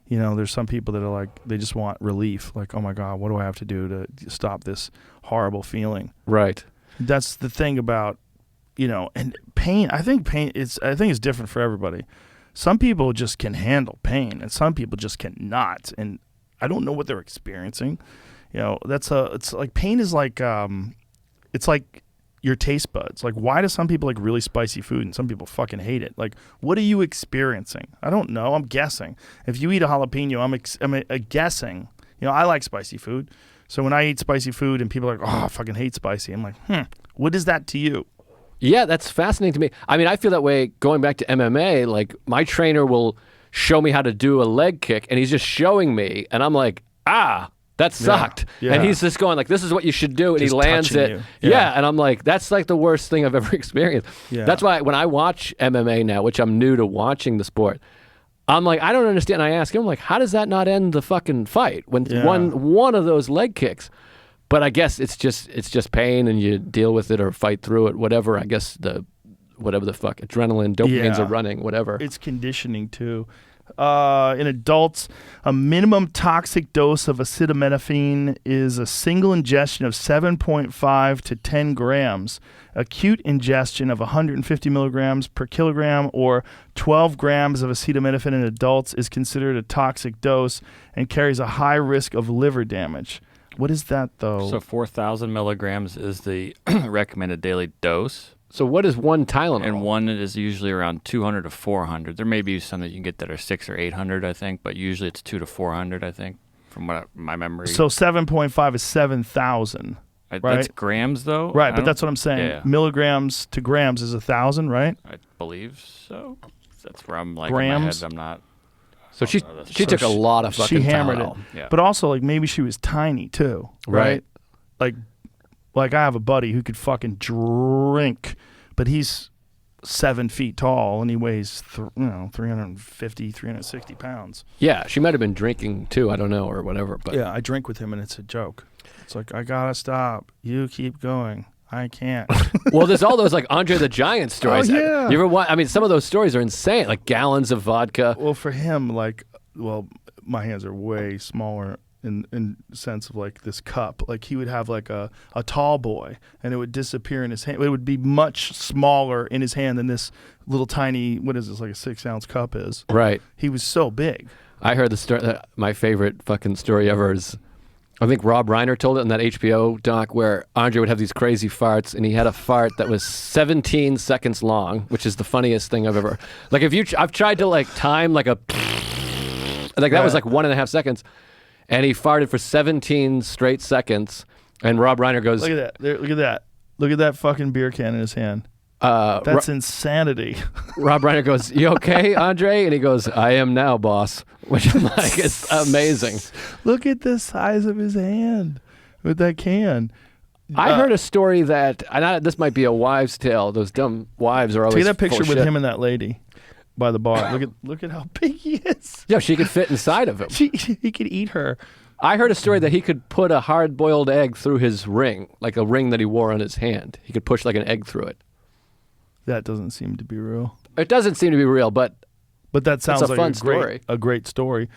You know, there's some people that are like, they just want relief. Like, oh my God, what do I have to do to stop this horrible feeling? Right. That's the thing about, you know, and pain. I think it's different for everybody. Some people just can handle pain, and some people just cannot. And I don't know what they're experiencing. You know, it's like pain is like, it's like your taste buds. Like, why do some people like really spicy food and some people fucking hate it? Like, what are you experiencing? I don't know. I'm guessing. If you eat a jalapeno, I'm guessing. You know, I like spicy food. So when I eat spicy food and people are like, oh, I fucking hate spicy, I'm like, what is that to you? Yeah, that's fascinating to me. I mean, I feel that way going back to MMA. Like, my trainer will show me how to do a leg kick, and he's just showing me, and I'm like, that sucked. Yeah. And he's just going like, this is what you should do, and Just he lands touching it. you. Yeah, and I'm like, that's like the worst thing I've ever experienced. Yeah. That's why when I watch MMA now, which I'm new to watching the sport, I'm like, I don't understand. I ask him, like, how does that not end the fucking fight when one of those leg kicks? But I guess it's just pain, and you deal with it or fight through it, whatever. I guess whatever the fuck, adrenaline, dopamines are running, whatever. It's conditioning too. In adults, a minimum toxic dose of acetaminophen is a single ingestion of 7.5 to 10 grams. Acute ingestion of 150 milligrams per kilogram or 12 grams of acetaminophen in adults is considered a toxic dose and carries a high risk of liver damage. What is that, though? So 4,000 milligrams is the recommended daily dose. So what is one Tylenol? And one is usually around 200 to 400. There may be some that you can get that are 600 or 800, I think, but usually it's 200 to 400, I think, from my memory. So 7.5 is 7,000. Right? That's grams, though? Right, but that's what I'm saying. Yeah. Milligrams to grams is 1,000, right? I believe so. That's where I'm like, Grams? in my head, I'm not. So she took a lot of fucking She hammered Tylenol. it. Yeah. But also, like, maybe she was tiny, too. Right. Like I have a buddy who could fucking drink, but he's 7 feet tall and he weighs 350, 360 pounds. Yeah, she might have been drinking too. I don't know, or whatever. But Yeah, I drink with him and it's a joke. It's like, I gotta stop. You keep going. I can't. well, there's all those like Andre the Giant stories. Oh, yeah. You ever watch? I mean, some of those stories are insane. Like gallons of vodka. Well, for him, my hands are way smaller in sense of like this cup. Like he would have like a tall boy and it would disappear in his hand. It would be much smaller in his hand than this little tiny, what is this, like a 6-ounce cup is. Right. He was so big. I heard the story. My favorite fucking story ever is, I think Rob Reiner told it in that HBO doc where Andre would have these crazy farts, and he had a fart that was 17 seconds long, which is the funniest thing I've ever. Like I've tried to like time like a, like that was like 1.5 seconds, and he farted for 17 straight seconds, and Rob Reiner goes, Look at that. Look at that. Look at that fucking beer can in his hand. That's insanity. Rob Reiner goes, "You okay, Andre?" And he goes, "I am now, boss." Which I'm like, it's amazing. Look at the size of his hand with that can. I heard a story that, and this might be a wives' tale. Those dumb wives are always. Take that picture full of with shit. him and that lady by the bar. Look at how big he is. Yeah, she could fit inside of him. He could eat her. I heard a story that he could put a hard-boiled egg through his ring, like a ring that he wore on his hand. He could push like an egg through it. That doesn't seem to be real. It doesn't seem to be real, but that sounds it's a like fun story. A great story.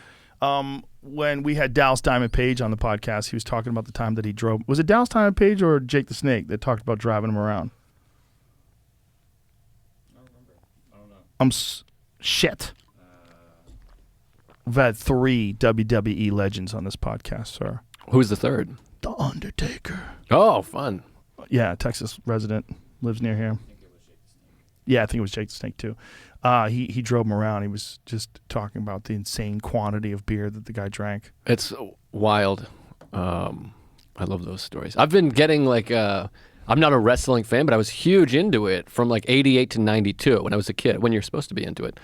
When we had Dallas Diamond Page on the podcast, he was talking about the time that he drove. Was it Dallas Diamond Page or Jake the Snake that talked about driving him around? I don't remember. I don't know. Shit. We've had 3 WWE legends on this podcast, sir. Who's the third? The Undertaker. Oh, fun. Yeah, Texas resident, lives near here. Yeah, I think it was Jake the Snake too. He drove him around. He was just talking about the insane quantity of beer that the guy drank. It's wild. I love those stories. I've been getting like, I'm not a wrestling fan, but I was huge into it from like 88 to 92 when I was a kid, when you're supposed to be into it.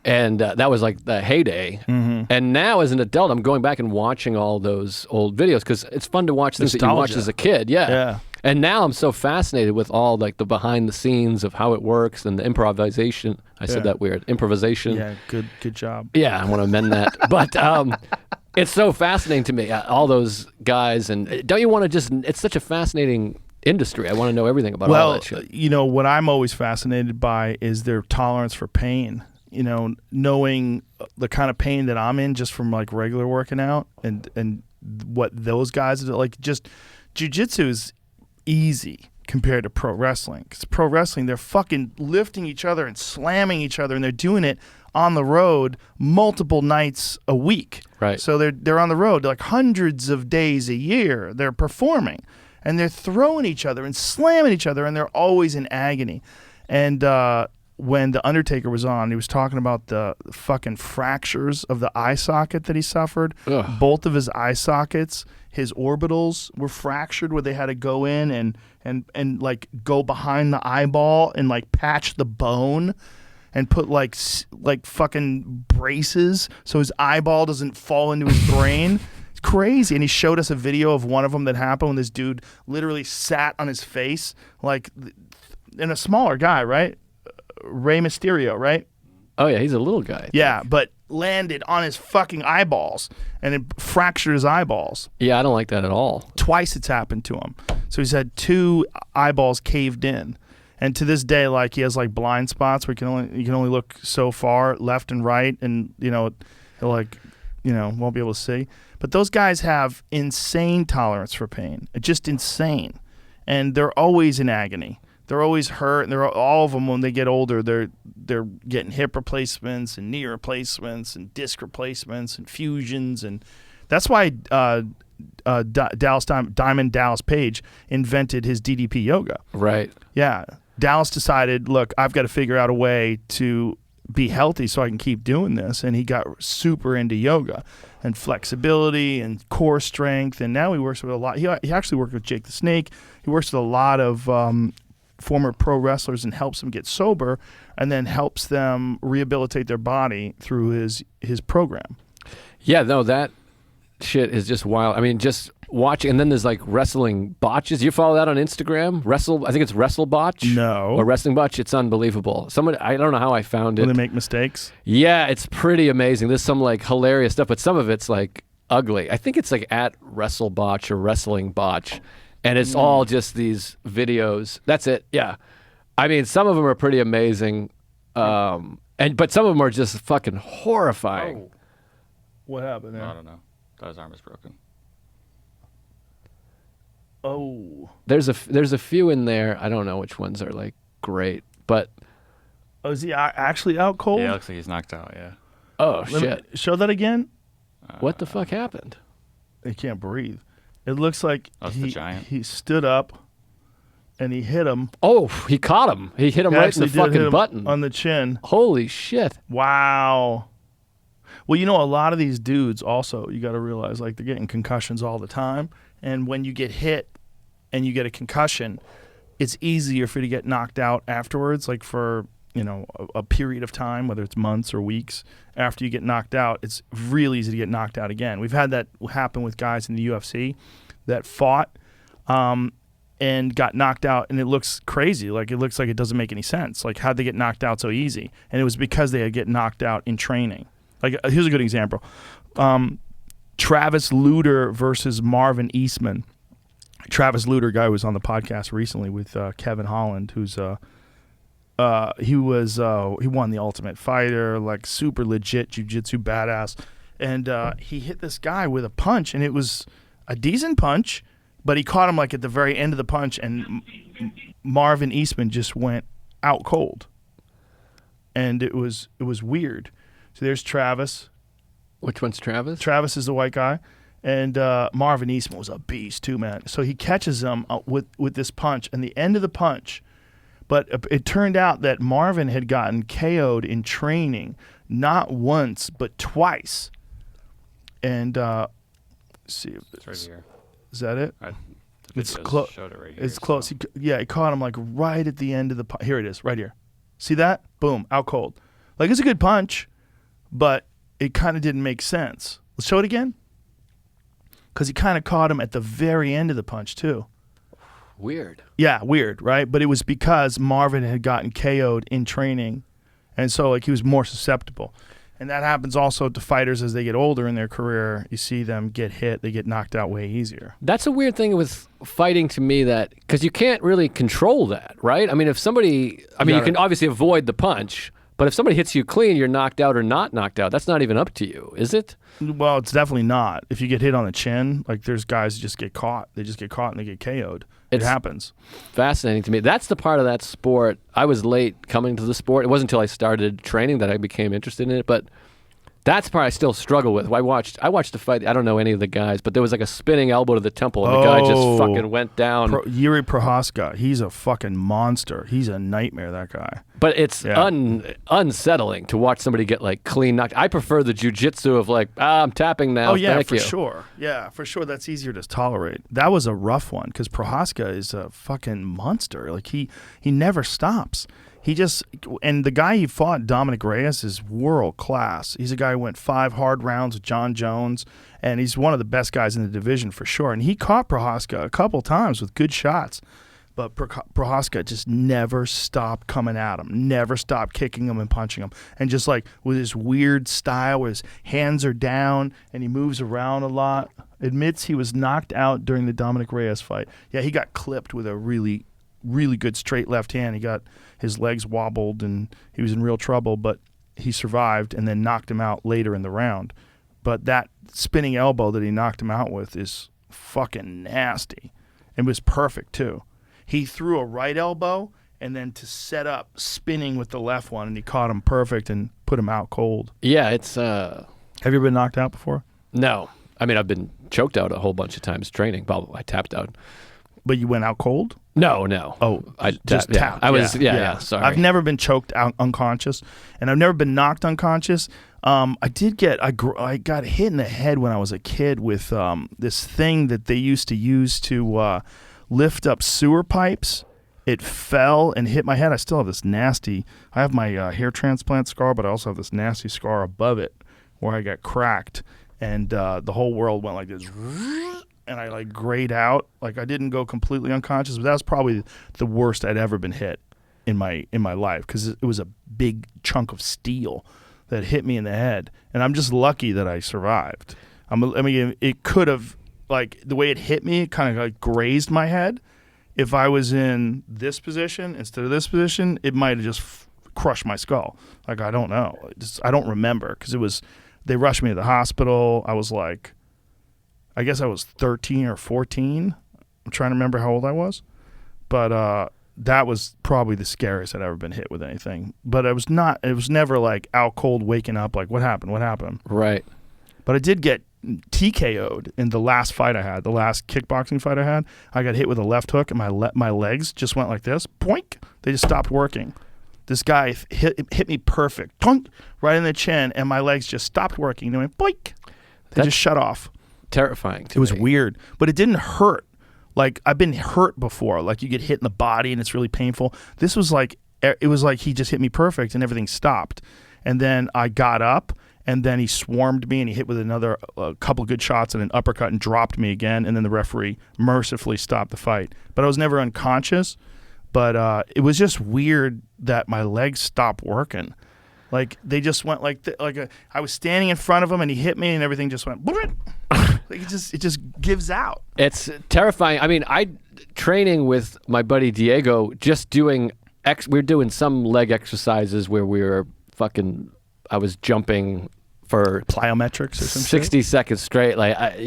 And that was like the heyday. Mm-hmm. And now as an adult, I'm going back and watching all those old videos because it's fun to watch things that you watched as a kid. Yeah. And now I'm so fascinated with all like the behind the scenes of how it works and the improvisation. I said that weird. Improvisation. Yeah, good job. Yeah, I want to amend that. But it's so fascinating to me, all those guys. And don't you want to just, it's such a fascinating industry. I want to know everything about all that shit. You know, what I'm always fascinated by is their tolerance for pain. You know, knowing the kind of pain that I'm in just from like regular working out and what those guys are like. Just jiu-jitsu is easy compared to pro wrestling. Because pro wrestling, they're fucking lifting each other and slamming each other, and they're doing it on the road multiple nights a week. Right. So they're on the road like hundreds of days a year. They're performing, and they're throwing each other and slamming each other, and they're always in agony. And when The Undertaker was on, he was talking about the fucking fractures of the eye socket that he suffered. Ugh. Both of his eye sockets, his orbitals were fractured where they had to go in and like go behind the eyeball and like patch the bone and put like fucking braces so his eyeball doesn't fall into his brain. It's crazy. And he showed us a video of one of them that happened when this dude literally sat on his face, like, and a smaller guy, right? Rey Mysterio, right? Oh, yeah, he's a little guy. Yeah, but landed on his fucking eyeballs and it fractured his eyeballs. Yeah, I don't like that at all. Twice it's happened to him. So he's had 2 eyeballs caved in. And to this day, like, he has like blind spots where you can only look so far left and right, and he'll like, won't be able to see. But those guys have insane tolerance for pain. Just insane. And they're always in agony. They're always hurt, and all of them when they get older, they're getting hip replacements and knee replacements and disc replacements and fusions, and that's why Diamond Dallas Page invented his DDP yoga. Right. Yeah, Dallas decided, look, I've got to figure out a way to be healthy so I can keep doing this, and he got super into yoga and flexibility and core strength, and now he works with a lot. He actually worked with Jake the Snake. He works with a lot of former pro wrestlers and helps them get sober, and then helps them rehabilitate their body through his program. Yeah, no, that shit is just wild. I mean, just watching, and then there's like wrestling botches. You follow that on Instagram? I think it's Wrestle Botch. No. Or Wrestling Botch. It's unbelievable. I don't know how I found it. When they make mistakes? Yeah, it's pretty amazing. There's some like hilarious stuff, but some of it's like ugly. I think it's like at Wrestle Botch or Wrestling Botch. And it's all just these videos. That's it. Yeah. I mean, some of them are pretty amazing. But some of them are just fucking horrifying. Oh. What happened there? I don't know. Thought his arm is broken. Oh. There's a few in there. I don't know which ones are like great, but Is he actually out cold? Yeah, it looks like he's knocked out, yeah. oh shit. Show that again. What the fuck happened? He can't breathe. It looks like That's the giant. he stood up and he hit him. Oh, he caught him. He hit him He right in actually the did hit fucking him button. on the chin. Holy shit. Wow. Well, a lot of these dudes also, you got to realize, like, they're getting concussions all the time. And when you get hit and you get a concussion, it's easier for you to get knocked out afterwards, like for, a period of time, whether it's months or weeks. After you get knocked out, it's really easy to get knocked out again. We've had that happen with guys in the UFC that fought and got knocked out, and it looks crazy. Like, it looks like it doesn't make any sense. Like, how'd they get knocked out so easy? And it was because they had get knocked out in training. Like, here's a good example. Travis Lutter versus Marvin Eastman. Travis Lutter, guy who was on the podcast recently with Kevin Holland, who's he won the Ultimate Fighter, like super legit jiu-jitsu badass, and he hit this guy with a punch, and it was a decent punch, but he caught him like at the very end of the punch, and Marvin Eastman just went out cold, and it was weird. So there's Travis. Which one's Travis? Travis is the white guy. And Marvin Eastman was a beast too, man. So he catches him with this punch, and the end of the punch. But it turned out that Marvin had gotten KO'd in training not once but twice. And let's see if It's right here. is that it? The It's videos close. showed it right here, It's close. so- He caught him like right at the end of the punch. Here it is, right here. See that? Boom, out cold. Like, it's a good punch, but it kind of didn't make sense. Let's show it again. Because he kind of caught him at the very end of the punch, too. Weird. Yeah, weird, right? But it was because Marvin had gotten KO'd in training, and so like he was more susceptible. And that happens also to fighters as they get older in their career. You see them get hit, they get knocked out way easier. That's a weird thing with fighting to me, that because you can't really control that, right? I mean, if somebody, you can obviously avoid the punch, but if somebody hits you clean, you're knocked out or not knocked out. That's not even up to you, is it? Well, it's definitely not. If you get hit on the chin, like there's guys who just get caught. They just get caught and they get KO'd. It happens. Fascinating to me. That's the part of that sport. I was late coming to the sport. It wasn't until I started training that I became interested in it, but that's the part I still struggle with. I watched the fight. I don't know any of the guys, but there was like a spinning elbow to the temple, and the guy just fucking went down. Yuri Prohaska, he's a fucking monster. He's a nightmare, that guy. But it's unsettling to watch somebody get like clean knocked. I prefer the jujitsu of like, I'm tapping now. Oh yeah, Thank for you. Sure. Yeah, for sure. That's easier to tolerate. That was a rough one because Prohaska is a fucking monster. Like he never stops. And the guy he fought, Dominic Reyes, is world class. He's a guy who went 5 hard rounds with John Jones, and he's one of the best guys in the division for sure. And he caught Prohaska a couple times with good shots, but Prohaska just never stopped coming at him, never stopped kicking him and punching him. And just like with his weird style where his hands are down and he moves around a lot, admits he was knocked out during the Dominic Reyes fight. Yeah, he got clipped with a really, really good straight left hand. He got his legs wobbled and he was in real trouble, but he survived and then knocked him out later in the round. But that spinning elbow that he knocked him out with is fucking nasty. It was perfect too. He threw a right elbow and then to set up spinning with the left one, and he caught him perfect and put him out cold. Yeah, it's Have you ever been knocked out before? No. I mean, I've been choked out a whole bunch of times training. Probably I tapped out. But you went out cold? No. Oh, I just tapped. I was, yeah, sorry. I've never been choked out unconscious, and I've never been knocked unconscious. I got hit in the head when I was a kid with this thing that they used to use to lift up sewer pipes. It fell and hit my head. I still have this nasty, I have my hair transplant scar, but I also have this nasty scar above it where I got cracked, and the whole world went like this. And I like grayed out. Like I didn't go completely unconscious, but that was probably the worst I'd ever been hit in my life because it was a big chunk of steel that hit me in the head. And I'm just lucky that I survived. It could have, like the way it hit me, it kind of like grazed my head. If I was in this position instead of this position, it might have just crushed my skull. Like I don't know. I don't remember because they rushed me to the hospital. I was like, I guess I was 13 or 14. I'm trying to remember how old I was. But that was probably the scariest I'd ever been hit with anything. But it was never like out cold waking up like, what happened? Right. But I did get TKO'd in the last fight I had, the last kickboxing fight I had. I got hit with a left hook and my legs just went like this. Poink. They just stopped working. This guy hit me perfect. Tunk, right in the chin, and my legs just stopped working. They went boink. They just shut off. Terrifying to me. It was me. weird, but it didn't hurt. Like I've been hurt before. Like you get hit in the body and it's really painful. This was like, it was like he just hit me perfect and everything stopped. And then I got up and then he swarmed me and he hit with another couple good shots and an uppercut and dropped me again. And then the referee mercifully stopped the fight. But I was never unconscious. But it was just weird that my legs stopped working. Like they just went I was standing in front of him and he hit me and everything just went. Like it just gives out. It's terrifying. I mean, training with my buddy Diego, just doing we're doing some leg exercises where I was jumping for plyometrics or some 60 shit? seconds straight. Like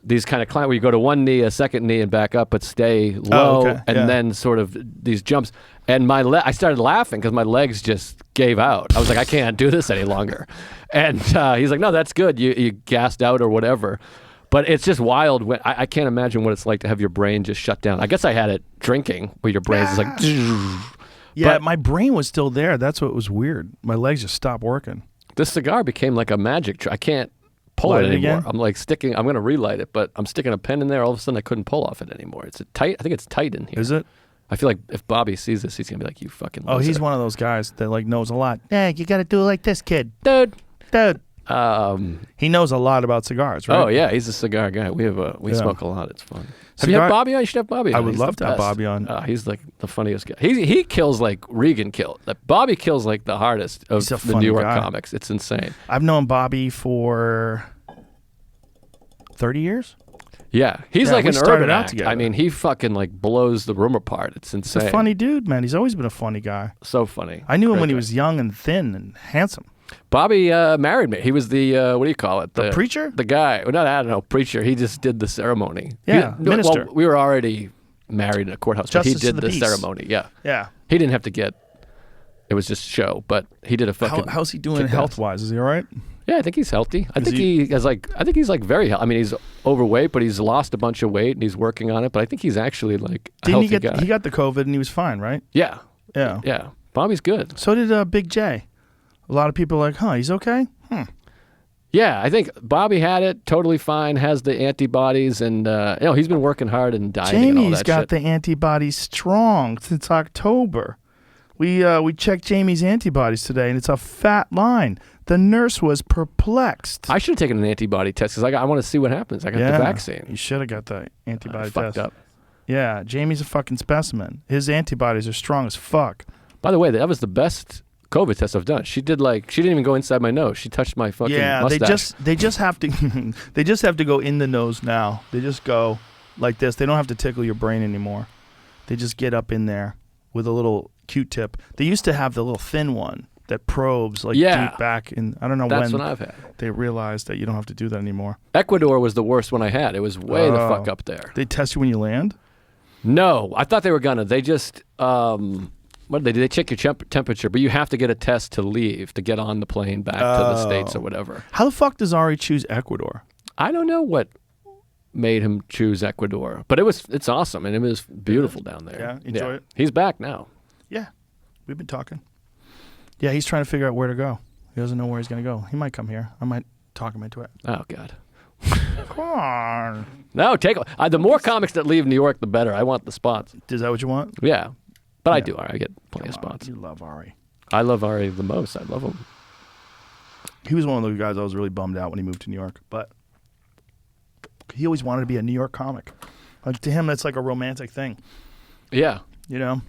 these kind of climb where you go to one knee, a second knee, and back up, but stay low, and then sort of these jumps. And I started laughing because my legs just gave out. I was like, I can't do this any longer. And he's like, no, that's good. You gassed out or whatever. But it's just wild. I can't imagine what it's like to have your brain just shut down. I guess I had it drinking, where your brain's just like. Yeah, but my brain was still there. That's what was weird. My legs just stopped working. This cigar became like a magic trick. I can't pull Light it it anymore. again? I'm like I'm going to relight it, but I'm sticking a pen in there. All of a sudden, I couldn't pull off it anymore. It's tight. I think it's tight in here. Is it? I feel like if Bobby sees this, he's going to be like, you fucking Oh, loser. he's one of those guys that like knows a lot. Yeah, you got to do it like this, kid. Dude. He knows a lot about cigars, right? Oh yeah, he's a cigar guy. We smoke a lot. It's fun. Have you Cigar- had Bobby on? You should have Bobby on. I would He's love the to have best. Bobby on. He's like the funniest guy. He kills like Regan killed. Bobby kills like the hardest of He's a the funny New York guy. comics. It's insane. I've known Bobby for 30 years. Yeah, he's Yeah, like we an started urban out act. together. I mean, he fucking like blows the room apart. It's He's insane. a funny dude, man. He's always been a funny guy. So funny. I knew him Great when he guy. was young and thin and handsome. Bobby married me. He was the what do you call it? The preacher? The guy. Well, I don't know, preacher. He just did the ceremony. Yeah, He- minister. Well, we were already married in a courthouse, Justice but he of did the the peace. ceremony. Yeah, Yeah. he didn't have to get. It was just show, but he did a fucking. How's he doing kick-ass. health wise? Is he all right? Yeah, I think he's healthy. I think he- he has like. I think he's like very. I mean, he's overweight, but he's lost a bunch of weight and he's working on it. But I think he's actually like a Didn't he healthy get? guy. He got the COVID and he was fine, right? Yeah, Yeah. yeah. Bobby's good. So did Big J. A lot of people are like, huh? He's okay. Yeah, I think Bobby had it totally fine. Has the antibodies, and he's been working hard and dieting and all Jamie's that got shit. the antibodies strong since October. We checked Jamie's antibodies today, and it's a fat line. The nurse was perplexed. I should have taken an antibody test because I want to see what happens. I got the vaccine. You should have got the antibody Fucked test. up. Yeah, Jamie's a fucking specimen. His antibodies are strong as fuck. By the way, that was the best COVID test I've done. She didn't even go inside my nose. She touched my fucking mustache. they just have to they just have to go in the nose now. They just go like this. They don't have to tickle your brain anymore. They just get up in there with a little Q-tip. They used to have the little thin one that probes like deep back in. I don't know That's when what I've had. they realized that you don't have to do that anymore. Ecuador was the worst one I had. It was way the Oh. fuck up there. They test you when you land? No, I thought they were gonna. They just what did they do? They check your temperature, but you have to get a test to leave to get on the plane back to the States or whatever. How the fuck does Ari choose Ecuador? I don't know what made him choose Ecuador, but it's awesome and it was beautiful down there. Yeah, enjoy it? He's back now. Yeah, we've been talking. Yeah, he's trying to figure out where to go. He doesn't know where he's going to go. He might come here. I might talk him into it. Oh God. Come on. No, the more comics that leave New York, the better. I want the spots. Is that what you want? Yeah, but I Yeah. do. I get plenty of Come on, spots. You love Ari. I love Ari the most. I love him. He was one of those guys I was really bummed out when he moved to New York, but he always wanted to be a New York comic. Like, to him, that's like a romantic thing, Yeah. you know?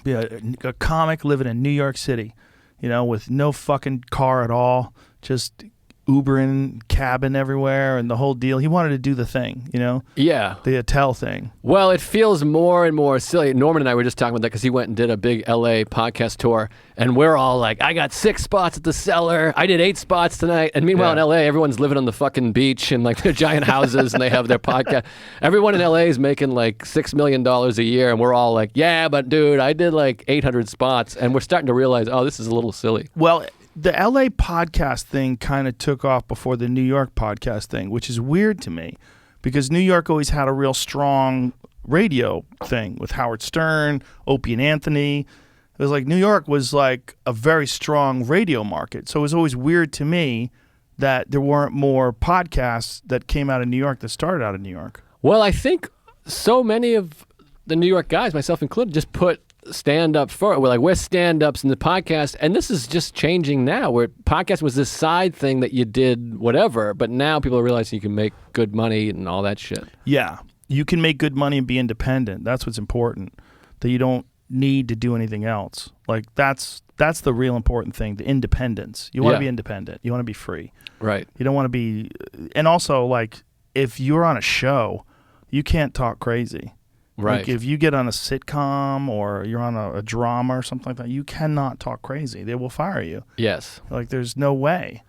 Be a comic living in New York City, you know, with no fucking car at all, just Ubering, cabin everywhere, and the whole deal. He wanted to do the thing, you know? Yeah. The Attell thing. Well, it feels more and more silly. Norman and I were just talking about that because he went and did a big LA podcast tour, and we're all like, I got 6 spots at the Cellar. I did 8 spots tonight. And meanwhile, Yeah. in LA, everyone's living on the fucking beach and like their giant houses, and they have their podcast. Everyone in LA is making like $6 million a year, and we're all like, yeah, but dude, I did like 800 spots, and we're starting to realize, oh, this is a little silly. Well, the LA podcast thing kind of took off before the New York podcast thing, which is weird to me because New York always had a real strong radio thing with Howard Stern, Opie and Anthony. It was like New York was like a very strong radio market. So it was always weird to me that there weren't more podcasts that came out of New York that started out of New York. Well, I think so many of the New York guys, myself included, just put stand-up for it. We're stand-ups in the podcast, and this is just changing now, where podcast was this side thing that you did whatever, but now people are realizing you can make good money and all that shit. Yeah. You can make good money and be independent. That's what's important. That you don't need to do anything else. Like that's the real important thing, the independence. You want to be independent. You want to be free. Right. You don't want to be, and also like if you're on a show, you can't talk crazy. Right. Like if you get on a sitcom or you're on a drama or something like that, you cannot talk crazy. They will fire you. Yes. Like there's no way.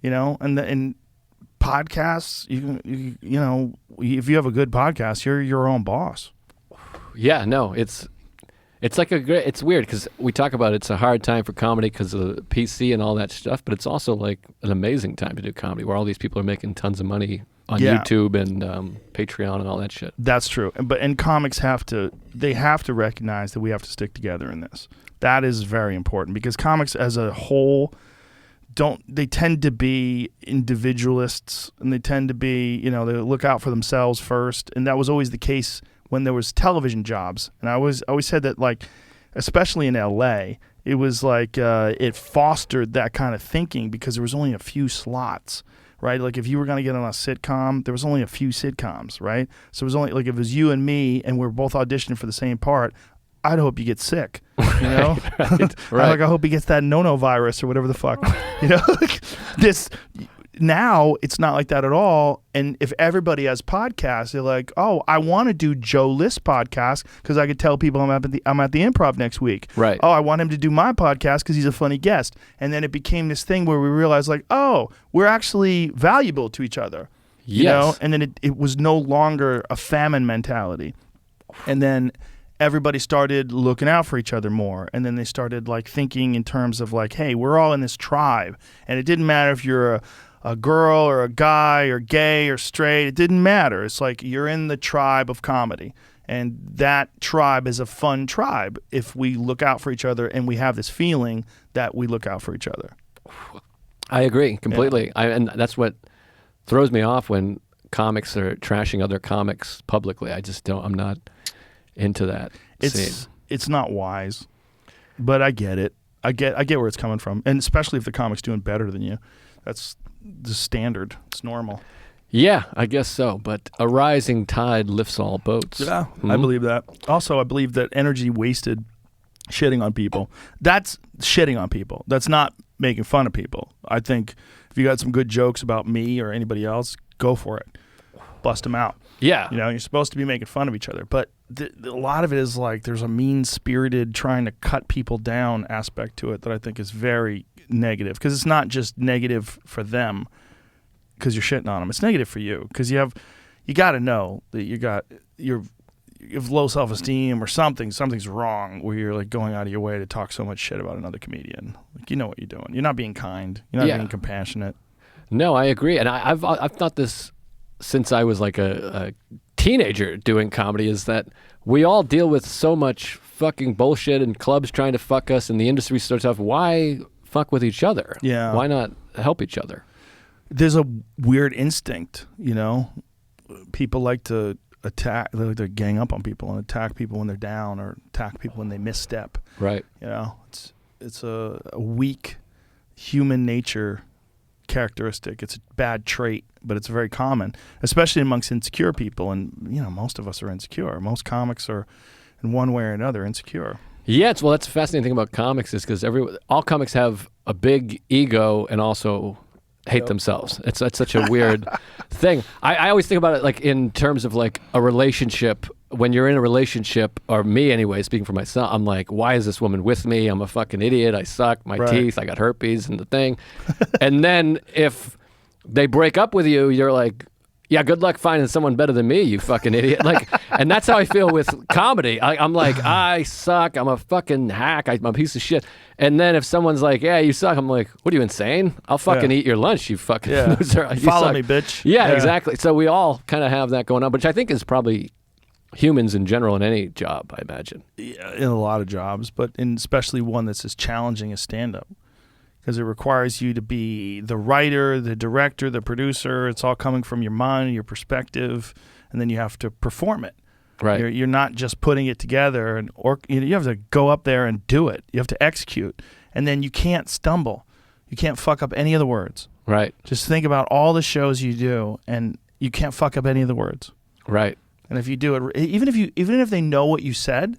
You know, and podcasts, you know, if you have a good podcast, you're your own boss. Yeah, no, it's like it's weird because we talk about it's a hard time for comedy because of the PC and all that stuff, but it's also like an amazing time to do comedy where all these people are making tons of money on YouTube and Patreon and all that shit. That's true. And comics have to recognize that we have to stick together in this. That is very important because comics as a whole they tend to be individualists and they tend to be, you know, they look out for themselves first. And that was always the case when there was television jobs. And I always said that, like, especially in LA, It was like it fostered that kind of thinking because there was only a few slots, right? Like if you were going to get on a sitcom, there was only a few sitcoms, right? So it was only like if it was you and me and we're both auditioning for the same part, I'd hope you get sick, you know? Right. I hope he gets that no virus or whatever the fuck, you know? This now it's not like that at all. And if everybody has podcasts, they're like, oh, I want to do Joe List podcast because I could tell people I'm at the Improv next week. Right. Oh, I want him to do my podcast because he's a funny guest. And then it became this thing where we realized like, oh, we're actually valuable to each other. You know? And then it was no longer a famine mentality. And then everybody started looking out for each other more. And then they started like thinking in terms of like, hey, we're all in this tribe. And it didn't matter if you're a girl or a guy or gay or straight. It didn't matter. It's like you're in the tribe of comedy. And that tribe is a fun tribe if we look out for each other and we have this feeling that we look out for each other. I agree completely. And that's what throws me off when comics are trashing other comics publicly. I'm not into that scene. It's not wise, but I get it. I get where it's coming from. And especially if the comic's doing better than you. That's the standard. It's normal. Yeah, I guess so. But a rising tide lifts all boats. Yeah, I believe that. Also, I believe that energy wasted shitting on people. That's shitting on people. That's not making fun of people. I think if you got some good jokes about me or anybody else, go for it. Bust them out. Yeah. You know, you're supposed to be making fun of each other. But a lot of it is like there's a mean-spirited trying to cut people down aspect to it that I think is very negative. Because it's not just negative for them because you're shitting on them. It's negative for you because you got to know that you have low self-esteem or something's wrong where you're like going out of your way to talk so much shit about another comedian. Like, you know what you're doing. You're not being kind. You're not being compassionate. No, I agree. And I've thought this since I was like a teenager doing comedy, is that we all deal with so much fucking bullshit and clubs trying to fuck us and the industry starts off. Why fuck with each other? Yeah. Why not help each other? There's a weird instinct, you know? People like to attack, they like to gang up on people and attack people when they're down or attack people when they misstep. Right. You know, it's a weak human nature characteristic. It's a bad trait, but it's very common, especially amongst insecure people. And, you know, most of us are insecure. Most comics are, in one way or another, insecure. Yeah, well, that's the fascinating thing about comics is because all comics have a big ego and also hate themselves. It's such a weird thing. I always think about it like in terms of like a relationship. When you're in a relationship, or me anyway, speaking for myself, I'm like, why is this woman with me? I'm a fucking idiot. I suck. My teeth. I got herpes and the thing. And then if they break up with you, you're like, yeah, good luck finding someone better than me, you fucking idiot. Like, and that's how I feel with comedy. I'm like, I suck. I'm a fucking hack. I'm a piece of shit. And then if someone's like, yeah, you suck, I'm like, what are you, insane? I'll fucking eat your lunch, you fucking loser. You Follow suck. me, bitch. Yeah, exactly. So we all kind of have that going on, which I think is probably humans in general in any job, I imagine. Yeah, in a lot of jobs, but especially one that's as challenging as stand-up. Because it requires you to be the writer, the director, the producer. It's all coming from your mind, your perspective, and then you have to perform it. Right. You're not just putting it together, you have to go up there and do it. You have to execute, and then you can't stumble. You can't fuck up any of the words. Right. Just think about all the shows you do, and you can't fuck up any of the words. Right. And if you do it, even if they know what you said,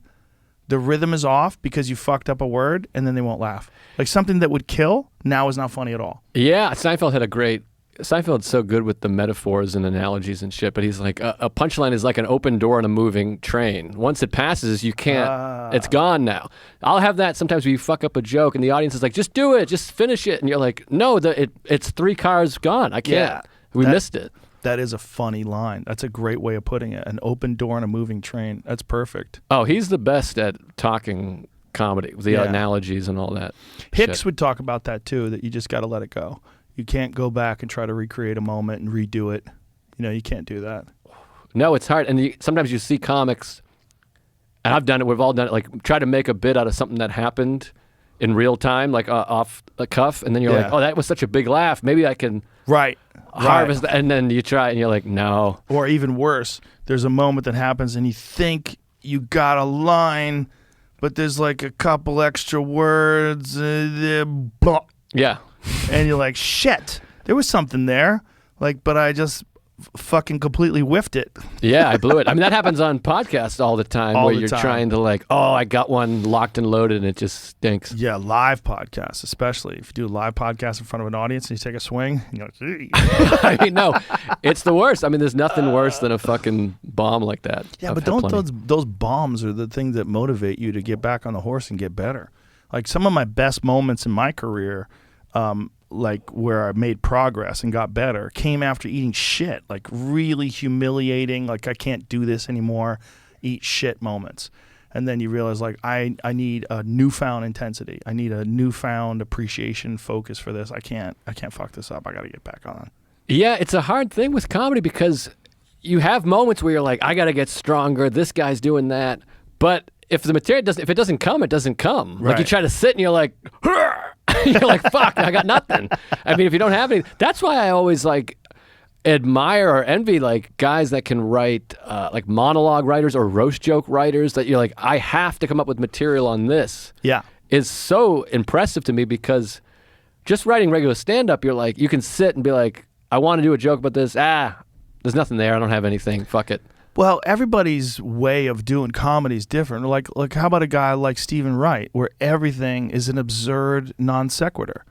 the rhythm is off because you fucked up a word, and then they won't laugh. Like something that would kill now is not funny at all. Yeah, Seinfeld's so good with the metaphors and analogies and shit, but he's like, a punchline is like an open door on a moving train. Once it passes, you can't, it's gone now. I'll have that sometimes where you fuck up a joke and the audience is like, just do it, just finish it. And you're like, no, it's 3 cars gone. I can't. We missed it. That is a funny line. That's a great way of putting it. An open door on a moving train. That's perfect. Oh, he's the best at talking comedy, the analogies and all that. Hicks shit. would talk about that too, that you just got to let it go. You can't go back and try to recreate a moment and redo it. You know, you can't do that. No, it's hard. And sometimes you see comics, and I've done it, we've all done it, like try to make a bit out of something that happened in real time, like off the cuff, and then you're like, oh, that was such a big laugh. Maybe I can harvest that. And then you try it, and you're like, no. Or even worse, there's a moment that happens, and you think you got a line, but there's like a couple extra words, blah, Yeah. and you're like, shit, there was something there. Like, but I just fucking completely whiffed it. Yeah, I blew it. I mean, that happens on podcasts all the time All where the you're time. trying to like, oh, I got one locked and loaded and it just stinks. Yeah, live podcasts, especially if you do a live podcast in front of an audience and you take a swing, you go, "Gee." I mean, no, it's the worst. I mean, there's nothing worse than a fucking bomb like that. Yeah, I've but had don't plenty. those bombs are the things that motivate you to get back on the horse and get better. Like some of my best moments in my career, like where I made progress and got better, came after eating shit, like really humiliating, like I can't do this anymore, eat shit moments. And then you realize like I need a newfound intensity. I need a newfound appreciation, focus for this. I can't fuck this up. I got to get back on. Yeah, it's a hard thing with comedy because you have moments where you're like, I got to get stronger. This guy's doing that. But if the material if it doesn't come, it doesn't come. Like you Right. try to sit and you're like, you're like, fuck, I got nothing. I mean, if you don't have any, that's why I always like admire or envy like guys that can write like monologue writers or roast joke writers that you're like, I have to come up with material on this. Yeah. Is so impressive to me because just writing regular stand-up, you're like, you can sit and be like, I want to do a joke about this. There's nothing there. I don't have anything. Fuck it. Well, everybody's way of doing comedy is different. Like how about a guy like Stephen Wright, where everything is an absurd non sequitur?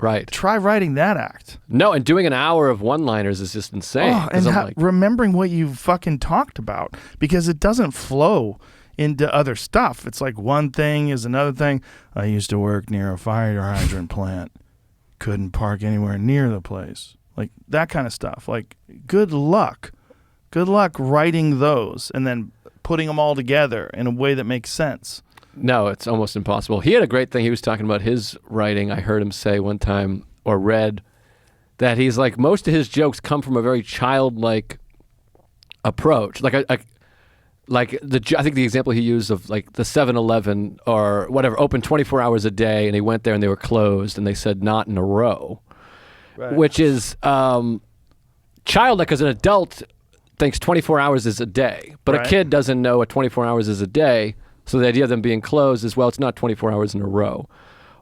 Right. Try writing that act. No, and doing an hour of one-liners is just insane. Oh, 'Cause and I'm like, remembering what you fucking talked about, because it doesn't flow into other stuff. It's like one thing is another thing. I used to work near a fire hydrant plant. Couldn't park anywhere near the place. Like that kind of stuff. Like good luck. Good luck writing those and then putting them all together in a way that makes sense. no, it's almost impossible. He had a great thing. He was talking about his writing. I heard him say one time or read that he's like, most of his jokes come from a very childlike approach. Like I think the example he used of like the 7-Eleven or whatever open 24 hours a day, and he went there and they were closed and they said not in a row, which is childlike because an adult thinks 24 hours is a day, but Right. a kid doesn't know what 24 hours is a day. So the idea of them being closed is, well, it's not 24 hours in a row.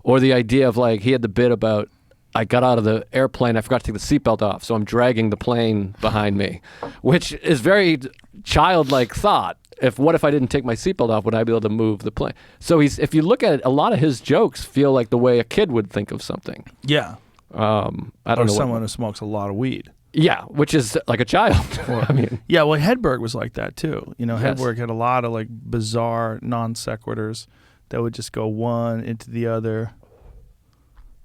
Or the idea of like, he had the bit about, I got out of the airplane, I forgot to take the seatbelt off, so I'm dragging the plane behind me, which is very childlike thought. What if I didn't take my seatbelt off? Would I be able to move the plane? So if you look at it, a lot of his jokes feel like the way a kid would think of something. Yeah. I don't Or know. someone who smokes a lot of weed. Yeah, which is like a child. I mean, Yeah, well, Hedberg was like that too. You know, Yes. Hedberg had a lot of like bizarre non sequiturs that would just go one into the other.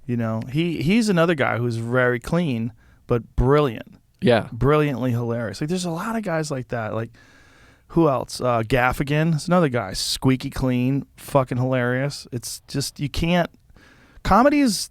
You know, he's another guy who's very clean but brilliant, yeah. brilliantly hilarious. Like, there's a lot of guys like that. Like, who else? Gaffigan is another guy, squeaky clean, fucking hilarious. It's just you can't. Comedy is.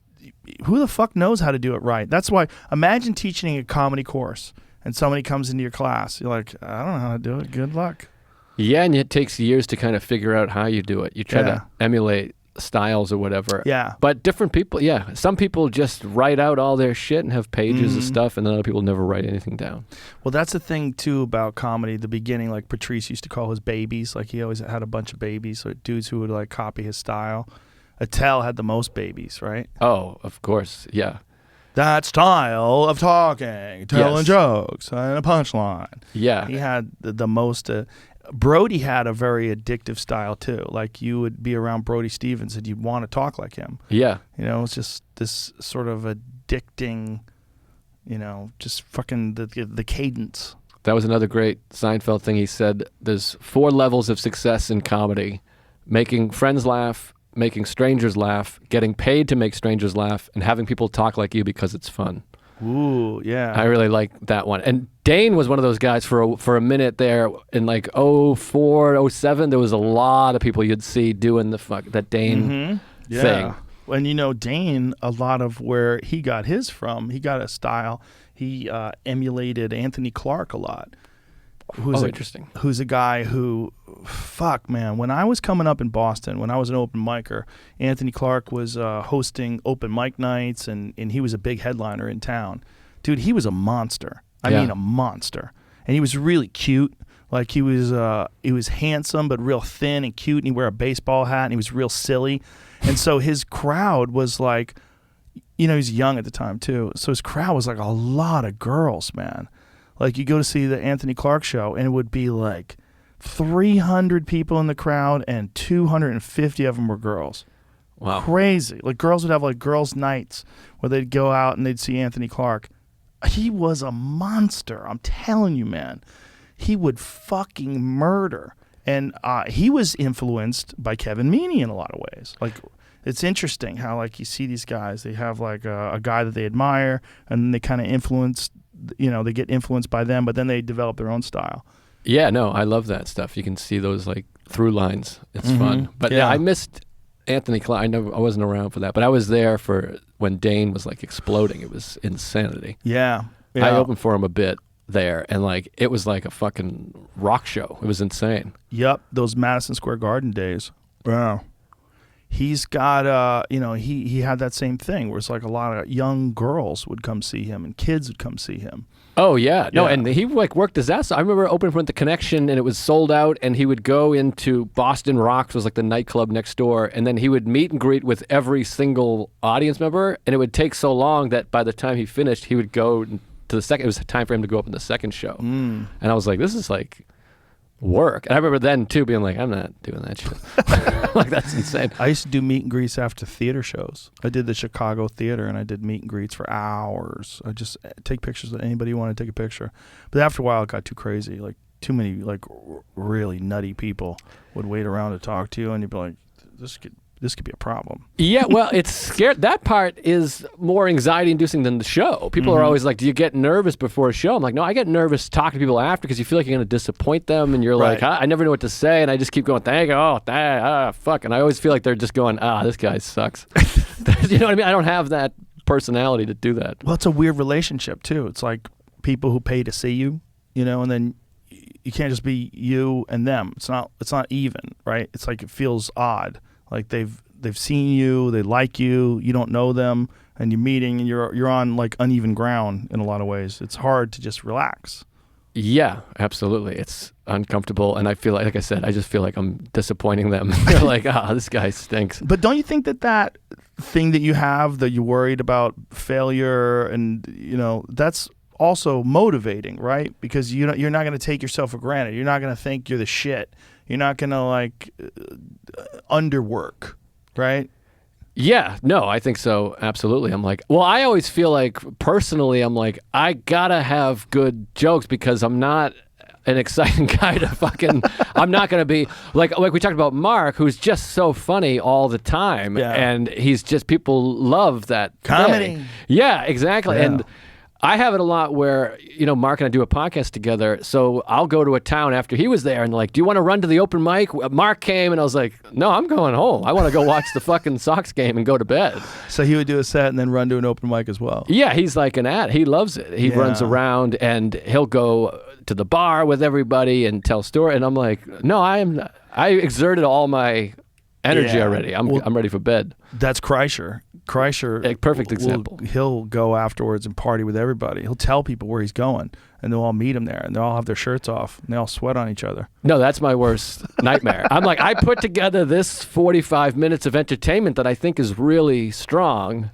Who the fuck knows how to do it right? That's why, imagine teaching a comedy course and somebody comes into your class. You're like, I don't know how to do it. Good luck. Yeah, and it takes years to kind of figure out how you do it. You try Yeah. to emulate styles or whatever. Yeah. But different people, yeah. Some people just write out all their shit and have pages of stuff, and then other people never write anything down. Well, that's the thing, too, about comedy. The beginning, like Patrice used to call his babies. Like, he always had a bunch of babies. So dudes who would, like, copy his style. Attell had the most babies, right? Oh, of course, yeah. That style of talking, telling Yes. jokes, and a punchline. Yeah. He had the most. Brody had a very addictive style too. Like you would be around Brody Stevens and you'd want to talk like him. Yeah. You know, it's just this sort of addicting. You know, just fucking the cadence. That was another great Seinfeld thing. He said there's 4 levels of success in comedy: making friends laugh, making strangers laugh, getting paid to make strangers laugh, and having people talk like you because it's fun. Ooh, yeah. I really like that one. And Dane was one of those guys for a minute there in like 04, 07. There was a lot of people you'd see doing that Dane thing. And you know, Dane, a lot of where he got his from, he got a style. He emulated Anthony Clark a lot. Interesting. Who's a guy who, fuck, man, when I was coming up in Boston, when I was an open micer, Anthony Clark was hosting open mic nights, and he was a big headliner in town. Dude, he was a monster. I Yeah. mean, a monster. And he was really cute. Like he was handsome but real thin and cute, and he wore a baseball hat, and he was real silly. And so his crowd was like, he was young at the time too. So his crowd was like a lot of girls, man. Like you go to see the Anthony Clark show, and it would be like 300 people in the crowd, and 250 of them were girls. Wow. Crazy. Like girls would have like girls' nights where they'd go out and they'd see Anthony Clark. He was a monster. I'm telling you, man. He would fucking murder. And he was influenced by Kevin Meaney in a lot of ways. Like, it's interesting how, like, you see these guys, they have, like, a guy that they admire, and then they kind of influence, they get influenced by them, but then they develop their own style. Yeah, no, I love that stuff. You can see those, like, through lines. It's fun. But yeah, I missed Anthony Clark. I wasn't around for that, but I was there for when Dane was, like, exploding. It was insanity. Yeah. I opened for him a bit there, and like it was like a fucking rock show. It was insane. Yep, those Madison Square Garden days. Wow. He's got he had that same thing where it's like a lot of young girls would come see him and kids would come see him. Oh yeah. No, and he like worked his ass. I remember opening for the Connection, and it was sold out, and he would go into Boston Rocks, was like the nightclub next door, and then he would meet and greet with every single audience member, and it would take so long that by the time he finished, he would go to the second. It was time for him to go up in the second show, and I was like, this is like work. And I remember then too being like, I'm not doing that shit. Like, that's insane. I used to do meet and greets after theater shows. I did the Chicago Theater, and I did meet and greets for hours. I just take pictures of anybody who wanted to take a picture. But after a while, it got too crazy. Like, too many like really nutty people would wait around to talk to you, and you'd be like, this could be a problem. Yeah, well, it's scared. That part is more anxiety-inducing than the show. People are always like, do you get nervous before a show? I'm like, no, I get nervous talking to people after because you feel like you're going to disappoint them, and you're like, I never know what to say, and I just keep going, fuck. And I always feel like they're just going, this guy sucks. You know what I mean? I don't have that personality to do that. Well, it's a weird relationship, too. It's like people who pay to see you, and then you can't just be you and them. It's not even, right? It's like it feels odd. Like they've seen you, they like you, you don't know them, and you're meeting, and you're on like uneven ground in a lot of ways. It's hard to just relax. Yeah, absolutely. It's uncomfortable, and I feel like I said, I just feel like I'm disappointing them. They're like, this guy stinks. But don't you think that thing that you have, that you're worried about failure, and that's also motivating, right? Because you're not going to take yourself for granted. You're not going to think you're the shit. You're not going to like underwork, right? Yeah, no, I think so. Absolutely. I'm like, well, I always feel like personally, I'm like, I gotta have good jokes because I'm not an exciting guy to fucking, I'm not going to be like we talked about Mark, who's just so funny all the time. Yeah. And he's just, people love that comedy. thing. Yeah, exactly. Yeah. And I have it a lot where, Mark and I do a podcast together. So I'll go to a town after he was there and like, do you want to run to the open mic? Mark came and I was like, no, I'm going home. I want to go watch the fucking Sox game and go to bed. So he would do a set and then run to an open mic as well. Yeah, he's like an ad. He loves it. He runs around and he'll go to the bar with everybody and tell stories. And I'm like, no, I exerted all my energy already. I'm ready for bed. That's Kreischer. A perfect example. He'll go afterwards and party with everybody. He'll tell people where he's going, and they'll all meet him there, and they'll all have their shirts off, and they all sweat on each other. No, that's my worst nightmare. I'm like, I put together this 45 minutes of entertainment that I think is really strong,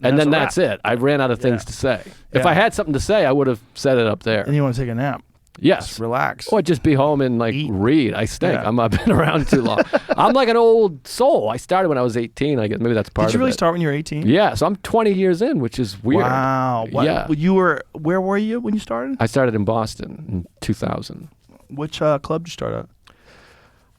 and then that's it. I ran out of things to say. If I had something to say, I would have said it up there. And you want to take a nap. Yes. Just relax. Or just be home and like read. I stink. Yeah. I've been around too long. I'm like an old soul. I started when I was 18. I guess maybe that's part of it. Did you really start when you were 18? Yeah. So I'm 20 years in, which is weird. Wow. Yeah. Where were you when you started? I started in Boston in 2000. Which club did you start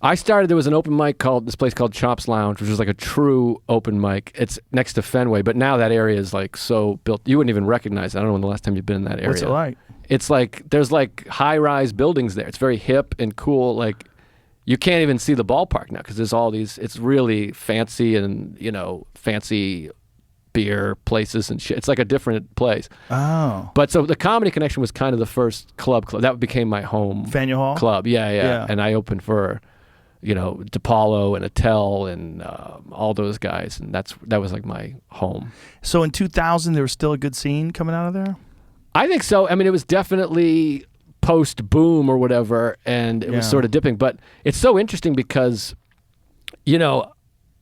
at? There was an open mic this place called Chops Lounge, which was like a true open mic. It's next to Fenway, but now that area is like so built, you wouldn't even recognize it. I don't know when the last time you've been in that area. What's it like? It's like, there's like high-rise buildings there. It's very hip and cool. Like, you can't even see the ballpark now because there's all these, it's really fancy and, fancy beer places and shit. It's like a different place. Oh. But so the Comedy Connection was kind of the first club. That became my home Faneuil Hall? club. Yeah. And I opened for, DePaulo and Attell and all those guys. And that was like my home. So in 2000, there was still a good scene coming out of there? I think so. I mean, it was definitely post boom or whatever, and it was sort of dipping. But it's so interesting because, you know,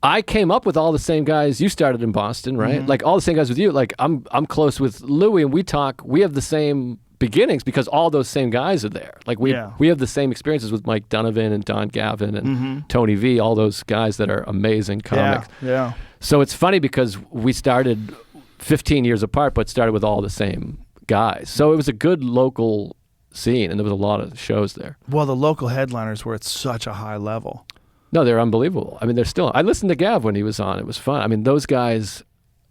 I came up with all the same guys. You started in Boston, right? Like all the same guys with you. Like I'm close with Louis, and we have the same beginnings because all those same guys are there. Like we have the same experiences with Mike Donovan and Don Gavin and Tony V, all those guys that are amazing comics. Yeah. So it's funny because we started 15 years apart, but started with all the same guys. So it was a good local scene, and there was a lot of shows there. Well, the local headliners were at such a high level. No, they're unbelievable. I mean, they're still. I listened to Gav when he was on. It was fun. I mean, those guys,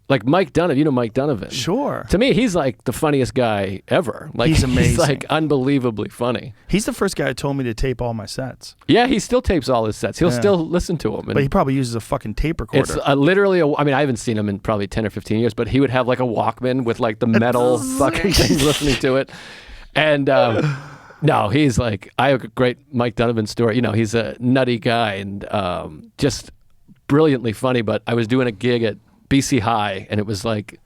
like Mike Donovan. You know Mike Donovan? Sure. To me, he's like the funniest guy ever. Like He's amazing. He's like unbelievably funny. He's the first guy who told me to tape all my sets. Yeah, he still tapes all his sets. He'll still listen to them. But he probably uses a fucking tape recorder. It's literally. I mean, I haven't seen him in probably 10 or 15 years, but he would have like a Walkman with like the metal fucking thing listening to it, and. No, he's like, I have a great Mike Donovan story. You know, he's a nutty guy and just brilliantly funny. But I was doing a gig at BC High, and it was like,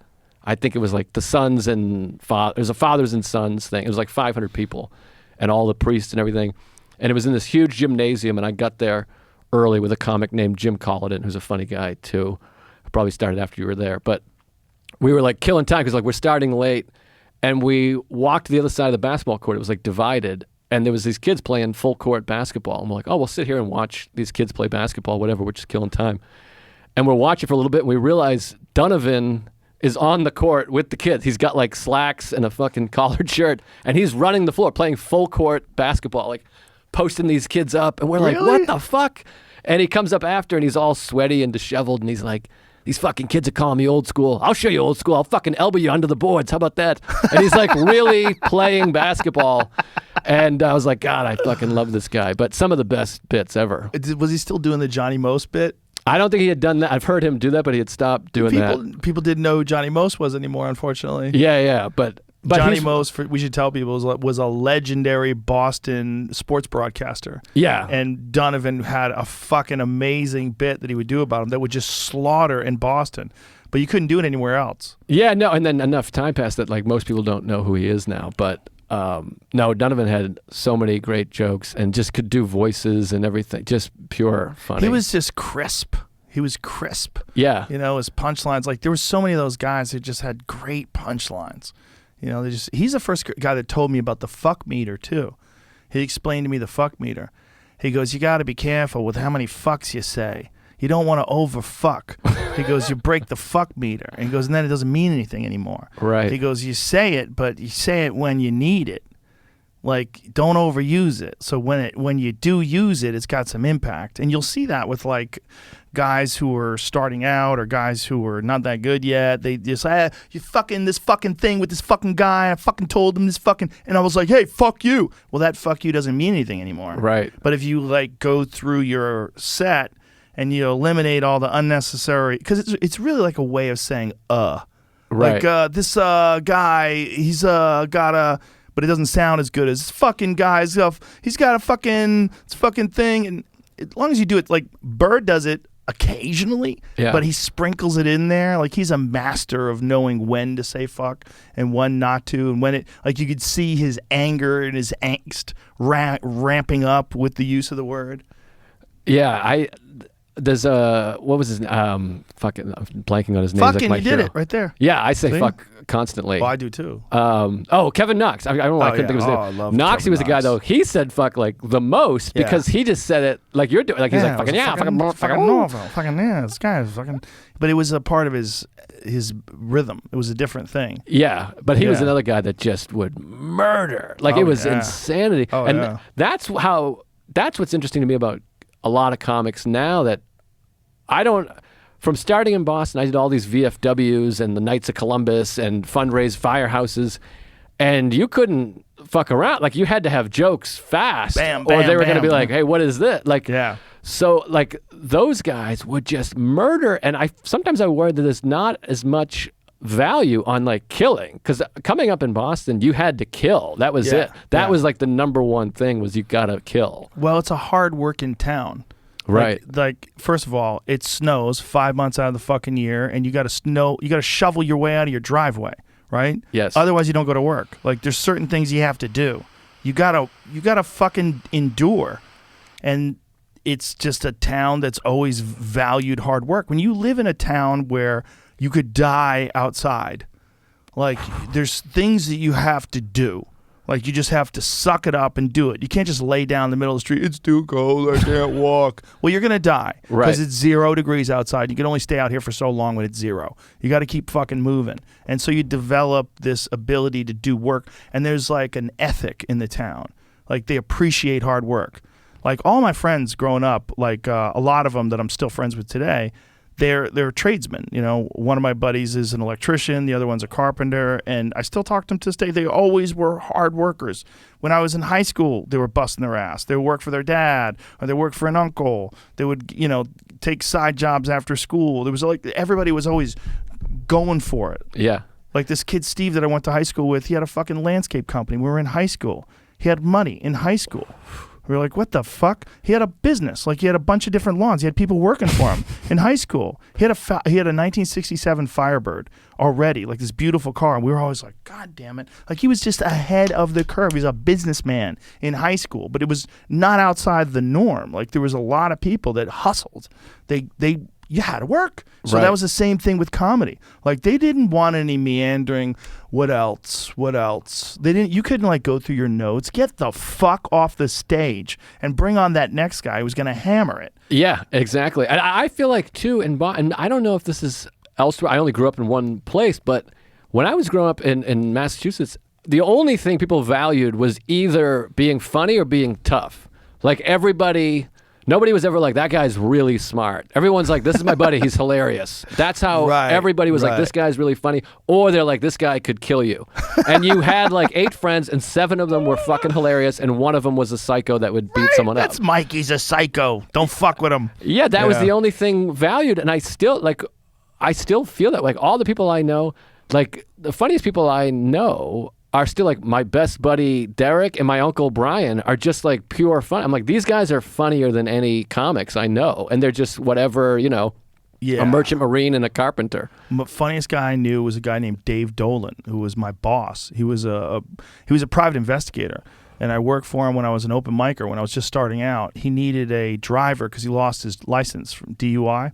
I think it was like the sons and it was a fathers and sons thing. It was like 500 people and all the priests and everything. And it was in this huge gymnasium, and I got there early with a comic named Jim Colladin, who's a funny guy too. Probably started after you were there. But we were like killing time because like we're starting late. And we walked to the other side of the basketball court. It was like divided. And there was these kids playing full court basketball. And we're like, oh, we'll sit here and watch these kids play basketball, whatever. We're just killing time. And we're watching for a little bit. And we realize Donovan is on the court with the kids. He's got like slacks and a fucking collared shirt. And he's running the floor, playing full court basketball, like posting these kids up. And we're like, what the fuck? And he comes up after and he's all sweaty and disheveled. And he's like, these fucking kids are calling me old school. I'll show you old school. I'll fucking elbow you under the boards. How about that? And he's like really playing basketball. And I was like, God, I fucking love this guy. But some of the best bits ever. Was he still doing the Johnny Most bit? I don't think he had done that. I've heard him do that, but he had stopped doing that. People didn't know who Johnny Most was anymore, unfortunately. Yeah. But Johnny Most, we should tell people, was a legendary Boston sports broadcaster. Yeah. And Donovan had a fucking amazing bit that he would do about him that would just slaughter in Boston. But you couldn't do it anywhere else. Yeah, no, and then enough time passed that like most people don't know who he is now. But no, Donovan had so many great jokes and just could do voices and everything. Just pure funny. He was just crisp. He was crisp. Yeah. You know, his punchlines, like there were so many of those guys who just had great punchlines. You know, he's the first guy that told me about the fuck meter, too. He explained to me the fuck meter. He goes, you got to be careful with how many fucks you say. You don't want to over fuck. He goes, you break the fuck meter. And he goes, and then it doesn't mean anything anymore. Right. He goes, you say it, but you say it when you need it. Like, don't overuse it. So when you do use it, it's got some impact. And you'll see that with, like, guys who are starting out or guys who are not that good yet. They just, you fucking this fucking thing with this fucking guy. I fucking told him this fucking, and I was like, hey, fuck you. Well, that fuck you doesn't mean anything anymore. Right. But if you, like, go through your set and you eliminate all the unnecessary, because it's really like a way of saying, Right. Like, this guy, he's got a, but it doesn't sound as good as this fucking guy. He's got a fucking thing, and as long as you do it, like Bird does it occasionally, but he sprinkles it in there. Like he's a master of knowing when to say fuck and when not to, and when it, like you could see his anger and his angst ramping up with the use of the word. Yeah, there's what was his fucking, I'm blanking on his name. Fucking, like my you did hero. it right there. Yeah, I say See? fuck constantly. Well, I do too. Kevin Knox. I don't know why I couldn't think of his name. I love Knox, Kevin he was a guy Knox. though. He said fuck like the most because he just said it like you're doing. Like he's like fucking fucking novel, fucking this guy is fucking. But it was a part of his rhythm. It was a different thing. Yeah, but he was another guy that just would murder. Like it was insanity. And that's what's interesting to me about a lot of comics now that I don't. From starting in Boston, I did all these VFWs and the Knights of Columbus and fundraise firehouses, and you couldn't fuck around. Like you had to have jokes fast, bam, or they were bam, going to be bam. like, "Hey, what is this?" Like, Yeah. So like those guys would just murder, and sometimes I worry that there's not as much value on like killing, because coming up in Boston, you had to kill. That was it. That was like the number one thing was you got to kill. Well, it's a hard working town. Right. Like, first of all, it snows 5 months out of the fucking year, and you got to shovel your way out of your driveway, right? Yes. Otherwise, you don't go to work. Like, there's certain things you have to do. You gotta fucking endure. And it's just a town that's always valued hard work. When you live in a town where you could die outside, like there's things that you have to do. Like you just have to suck it up and do it. You can't just lay down in the middle of the street. It's too cold. I can't walk. Well, you're gonna die because it's 0 degrees outside. You can only stay out here for so long when it's 0. You got to keep fucking moving. And so you develop this ability to do work. And there's like an ethic in the town. Like they appreciate hard work. Like all my friends growing up, like a lot of them that I'm still friends with today, they're tradesmen. You know, one of my buddies is an electrician, the other one's a carpenter, and I still talk to them to this day. They always were hard workers. When I was in high school, they were busting their ass. They would work for their dad, or they worked for an uncle. They would, take side jobs after school. There was like everybody was always going for it. Yeah. Like this kid Steve that I went to high school with, he had a fucking landscape company. We were in high school. He had money in high school. We were like, what the fuck? He had a business. Like he had a bunch of different lawns. He had people working for him in high school. He had a 1967 Firebird already, like this beautiful car. And we were always like, God damn it. Like he was just ahead of the curve. He was a businessman in high school, but it was not outside the norm. Like there was a lot of people that hustled. You had to work. So that was the same thing with comedy. Like they didn't want any meandering, what else? You couldn't like go through your notes. Get the fuck off the stage and bring on that next guy who's going to hammer it. Yeah, exactly. And I feel like too, and I don't know if this is elsewhere. I only grew up in one place, but when I was growing up in Massachusetts, the only thing people valued was either being funny or being tough. Like nobody was ever like, that guy's really smart. Everyone's like, this is my buddy, he's hilarious. That's how everybody was like, this guy's really funny. Or they're like, this guy could kill you. And you had like 8 friends and 7 of them were fucking hilarious and one of them was a psycho that would beat someone up. That's Mikey's a psycho. Don't fuck with him. Yeah, that was the only thing valued. And I still feel that. Like all the people I know, like the funniest people I know are still like my best buddy Derek and my uncle Brian are just like pure fun. I'm like, these guys are funnier than any comics I know. And they're just whatever, a merchant marine and a carpenter. The funniest guy I knew was a guy named Dave Dolan, who was my boss. He was a private investigator. And I worked for him when I was an open micer, when I was just starting out. He needed a driver because he lost his license from DUI.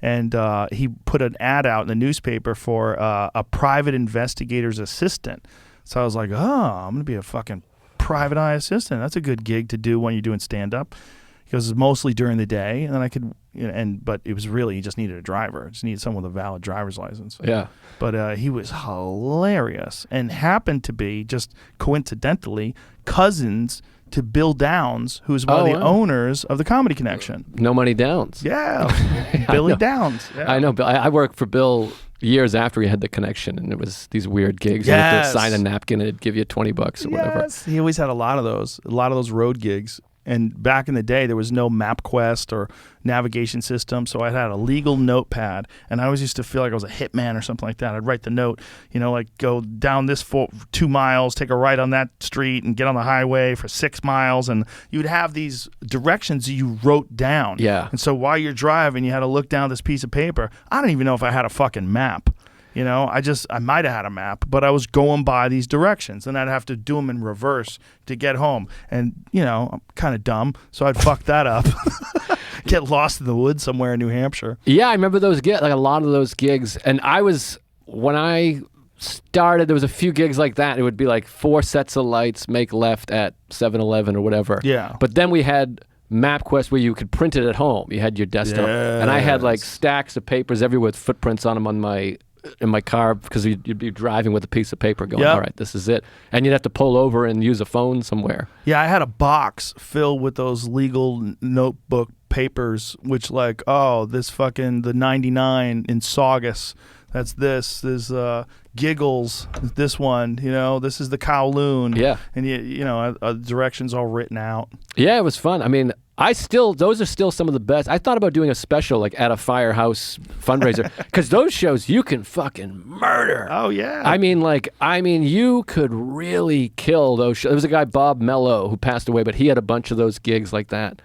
And he put an ad out in the newspaper for a private investigator's assistant. So I was like, I'm going to be a fucking private eye assistant. That's a good gig to do when you're doing stand-up. Because it's mostly during the day. And then I could, but it was really, you just needed a driver. Just needed someone with a valid driver's license. Yeah. But he was hilarious and happened to be, just coincidentally, cousins to Bill Downs, who's one of the owners of the Comedy Connection. No Money Downs. Yeah. Billy Downs. Yeah. I know. I worked for Bill years after he had the connection, and it was these weird gigs. You had to sign a napkin and it'd give you $20 or whatever. He always had a lot of those road gigs. And back in the day, there was no MapQuest or navigation system, so I had a legal notepad, and I always used to feel like I was a hitman or something like that. I'd write the note, like go down this 2 miles, take a right on that street, and get on the highway for 6 miles, and you'd have these directions that you wrote down. Yeah. And so while you're driving, you had to look down this piece of paper. I don't even know if I had a fucking map. I might have had a map, but I was going by these directions, and I'd have to do them in reverse to get home. And, I'm kind of dumb, so I'd fuck that up. Get lost in the woods somewhere in New Hampshire. Yeah, I remember those gigs, like a lot of those gigs. And when I started, there was a few gigs like that. It would be like 4 sets of lights, make left at 7-Eleven or whatever. Yeah. But then we had MapQuest where you could print it at home. You had your desktop. Yes. And I had like stacks of papers everywhere with footprints on them in my car, because you'd be driving with a piece of paper going, all right, this is it. And you'd have to pull over and use a phone somewhere. Yeah, I had a box filled with those legal notebook papers, which like, this fucking the 99 in Saugus. That's this. There's Giggles, this one, this is the Kowloon. Yeah. And, directions all written out. Yeah, it was fun. I mean, those are still some of the best. I thought about doing a special like at a firehouse fundraiser, because those shows you can fucking murder. Oh yeah. I mean, you could really kill those shows. There was a guy, Bob Mello, who passed away, but he had a bunch of those gigs like that.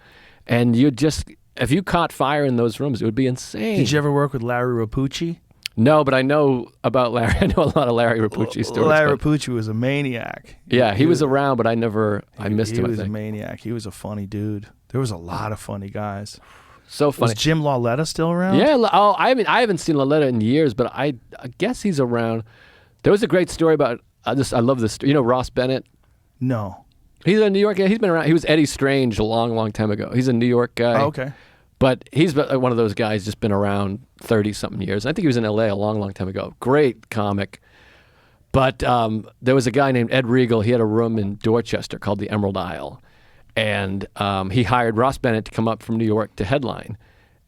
And if you caught fire in those rooms, it would be insane. Did you ever work with Larry Rapucci? No, but I know about Larry. I know a lot of Larry Rapucci stories. Larry but- Rapucci was a maniac. Yeah, he was around, but I missed He him, I was a think. maniac. He was a funny dude. There was a lot of funny guys. So funny. Was Jim Lauletta still around? Yeah, I haven't seen Laletta in years, but I guess he's around. There was a great story about, I love this, you know Ross Bennett? No. He's a New York guy. He's been around. He was Eddie Strange a long, long time ago. He's a New York guy. Oh, okay. But he's one of those guys just been around 30-something years. I think he was in L.A. a long, long time ago. Great comic. But there was a guy named Ed Regal. He had a room in Dorchester called the Emerald Isle. And he hired Ross Bennett to come up from New York to headline.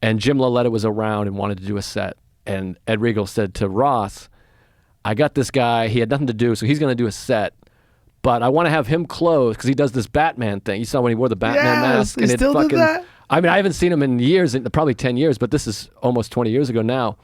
And Jim Lauletta was around and wanted to do a set. And Ed Regal said to Ross, I got this guy. He had nothing to do, so he's going to do a set. But I want to have him close because he does this Batman thing. You saw when he wore the Batman mask. He And still did that? I mean, I haven't seen him in years, probably 10 years, but this is almost 20 years ago now.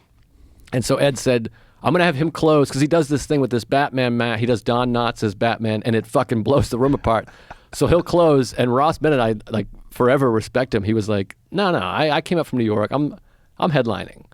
And so Ed said, I'm going to have him close because he does this thing with this Batman mask. He does Don Knotts as Batman, and it fucking blows the room apart. So he'll close, and Ross Bennett, I like forever respect him. He was like, no, I came up from New York. I'm headlining.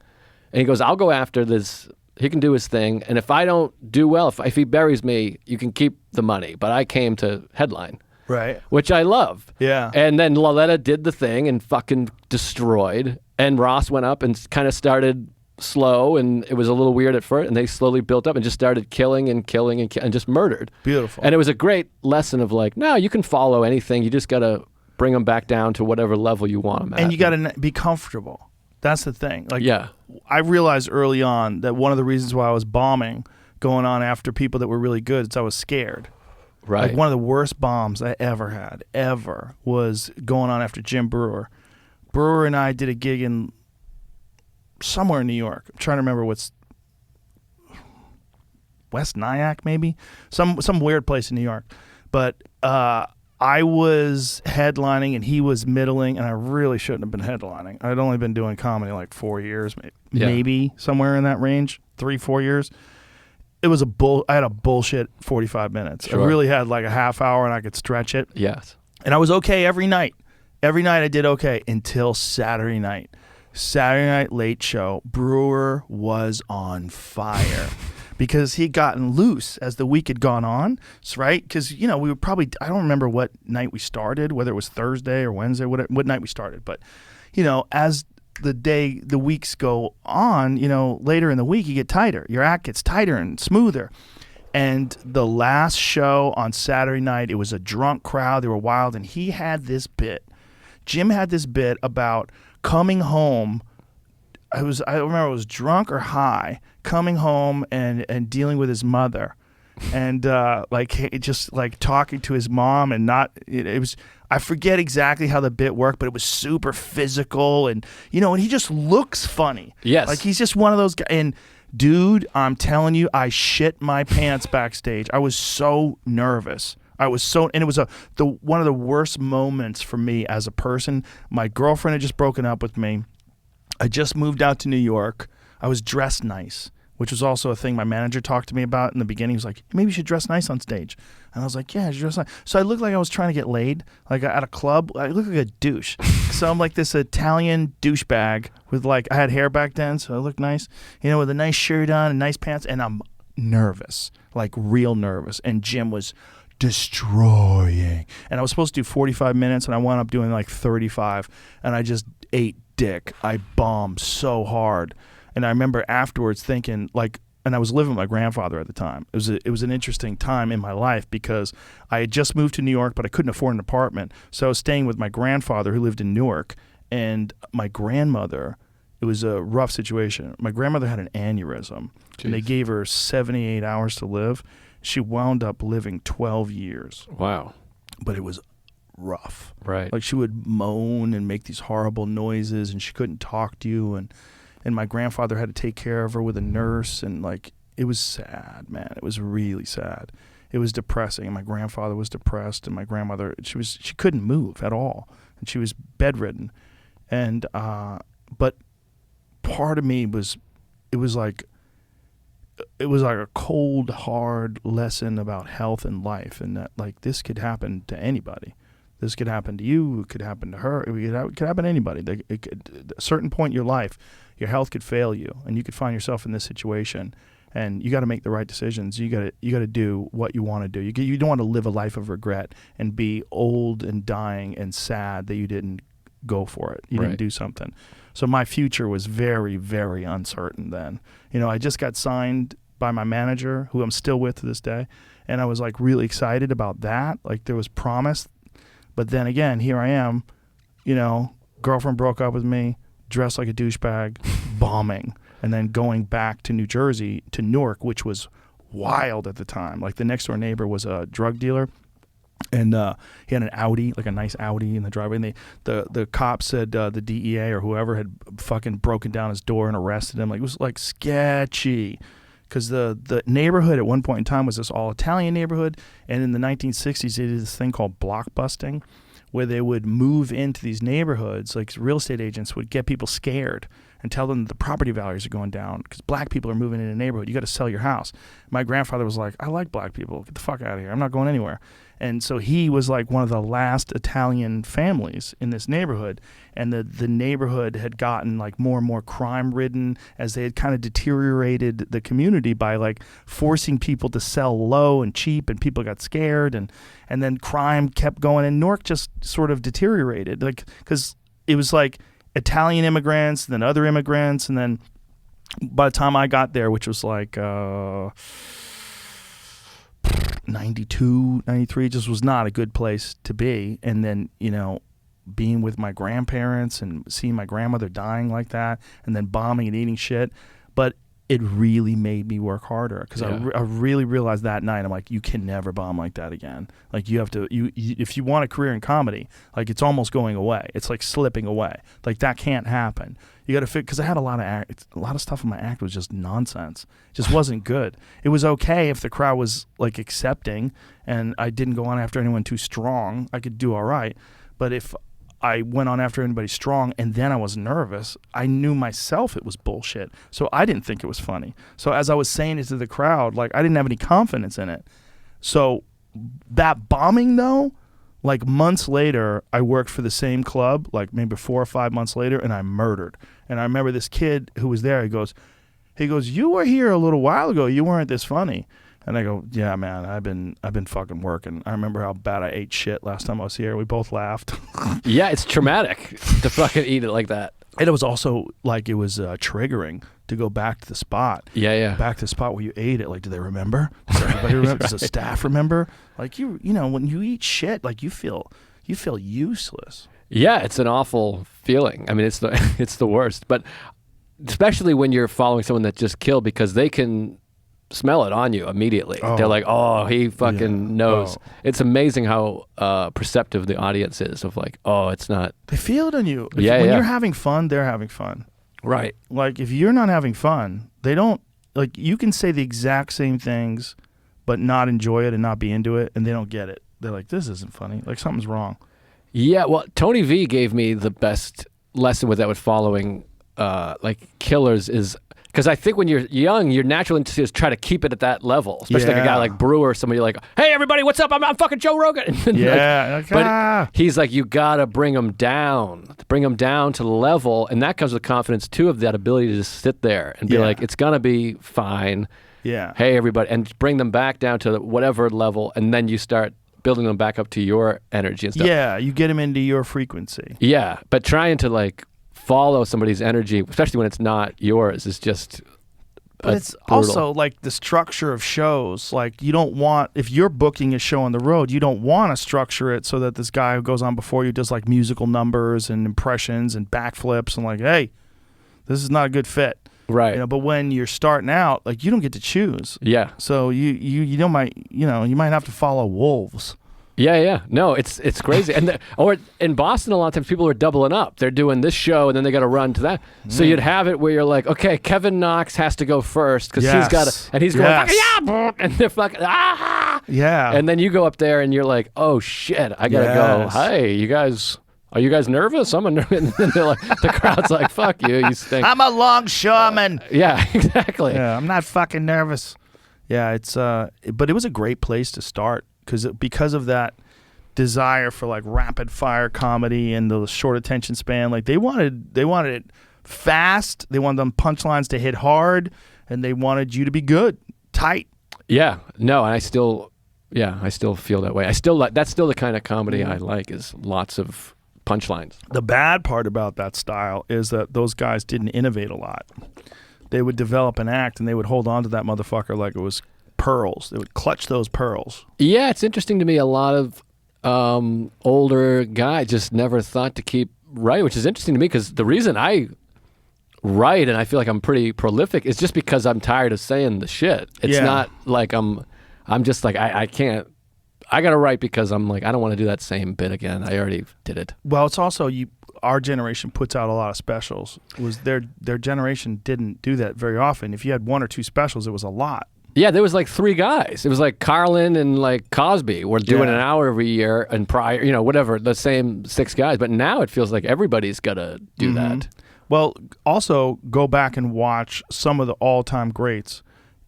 And he goes, I'll go after this. He can do his thing, and if I don't do well, if he buries me, you can keep the money. But I came to headline. Right. Which I love. Yeah. And then Lauletta did the thing and fucking destroyed. And Ross went up and kind of started slow, and it was a little weird at first, and they slowly built up and just started killing and just murdered. Beautiful. And it was a great lesson of like, no, you can follow anything. You just got to bring them back down to whatever level you want them at. And you got to be comfortable. That's the thing. Like, Yeah. I realized early on that one of the reasons why I was bombing, going on after people that were really good, is I was scared. Right. Like one of the worst bombs I ever had, was going on after Jim Brewer. Brewer and I did a gig in somewhere in New York. I'm trying to remember what's West Nyack, maybe? Some weird place in New York. But I was headlining and he was middling, and I really shouldn't have been headlining. I'd only been doing comedy like 4 years, maybe somewhere in that range, 3-4 years. It was I had a bullshit 45 minutes. Sure. I really had like a half hour and I could stretch it. Yes. And I was okay every night. Every night I did okay until Saturday night. Saturday night late show, Brewer was on fire because he'd gotten loose as the week had gone on, right? Because, we were probably, I don't remember what night we started, whether it was Thursday or Wednesday, what night we started. But, as the weeks go on, later in the week, you get tighter. Your act gets tighter and smoother. And the last show on Saturday night, it was a drunk crowd. They were wild. And he had this bit. Jim had this bit about coming home. I remember it was drunk or high, coming home and dealing with his mother. And just talking to his mom, and it was, I forget exactly how the bit worked, but it was super physical, and and he just looks funny. Yes. Like he's just one of those guys. And dude, I'm telling you, I shit my pants backstage. I was so nervous. And it was one of the worst moments for me as a person. My girlfriend had just broken up with me. I just moved out to New York. I was dressed nice, which was also a thing my manager talked to me about in the beginning. He was like, maybe you should dress nice on stage. And I was like, yeah, I should dress nice. So I looked like I was trying to get laid, like at a club. I looked like a douche. So I'm like this Italian douchebag with I had hair back then, so I looked nice, with a nice shirt on and nice pants. And I'm nervous, like real nervous. And Jim was destroying. And I was supposed to do 45 minutes, and I wound up doing like 35. And I just ate dick. I bombed so hard. And I remember afterwards thinking, and I was living with my grandfather at the time. It was an interesting time in my life because I had just moved to New York, but I couldn't afford an apartment. So I was staying with my grandfather who lived in Newark, and my grandmother, it was a rough situation. My grandmother had an aneurysm, and they gave her 78 hours to live. She wound up living 12 years. Wow. But it was rough. Right. Like she would moan and make these horrible noises, and she couldn't talk to you, and my grandfather had to take care of her with a nurse, and it was sad, man. It was really sad. It was depressing, and my grandfather was depressed, and my grandmother, she couldn't move at all, and she was bedridden. And but part of me was, it was like a cold, hard lesson about health and life, and that this could happen to anybody. This could happen to you. It could happen to her. It could happen to anybody. At a certain point in your life, your health could fail you, and you could find yourself in this situation. And you got to make the right decisions. You got to do what you want to do. You don't want to live a life of regret and be old and dying and sad that you didn't go for it. You didn't do something. So my future was very, very uncertain then. You know, I just got signed by my manager, who I'm still with to this day, and I was like really excited about that. Like there was promise. But then again, here I am, you know, girlfriend broke up with me, dressed like a douchebag, bombing. And then going back to New Jersey, to Newark, which was wild at the time. Like the next door neighbor was a drug dealer, and he had an Audi, like a nice Audi in the driveway. And the cops said the DEA or whoever had fucking broken down his door and arrested him. Like it was like sketchy, because the neighborhood at one point in time was this all Italian neighborhood, and in the 1960s they did this thing called block busting, where they would move into these neighborhoods, like real estate agents would get people scared and tell them that the property values are going down because black people are moving into a neighborhood. You got to sell your house. My grandfather was like, I like black people. Get the fuck out of here. I'm not going anywhere. And so he was like one of the last Italian families in this neighborhood. And the neighborhood had gotten like more and more crime ridden as they had kind of deteriorated the community by like forcing people to sell low and cheap, and people got scared, and then crime kept going, and Newark just sort of deteriorated, like because it was like Italian immigrants, then other immigrants, and then by the time I got there, which was like 92, 93, it just was not a good place to be. And then, you know, being with my grandparents and seeing my grandmother dying like that, and then bombing and eating shit. But it really made me work harder, because I really realized that night, I'm like, you can never bomb like that again. Like you have to, if you want a career in comedy, like it's almost going away. It's like slipping away. Like that can't happen. You got to fit, because I had a lot of stuff in my act was just nonsense. It just wasn't good. It was okay if the crowd was like accepting and I didn't go on after anyone too strong, I could do all right. But if I went on after anybody strong and then I was nervous, I knew myself it was bullshit. So I didn't think it was funny. So as I was saying it to the crowd, like I didn't have any confidence in it. So that bombing though, like months later, I worked for the same club, like maybe 4 or 5 months later, and I murdered. And I remember this kid who was there, he goes, you were here a little while ago, you weren't this funny. And I go, yeah, man, I've been fucking working. I remember how bad I ate shit last time I was here. We both laughed. Yeah, it's traumatic to fucking eat it like that. And it was also like it was triggering to go back to the spot. Yeah. Back to the spot where you ate it. Like, do they remember? Does everybody remember? Does the staff remember? Like you know, when you eat shit, like you feel useless. Yeah, it's an awful feeling. I mean, it's the worst. But especially when you're following someone that just killed, because they can smell it on you immediately. They're like, oh, he fucking knows. Oh. It's amazing how perceptive the audience is of like, oh, it's not. They feel it on you. When you're having fun, they're having fun. Right. Like if you're not having fun, they don't, like you can say the exact same things but not enjoy it and not be into it, and they don't get it. They're like, this isn't funny. Like something's wrong. Yeah, well, Tony V gave me the best lesson with that, with following like killers, is because I think when you're young, your natural instinct is try to keep it at that level. Especially like a guy like Brewer, somebody like, hey, everybody, what's up? I'm fucking Joe Rogan. But he's like, you got to bring them down to the level. And that comes with confidence, too, of that ability to just sit there and be like, it's going to be fine. Yeah. Hey, everybody. And bring them back down to whatever level. And then you start building them back up to your energy and stuff. Yeah, you get them into your frequency. Yeah, but trying to like follow somebody's energy, especially when it's not yours, is just but it's brutal. Also like the structure of shows. Like you don't want, if you're booking a show on the road, you don't want to structure it so that this guy who goes on before you does like musical numbers and impressions and backflips and like, hey, this is not a good fit. Right. You know, but when you're starting out, like you don't get to choose. Yeah. So you might have to follow wolves. Yeah. No, it's crazy. And or in Boston, a lot of times people are doubling up. They're doing this show and then they got to run to that. So you'd have it where you're like, okay, Kevin Knox has to go first because he's got to, and he's going, yeah, and they're fucking, ah. Yeah. And then you go up there and you're like, oh shit, I got to go. Hey, you guys. Are you guys nervous? I'm nervous. And they're like, the crowd's like, fuck you, you stink. I'm a longshoreman. Yeah, exactly. Yeah, I'm not fucking nervous. Yeah, it's but it was a great place to start because of that desire for like rapid fire comedy and the short attention span. Like they wanted it fast. They wanted them punchlines to hit hard, and they wanted you to be good, tight. Yeah, no, and I still feel that way. That's still the kind of comedy I like, is lots of punchlines. The bad part about that style is that those guys didn't innovate a lot. They would develop an act and they would hold on to that motherfucker like it was pearls. They would clutch those pearls. Yeah, it's interesting to me. A lot of older guys just never thought to keep writing, which is interesting to me because the reason I write and I feel like I'm pretty prolific is just because I'm tired of saying the shit. It's not like I'm just like I can't. I gotta write because I'm like I don't want to do that same bit again. I already did it. Well, it's also our generation puts out a lot of specials. It was their generation didn't do that very often. If you had 1 or 2 specials, it was a lot. Yeah, there was like 3 guys. It was like Carlin and like Cosby were doing an hour every year, and prior, whatever, the same 6 guys. But now it feels like everybody's got to do that. Well, also go back and watch some of the all-time greats.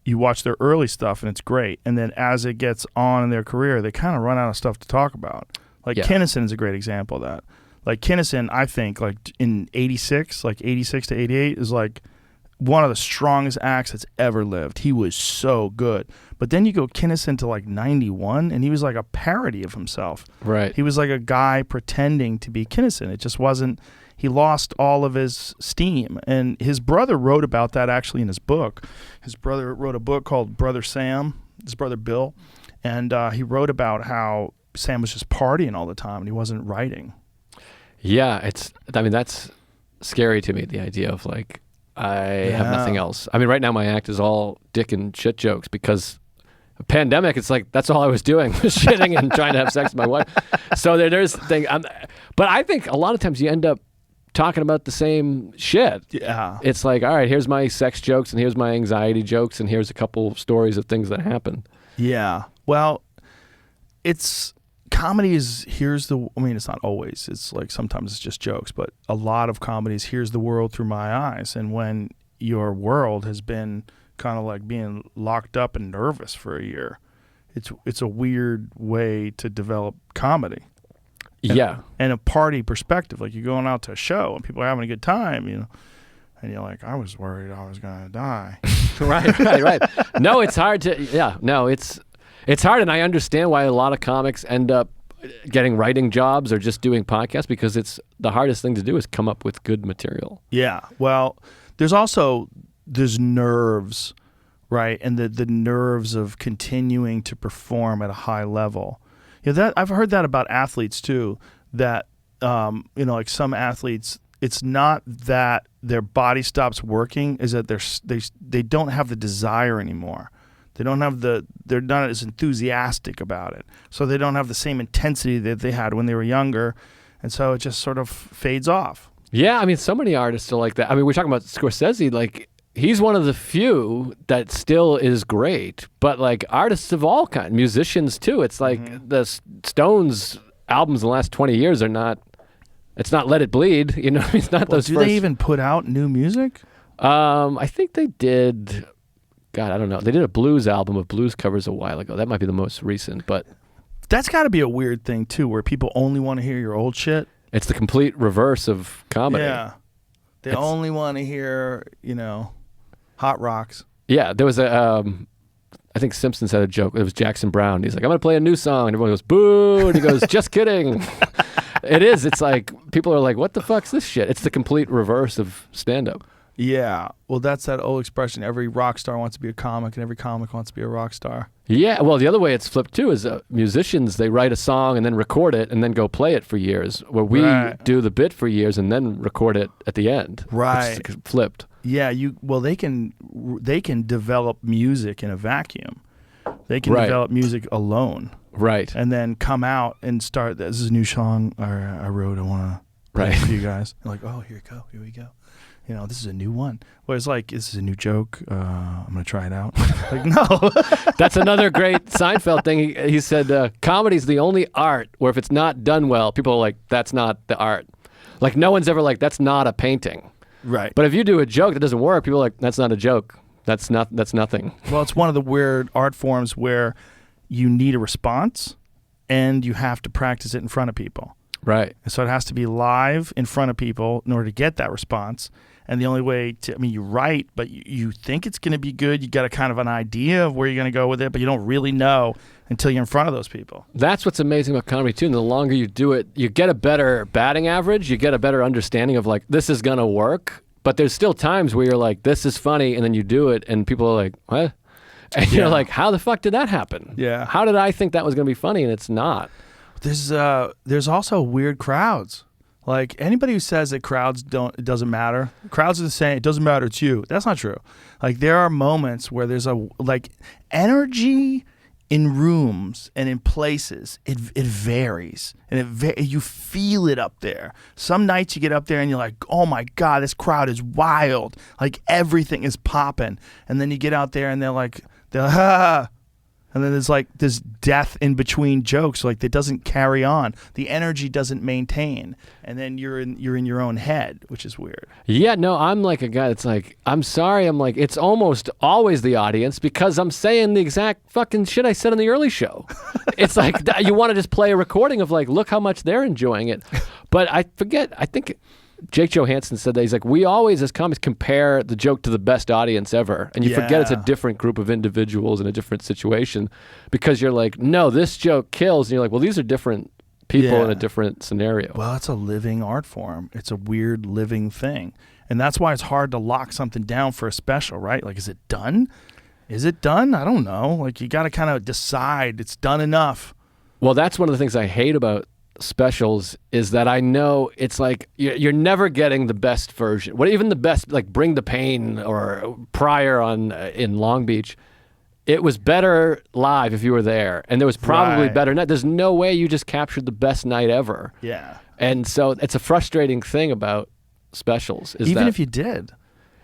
You watch their early stuff, and it's great. And then as it gets on in their career, they kind of run out of stuff to talk about. Like Kinnison is a great example of that. Like Kinnison, I think, like in 86, like 86 to 88, is like one of the strongest acts that's ever lived. He was so good. But then you go Kinnison to like 91, and he was like a parody of himself. Right. He was like a guy pretending to be Kinnison. It just wasn't. He lost all of his steam. And his brother wrote about that actually in his book. His brother wrote a book called Brother Sam, his brother Bill. And he wrote about how Sam was just partying all the time and he wasn't writing. Yeah, that's scary to me, the idea of like, I have nothing else. I mean, right now my act is all dick and shit jokes because a pandemic, it's like, that's all I was doing, was shitting and trying to have sex with my wife. So there's the thing. But I think a lot of times you end up talking about the same shit. Yeah. It's like, all right, here's my sex jokes and here's my anxiety jokes and here's a couple stories of things that happen. Yeah. Well, comedy is, it's not always. It's like sometimes it's just jokes, but a lot of comedies, here's the world through my eyes. And when your world has been kind of like being locked up and nervous for a year, it's a weird way to develop comedy. And a party perspective. Like you're going out to a show and people are having a good time, and you're like, I was worried I was going to die. Right. No, it's hard to, it's hard, and I understand why a lot of comics end up getting writing jobs or just doing podcasts because it's the hardest thing to do is come up with good material. Yeah. Well, there's nerves, right? And the nerves of continuing to perform at a high level. That I've heard that about athletes too, that like some athletes, it's not that their body stops working, is that they don't have the desire anymore. They're not as enthusiastic about it. So they don't have the same intensity that they had when they were younger. And so it just sort of fades off. Yeah, I mean, so many artists are like that. I mean, we're talking about Scorsese, like, he's one of the few that still is great, but like artists of all kinds, musicians too. It's like the Stones albums in the last 20 years are not, it's not Let It Bleed, it's not those do first. They even put out new music? I think they did. God, I don't know. They did a blues album of blues covers a while ago. That might be the most recent, but that's got to be a weird thing too, where people only want to hear your old shit. It's the complete reverse of comedy. Yeah. They only want to hear, hot rocks. Yeah, there was I think Simpsons had a joke. It was Jackson Brown. He's like, I'm going to play a new song. And everyone goes, boo. And he goes, just kidding. It is. It's like, people are like, what the fuck's this shit? It's the complete reverse of stand-up. Yeah. Well, that's that old expression. Every rock star wants to be a comic, and every comic wants to be a rock star. Yeah. Well, the other way it's flipped, too, is musicians, they write a song and then record it and then go play it for years, where we do the bit for years and then record it at the end. Right. It's flipped. Yeah. They can develop music in a vacuum. They can develop music alone. Right. And then come out and start, this is a new song I wrote, I want to play it for you guys. They're like, oh, here we go. This is a new one. Whereas like, this is a new joke. I'm going to try it out. Like, no. That's another great Seinfeld thing. He said, comedy's the only art where if it's not done well, people are like, that's not the art. Like no one's ever like, that's not a painting. Right. But if you do a joke that doesn't work, people are like, that's not a joke. That's nothing. Well, it's one of the weird art forms where you need a response and you have to practice it in front of people. Right. And so it has to be live in front of people in order to get that response. And the only way to, I mean, you write, but you think it's going to be good. You got a kind of an idea of where you're going to go with it, but you don't really know until you're in front of those people. That's what's amazing about comedy too. And the longer you do it, you get a better batting average. You get a better understanding of like, this is going to work. But there's still times where you're like, this is funny. And then you do it and people are like, what? And you're like, how the fuck did that happen? Yeah. How did I think that was going to be funny? And it's not. There's also weird crowds. Like anybody who says that crowds it doesn't matter. Crowds are the same. It doesn't matter. It's you. That's not true. Like there are moments where there's energy in rooms and in places. It varies, and you feel it up there. Some nights you get up there and you're like, oh my God, this crowd is wild. Like everything is popping. And then you get out there and they're like, ah. And then there's like this death in between jokes, like it doesn't carry on. The energy doesn't maintain, and then you're in your own head, which is weird. Yeah, no, I'm like a guy that's like, I'm sorry, I'm like, it's almost always the audience because I'm saying the exact fucking shit I said on the early show. It's like you want to just play a recording of like, look how much they're enjoying it. But I think Jake Johansson said that. He's like, we always as comics compare the joke to the best audience ever. And you forget it's a different group of individuals in a different situation because you're like, no, this joke kills. And you're like, well, these are different people in a different scenario. Well, it's a living art form. It's a weird living thing. And that's why it's hard to lock something down for a special, right? Like, is it done? Is it done? I don't know. Like, you got to kind of decide it's done enough. Well, that's one of the things I hate about specials is that I know it's like you're never getting the best version. What even the best, like Bring the Pain or Pryor in Long Beach, it was better live if you were there, and there was probably better night. There's no way you just captured the best night ever. Yeah. And so it's a frustrating thing about specials. Is even that if you did,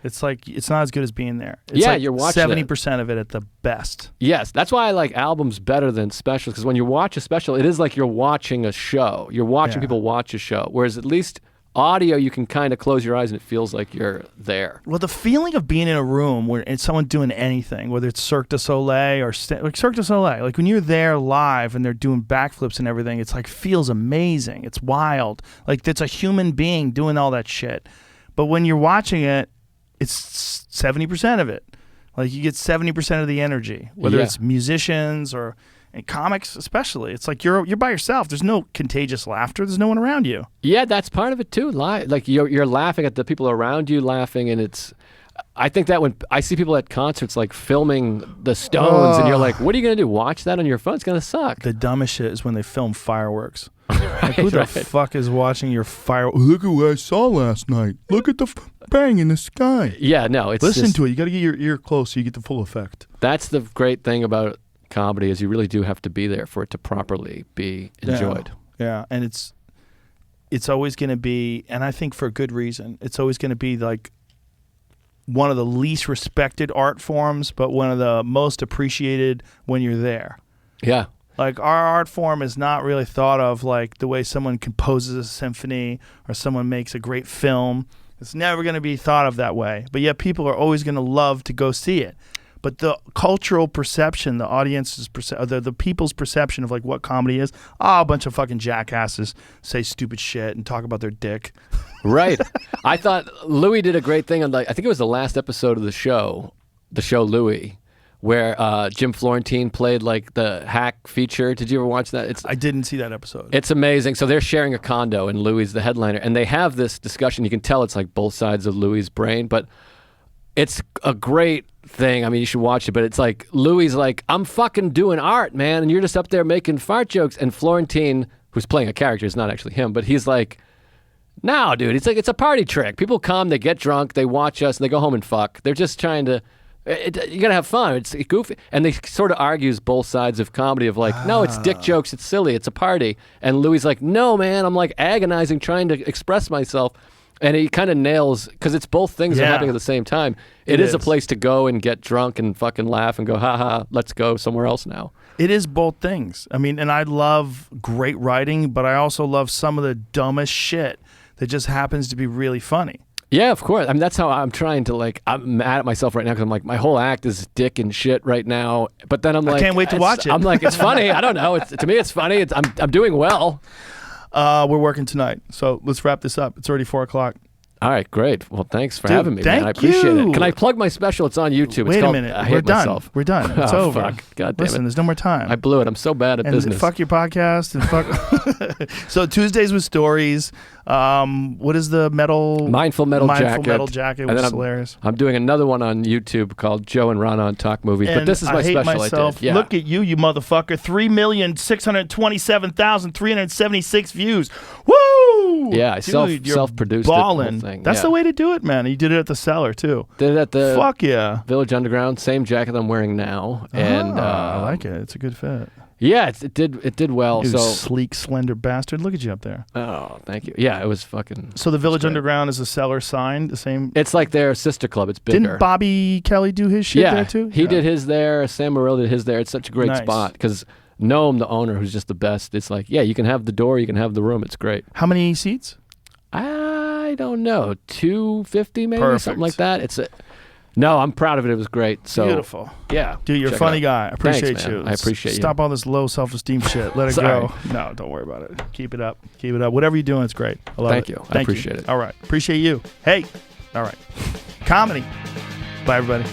it's like it's not as good as being there. It's like you're watching 70% of it at the best. Yes, that's why I like albums better than specials, because when you watch a special, it is like you're watching a show. You're watching people watch a show, whereas at least audio, you can kind of close your eyes and it feels like you're there. Well, the feeling of being in a room where it's someone doing anything, whether it's Cirque du Soleil or like Cirque du Soleil, like when you're there live and they're doing backflips and everything, it's like feels amazing. It's wild. Like it's a human being doing all that shit. But when you're watching it, it's 70% of it. Like you get 70% of the energy, whether it's musicians or and comics especially. It's like you're by yourself. There's no contagious laughter. There's no one around you. Yeah, that's part of it too. Like you're laughing at the people around you laughing, and it's. I think that when I see people at concerts like filming the Stones, and you're like, what are you gonna do? Watch that on your phone? It's gonna suck. The dumbest shit is when they film fireworks. Like, who the fuck is watching your fireworks? Look at what I saw last night. Look at the bang in the sky. Yeah, no, it's listen to it. You got to get your ear close so you get the full effect. That's the great thing about comedy is you really do have to be there for it to properly be enjoyed. Yeah, and it's always going to be, and I think for good reason, it's always going to be like one of the least respected art forms, but one of the most appreciated when you're there. Yeah. Like our art form is not really thought of like the way someone composes a symphony or someone makes a great film. It's never going to be thought of that way. But yet people are always going to love to go see it. But the cultural perception, the audience's the people's perception of like what comedy is, a bunch of fucking jackasses say stupid shit and talk about their dick. Right. I thought Louis did a great thing on I think it was the last episode of the show Louis, where Jim Florentine played like the hack feature. Did you ever watch that? I didn't see that episode. It's amazing. So they're sharing a condo and Louis is the headliner, and they have this discussion. You can tell it's like both sides of Louis' brain, but it's a great thing. I mean, you should watch it, but it's like Louis like, I'm fucking doing art, man, and you're just up there making fart jokes. And Florentine, who's playing a character, it's not actually him, but he's like, no, dude, it's like it's a party trick. People come, they get drunk, they watch us, and they go home and fuck. They're just trying to. You gotta have fun. It's goofy, and they sort of argues both sides of comedy of like, no, it's dick jokes, it's silly, it's a party. And Louis like, no, man, I'm like agonizing trying to express myself, and he kind of nails because it's both things are happening at the same time. It is a place to go and get drunk and fucking laugh and go, haha, let's go somewhere else now. It is both things. I mean, and I love great writing, but I also love some of the dumbest shit that just happens to be really funny. Yeah, of course. I mean, that's how I'm trying to like. I'm mad at myself right now because I'm like, my whole act is dick and shit right now. But then I'm like, I can't wait to watch it. I'm like, it's funny. I don't know. To me, it's funny. I'm doing well. We're working tonight, so let's wrap this up. It's already 4:00. All right, great. Well, thanks for Dude, having me, man. I thank appreciate you. it. Can I plug my special? It's on YouTube. It's Wait a called minute. I We're Hate done. Myself. We're done. It's Oh, over. fuck. God damn Listen, it. there's no more time. I blew it. I'm so bad at and business. fuck your podcast and fuck. So Tuesdays with stories. What is the Mindful Metal Jacket. Metal Jacket, And which then is hilarious. I'm doing another one on YouTube called Joe and Ron on Talk Movies. But And this is my I hate special myself. I did. Yeah. Look at you motherfucker. 3,627,376 views. Woo! Yeah, I Dude, you're self-produced it, the whole balling. thing, That's yeah. the way to do it, man. You did it at the Cellar too. Did it at the Fuck yeah. Village Underground. Same jacket I'm wearing now. And I like it. It's a good fit. yeah, it did well. You So sleek, slender bastard. Look at you up there. oh, thank you. Yeah, it was fucking. So the Village great. Underground is a Cellar sign. The same. It's like their sister club. It's bigger. Didn't Bobby Kelly do his shit yeah, there too? he did his there. Sam Morril did his there. It's such a great Nice. spot because Noam, the owner, who's just the best. It's like, yeah, you can have the door, you can have the room. It's great. How many seats? I don't know, 250 maybe, Perfect. something like that. No, I'm proud of it. It was great. So Beautiful. yeah, Dude, you're a check it funny out. guy. I appreciate Thanks, man. you. I appreciate you. Stop all this low self-esteem shit. Let it Sorry. go. No, don't worry about it. Keep it up. Keep it up. Whatever you're doing, it's great. I love Thank it. you. I Thank appreciate it. All right. Appreciate you. Hey. All right. Comedy. Bye, everybody.